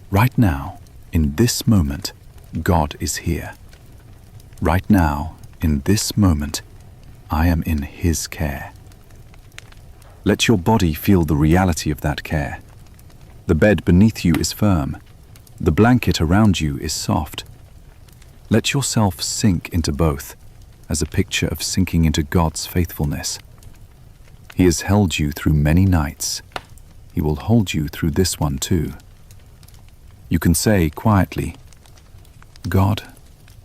Right now, in this moment, God is here. Right now, in this moment, I am in His care. Let your body feel the reality of that care. The bed beneath you is firm. The blanket around you is soft. Let yourself sink into both, as a picture of sinking into God's faithfulness. He has held you through many nights. He will hold you through this one too. You can say quietly, God,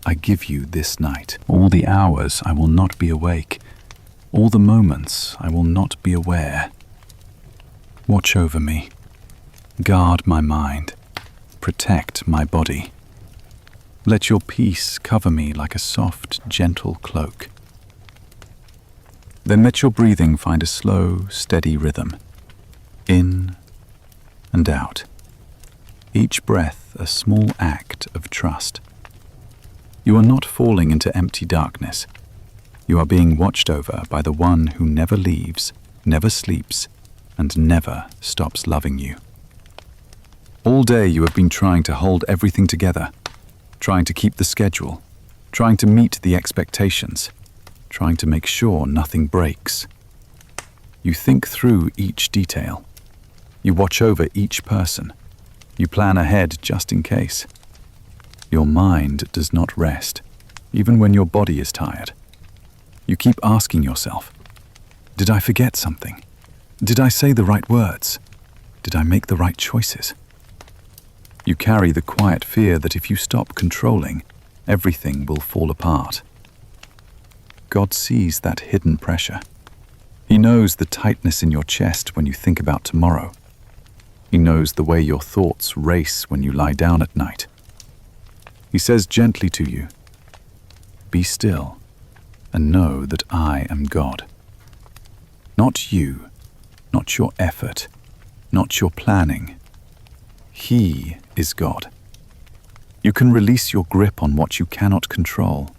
I give you this night. All the hours I will not be awake. All the moments I will not be aware. Watch over me. Guard my mind. Protect my body. Let your peace cover me like a soft, gentle cloak. Then let your breathing find a slow, steady rhythm. In and out. Each breath a small act of trust. You are not falling into empty darkness. You are being watched over by the one who never leaves, never sleeps, and never stops loving you. All day you have been trying to hold everything together, trying to keep the schedule, trying to meet the expectations, trying to make sure nothing breaks. You think through each detail. You watch over each person. You plan ahead just in case. Your mind does not rest, even when your body is tired. You keep asking yourself, did I forget something? Did I say the right words? Did I make the right choices? You carry the quiet fear that if you stop controlling, everything will fall apart. God sees that hidden pressure. He knows the tightness in your chest when you think about tomorrow. He knows the way your thoughts race when you lie down at night. He says gently to you, be still and know that I am God. Not you, not your effort, not your planning. He is God. You can release your grip on what you cannot control.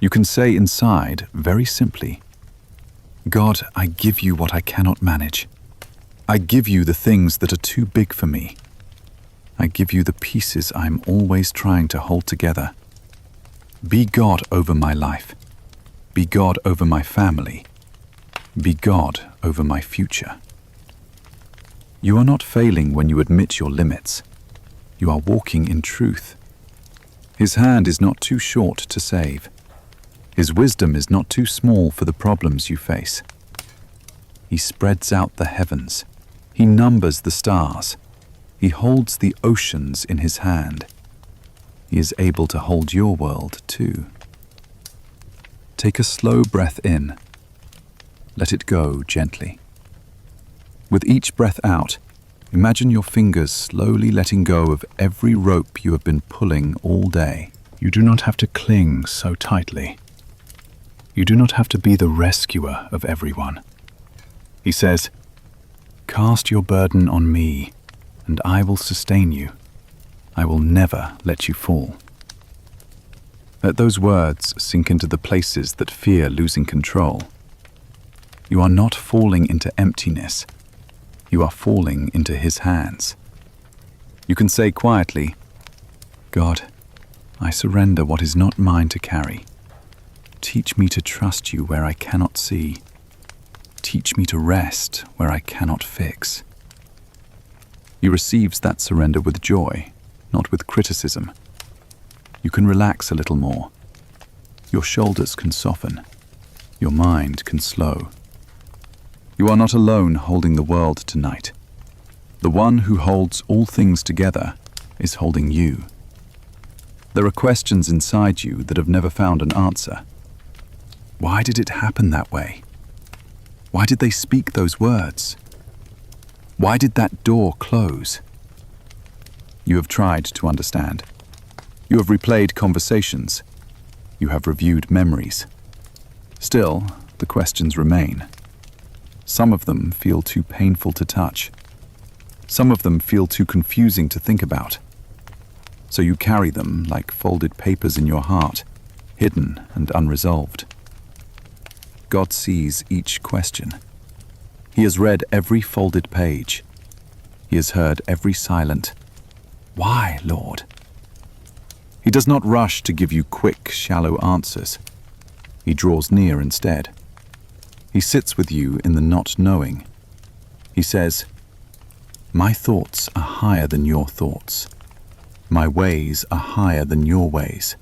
You can say inside, very simply, God, I give you what I cannot manage. I give you the things that are too big for me. I give you the pieces I'm always trying to hold together. Be God over my life. Be God over my family. Be God over my future. You are not failing when you admit your limits. You are walking in truth. His hand is not too short to save. His wisdom is not too small for the problems you face. He spreads out the heavens. He numbers the stars. He holds the oceans in his hand. He is able to hold your world too. Take a slow breath in. Let it go gently. With each breath out, imagine your fingers slowly letting go of every rope you have been pulling all day. You do not have to cling so tightly. You do not have to be the rescuer of everyone. He says, cast your burden on me, and I will sustain you. I will never let you fall. Let those words sink into the places that fear losing control. You are not falling into emptiness. You are falling into His hands. You can say quietly, God, I surrender what is not mine to carry. Teach me to trust you where I cannot see. Teach me to rest where I cannot fix. He receives that surrender with joy, not with criticism. You can relax a little more. Your shoulders can soften. Your mind can slow. You are not alone holding the world tonight. The one who holds all things together is holding you. There are questions inside you that have never found an answer. Why did it happen that way? Why did they speak those words? Why did that door close? You have tried to understand. You have replayed conversations. You have reviewed memories. Still, the questions remain. Some of them feel too painful to touch. Some of them feel too confusing to think about. So you carry them like folded papers in your heart, hidden and unresolved. God sees each question. He has read every folded page. He has heard every silent, "Why, Lord?" He does not rush to give you quick, shallow answers. He draws near instead. He sits with you in the not knowing. He says, "My thoughts are higher than your thoughts. My ways are higher than your ways.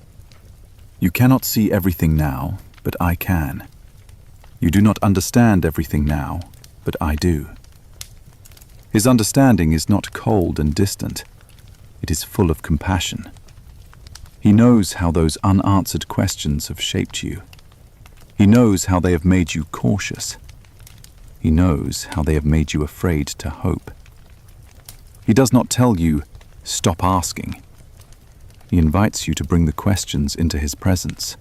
You cannot see everything now, but I can. You do not understand everything now, but I do." His understanding is not cold and distant. It is full of compassion. He knows how those unanswered questions have shaped you. He knows how they have made you cautious. He knows how they have made you afraid to hope. He does not tell you, "Stop asking." He invites you to bring the questions into his presence.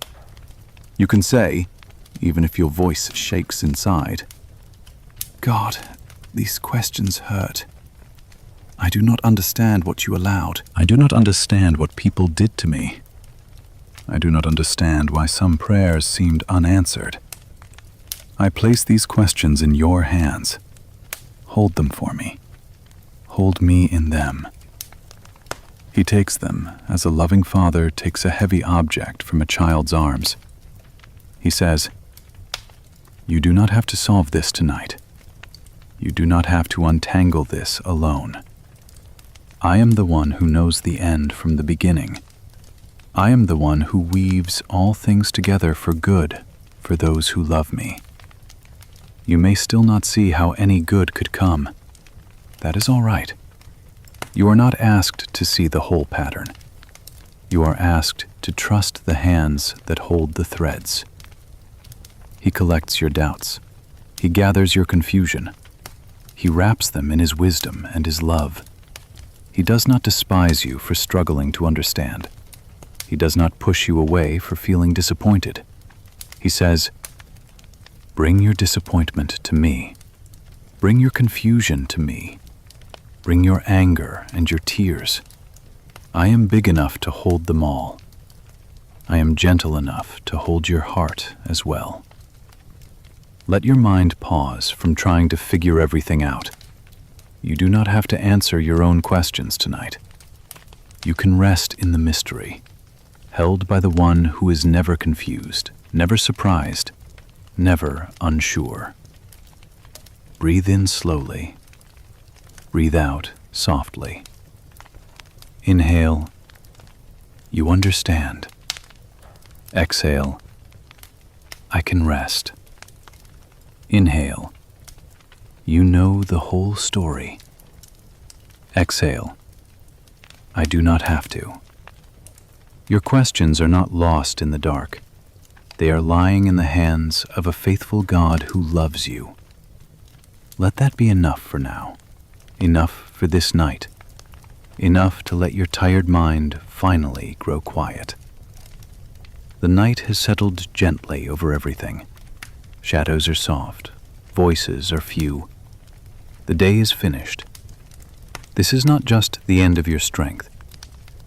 You can say, even if your voice shakes inside, "God, these questions hurt. I do not understand what you allowed. I do not understand what people did to me. I do not understand why some prayers seemed unanswered. I place these questions in your hands. Hold them for me. Hold me in them." He takes them as a loving father takes a heavy object from a child's arms. He says, "You do not have to solve this tonight. You do not have to untangle this alone. I am the one who knows the end from the beginning. I am the one who weaves all things together for good for those who love me. You may still not see how any good could come. That is all right. You are not asked to see the whole pattern. You are asked to trust the hands that hold the threads." He collects your doubts. He gathers your confusion. He wraps them in his wisdom and his love. He does not despise you for struggling to understand. He does not push you away for feeling disappointed. He says, "Bring your disappointment to me. Bring your confusion to me. Bring your anger and your tears. I am big enough to hold them all. I am gentle enough to hold your heart as well." Let your mind pause from trying to figure everything out. You do not have to answer your own questions tonight. You can rest in the mystery, held by the one who is never confused, never surprised, never unsure. Breathe in slowly. Breathe out softly. Inhale, "You understand." Exhale, "I can rest." Inhale, "You know the whole story." Exhale, "I do not have to." Your questions are not lost in the dark. They are lying in the hands of a faithful God who loves you. Let that be enough for now, enough for this night, enough to let your tired mind finally grow quiet. The night has settled gently over everything. Shadows are soft, voices are few. The day is finished. This is not just the end of your strength.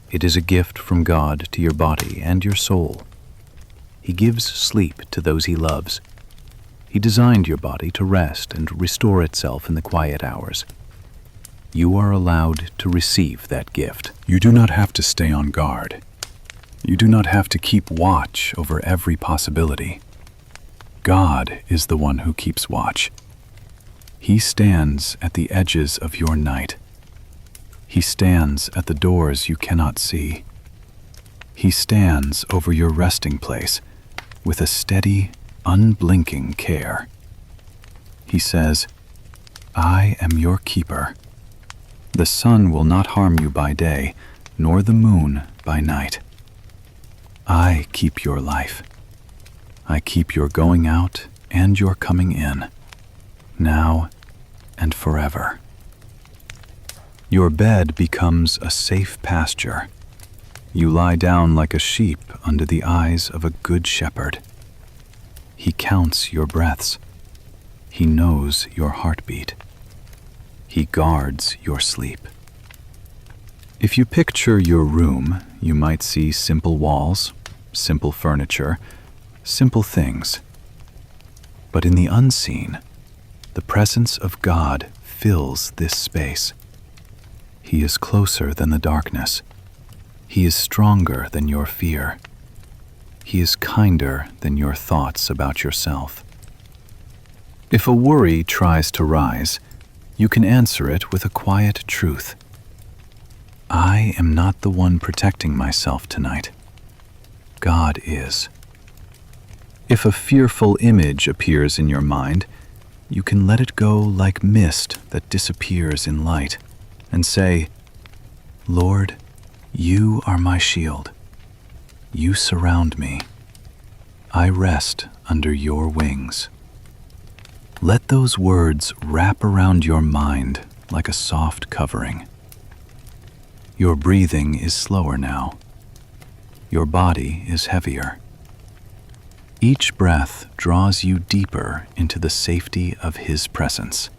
It is a gift from God to your body and your soul. He gives sleep to those he loves. He designed your body to rest and restore itself in the quiet hours. You are allowed to receive that gift. You do not have to stay on guard. You do not have to keep watch over every possibility. God is the one who keeps watch. He stands at the edges of your night. He stands at the doors you cannot see. He stands over your resting place with a steady, unblinking care. He says, "I am your keeper. The sun will not harm you by day, nor the moon by night. I keep your life. I keep your going out and your coming in, now and forever." Your bed becomes a safe pasture. You lie down like a sheep under the eyes of a good shepherd. He counts your breaths. He knows your heartbeat. He guards your sleep. If you picture your room, you might see simple walls, simple furniture, simple things. But in the unseen, the presence of God fills this space. He is closer than the darkness. He is stronger than your fear. He is kinder than your thoughts about yourself. If a worry tries to rise, you can answer it with a quiet truth. I am not the one protecting myself tonight. God is. If a fearful image appears in your mind, you can let it go like mist that disappears in light and say, Lord, you are my shield. You surround me. I rest under your wings. Let those words wrap around your mind like a soft covering. Your breathing is slower now. Your body is heavier. Each breath draws you deeper into the safety of His presence.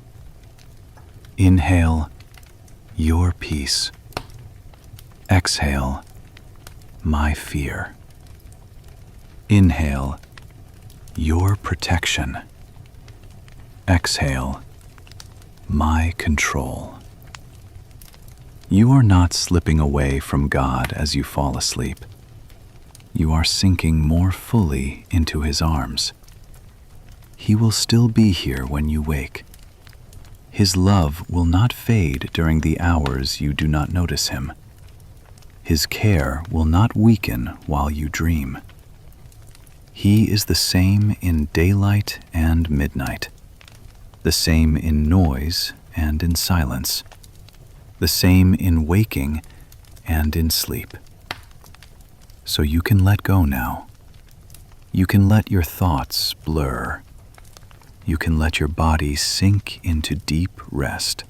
Inhale, your peace. Exhale, my fear. Inhale, your protection. Exhale, my control. You are not slipping away from God as you fall asleep. You are sinking more fully into His arms. He will still be here when you wake. His love will not fade during the hours you do not notice Him. His care will not weaken while you dream. He is the same in daylight and midnight, the same in noise and in silence, the same in waking and in sleep. So you can let go now. You can let your thoughts blur. You can let your body sink into deep rest.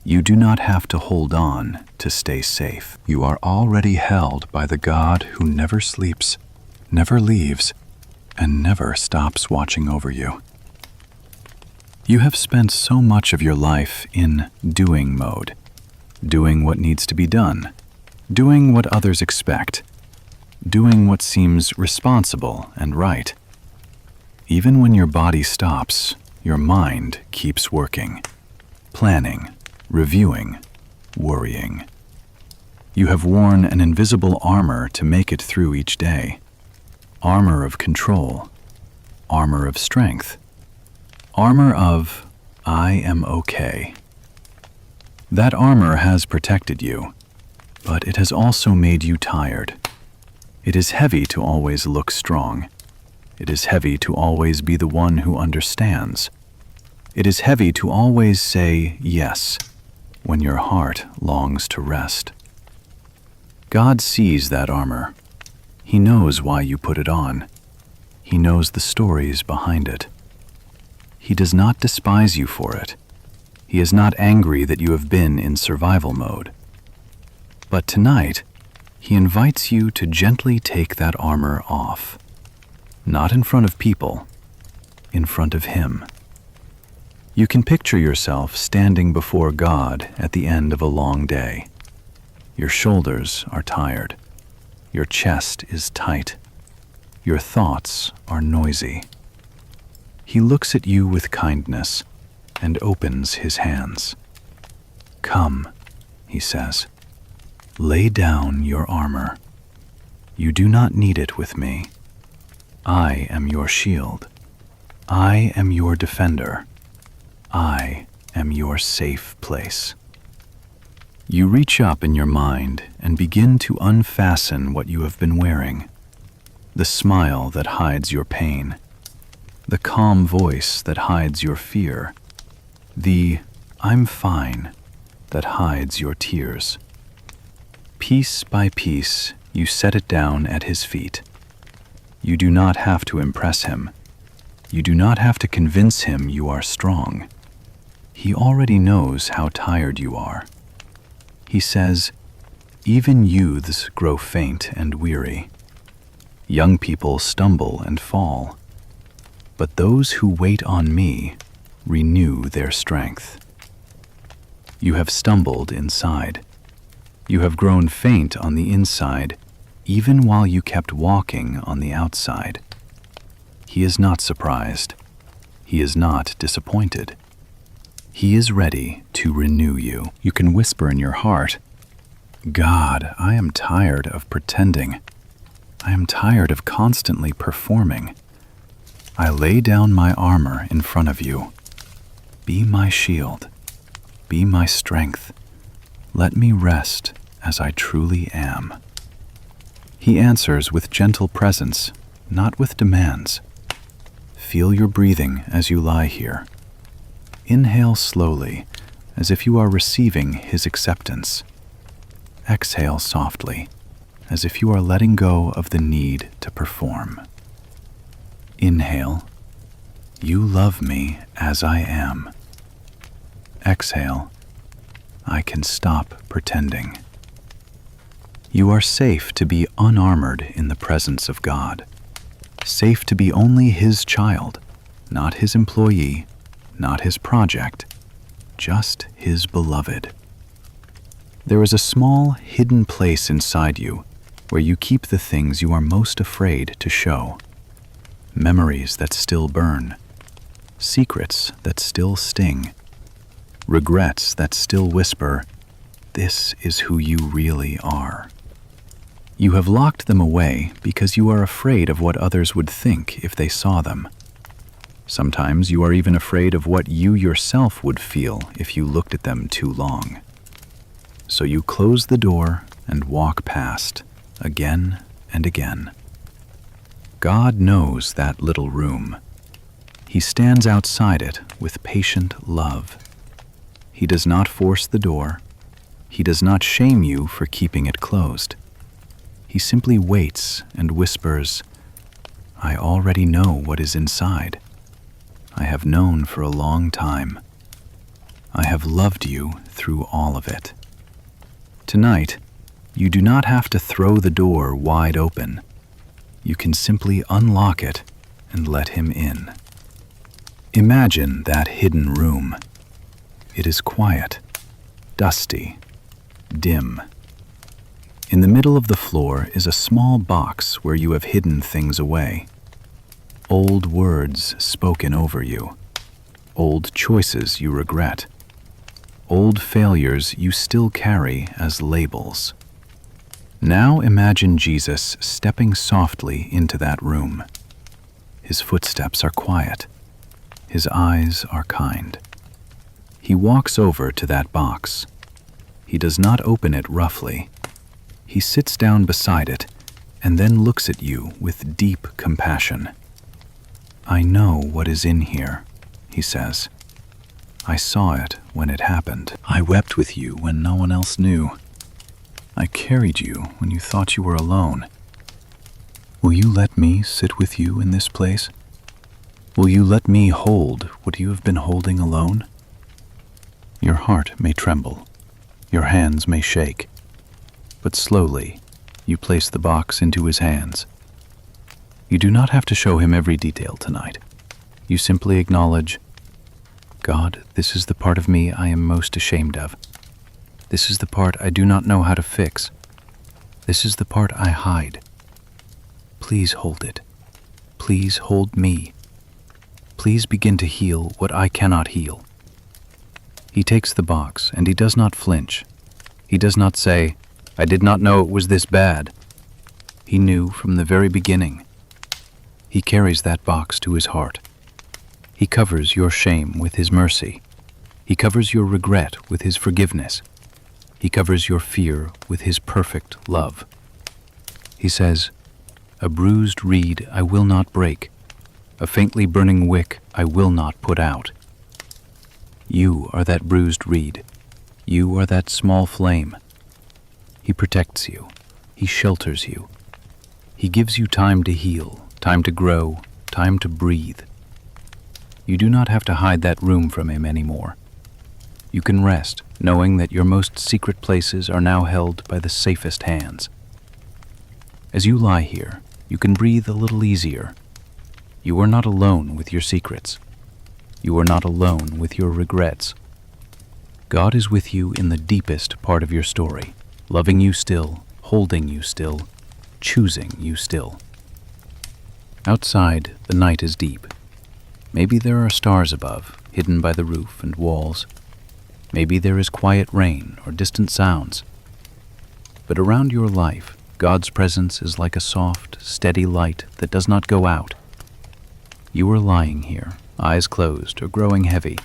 You do not have to hold on to stay safe. You are already held by the God who never sleeps, never leaves, and never stops watching over you. You have spent so much of your life in doing mode, doing what needs to be done, doing what others expect, doing what seems responsible and right. Even when your body stops, your mind keeps working, planning, reviewing, worrying. You have worn an invisible armor to make it through each day. Armor of control, armor of strength, armor of, I am okay. That armor has protected you, but it has also made you tired. It is heavy to always look strong. It is heavy to always be the one who understands. It is heavy to always say yes when your heart longs to rest. God sees that armor. He knows why you put it on. He knows the stories behind it. He does not despise you for it. He is not angry that you have been in survival mode. But tonight, He invites you to gently take that armor off. Not in front of people, in front of Him. You can picture yourself standing before God at the end of a long day. Your shoulders are tired. Your chest is tight. Your thoughts are noisy. He looks at you with kindness and opens His hands. Come, He says. Lay down your armor. You do not need it with me. I am your shield. I am your defender. I am your safe place. You reach up in your mind and begin to unfasten what you have been wearing. The smile that hides your pain. The calm voice that hides your fear. The I'm fine that hides your tears. Piece by piece, you set it down at His feet. You do not have to impress Him. You do not have to convince Him you are strong. He already knows how tired you are. He says, even youths grow faint and weary. Young people stumble and fall. But those who wait on me renew their strength. You have stumbled inside. You have grown faint on the inside, even while you kept walking on the outside. He is not surprised. He is not disappointed. He is ready to renew you. You can whisper in your heart, God, I am tired of pretending. I am tired of constantly performing. I lay down my armor in front of you. Be my shield. Be my strength. Let me rest as I truly am. He answers with gentle presence, not with demands. Feel your breathing as you lie here. Inhale slowly, as if you are receiving his acceptance. Exhale softly, as if you are letting go of the need to perform. Inhale, you love me as I am. Exhale, I can stop pretending. You are safe to be unarmored in the presence of God. Safe to be only his child, not his employee, not his project, just his beloved. There is a small, hidden place inside you where you keep the things you are most afraid to show. Memories that still burn, secrets that still sting, regrets that still whisper, this is who you really are. You have locked them away because you are afraid of what others would think if they saw them. Sometimes you are even afraid of what you yourself would feel if you looked at them too long. So you close the door and walk past, again and again. God knows that little room. He stands outside it with patient love. He does not force the door. He does not shame you for keeping it closed. He simply waits and whispers, I already know what is inside. I have known for a long time. I have loved you through all of it. Tonight, you do not have to throw the door wide open. You can simply unlock it and let him in. Imagine that hidden room. It is quiet, dusty, dim. In the middle of the floor is a small box where you have hidden things away. Old words spoken over you. Old choices you regret. Old failures you still carry as labels. Now imagine Jesus stepping softly into that room. His footsteps are quiet. His eyes are kind. He walks over to that box. He does not open it roughly. He sits down beside it and then looks at you with deep compassion. I know what is in here, he says. I saw it when it happened. I wept with you when no one else knew. I carried you when you thought you were alone. Will you let me sit with you in this place? Will you let me hold what you have been holding alone? Your heart may tremble. Your hands may shake. But slowly, you place the box into his hands. You do not have to show him every detail tonight. You simply acknowledge, God, this is the part of me I am most ashamed of. This is the part I do not know how to fix. This is the part I hide. Please hold it. Please hold me. Please begin to heal what I cannot heal. He takes the box and he does not flinch. He does not say, I did not know it was this bad. He knew from the very beginning. He carries that box to his heart. He covers your shame with his mercy. He covers your regret with his forgiveness. He covers your fear with his perfect love. He says, a bruised reed I will not break. A faintly burning wick I will not put out. You are that bruised reed. You are that small flame. He protects you. He shelters you. He gives you time to heal, time to grow, time to breathe. You do not have to hide that room from him anymore. You can rest, knowing that your most secret places are now held by the safest hands. As you lie here, you can breathe a little easier. You are not alone with your secrets. You are not alone with your regrets. God is with you in the deepest part of your story, loving you still, holding you still, choosing you still. Outside, the night is deep. Maybe there are stars above, hidden by the roof and walls. Maybe there is quiet rain or distant sounds. But around your life, God's presence is like a soft, steady light that does not go out. You are lying here, eyes closed or growing heavy.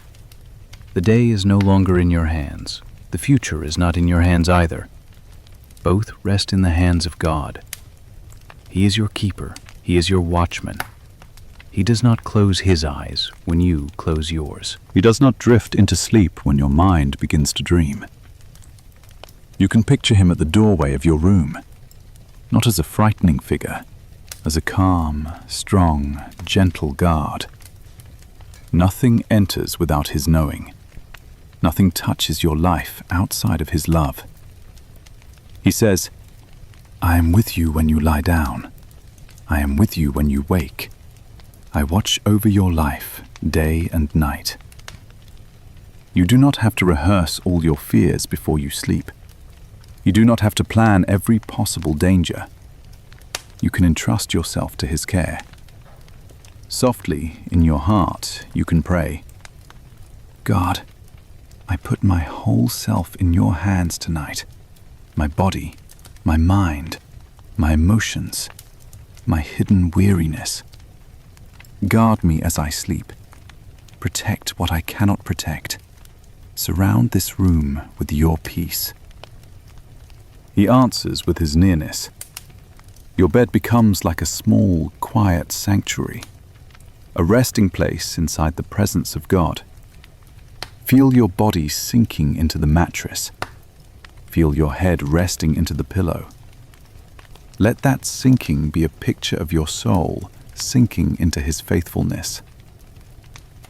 The day is no longer in your hands. The future is not in your hands either. Both rest in the hands of God. He is your keeper. He is your watchman. He does not close his eyes when you close yours. He does not drift into sleep when your mind begins to dream. You can picture him at the doorway of your room, not as a frightening figure, as a calm, strong, gentle guard. Nothing enters without his knowing. Nothing touches your life outside of his love. He says, "I am with you when you lie down. I am with you when you wake. I watch over your life day and night." You do not have to rehearse all your fears before you sleep. You do not have to plan every possible danger. You can entrust yourself to his care. Softly, in your heart, you can pray, "God, I put my whole self in your hands tonight. My body, my mind, my emotions, my hidden weariness. Guard me as I sleep. Protect what I cannot protect. Surround this room with your peace." He answers with his nearness. Your bed becomes like a small, quiet sanctuary, a resting place inside the presence of God. Feel your body sinking into the mattress. Feel your head resting into the pillow. Let that sinking be a picture of your soul sinking into his faithfulness.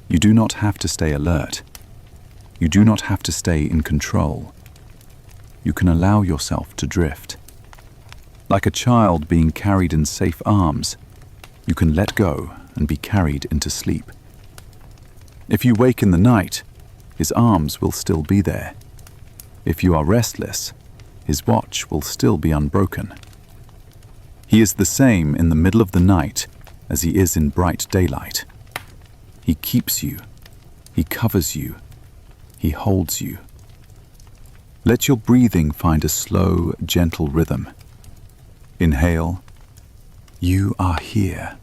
You do not have to stay alert. You do not have to stay in control. You can allow yourself to drift. Like a child being carried in safe arms, you can let go and be carried into sleep. If you wake in the night, his arms will still be there. If you are restless, his watch will still be unbroken. He is the same in the middle of the night as he is in bright daylight. He keeps you. He covers you. He holds you. Let your breathing find a slow, gentle rhythm. Inhale, "You are here."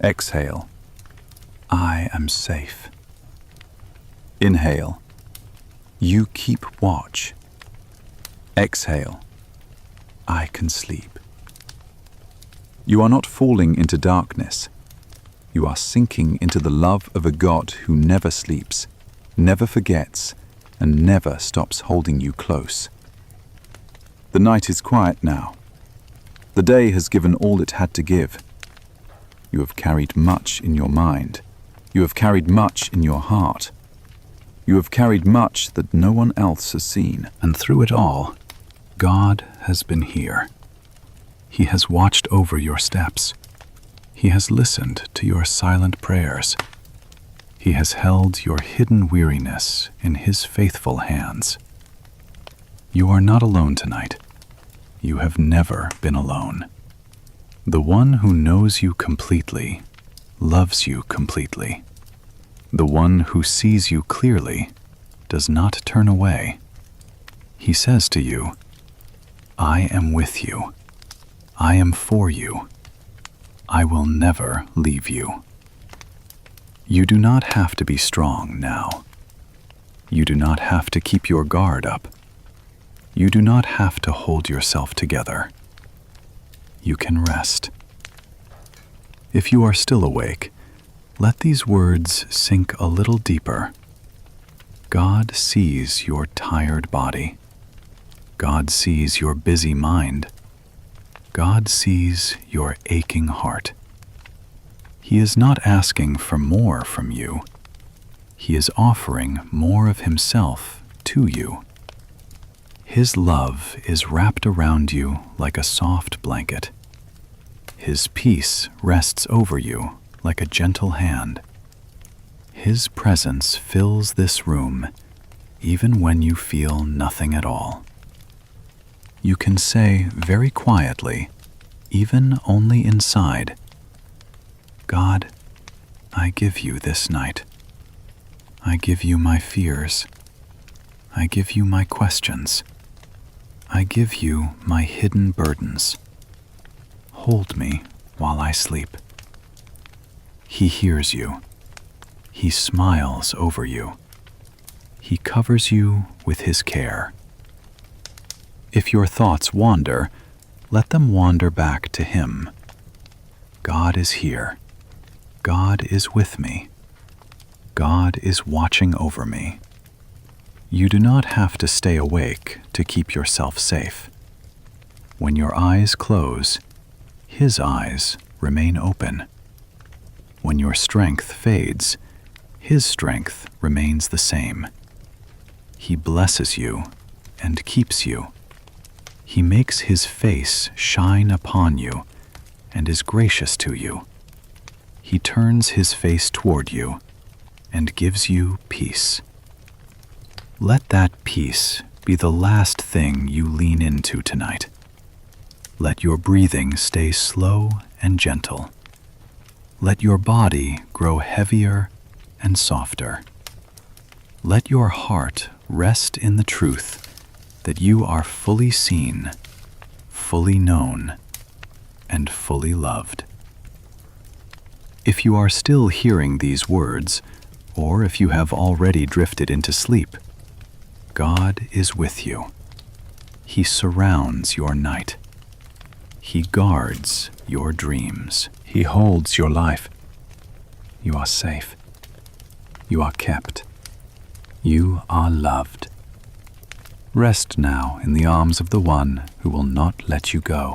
Exhale, "I am safe." Inhale, "You keep watch." Exhale, "I can sleep." You are not falling into darkness. You are sinking into the love of a God who never sleeps, never forgets, and never stops holding you close. The night is quiet now. The day has given all it had to give. You have carried much in your mind. You have carried much in your heart. You have carried much that no one else has seen. And through it all, God has been here. He has watched over your steps. He has listened to your silent prayers. He has held your hidden weariness in his faithful hands. You are not alone tonight. You have never been alone. The one who knows you completely loves you completely. The one who sees you clearly does not turn away. He says to you, "I am with you. I am for you. I will never leave you." You do not have to be strong now. You do not have to keep your guard up. You do not have to hold yourself together. You can rest. If you are still awake, let these words sink a little deeper. God sees your tired body. God sees your busy mind. God sees your aching heart. He is not asking for more from you. He is offering more of himself to you. His love is wrapped around you like a soft blanket. His peace rests over you like a gentle hand. His presence fills this room even when you feel nothing at all. You can say very quietly, even only inside, God, I give you this night. I give you my fears. I give you my questions. I give you my hidden burdens. Hold me while I sleep. He hears you. He smiles over you. He covers you with his care. If your thoughts wander, let them wander back to him. God is here. God is with me. God is watching over me. You do not have to stay awake to keep yourself safe. When your eyes close, his eyes remain open. When your strength fades, his strength remains the same. He blesses you and keeps you. He makes his face shine upon you and is gracious to you. He turns his face toward you and gives you peace. Let that peace be the last thing you lean into tonight. Let your breathing stay slow and gentle. Let your body grow heavier and softer. Let your heart rest in the truth that you are fully seen, fully known, and fully loved. If you are still hearing these words, or if you have already drifted into sleep, God is with you. He surrounds your night. He guards your dreams. He holds your life. You are safe. You are kept. You are loved. Rest now in the arms of the one who will not let you go.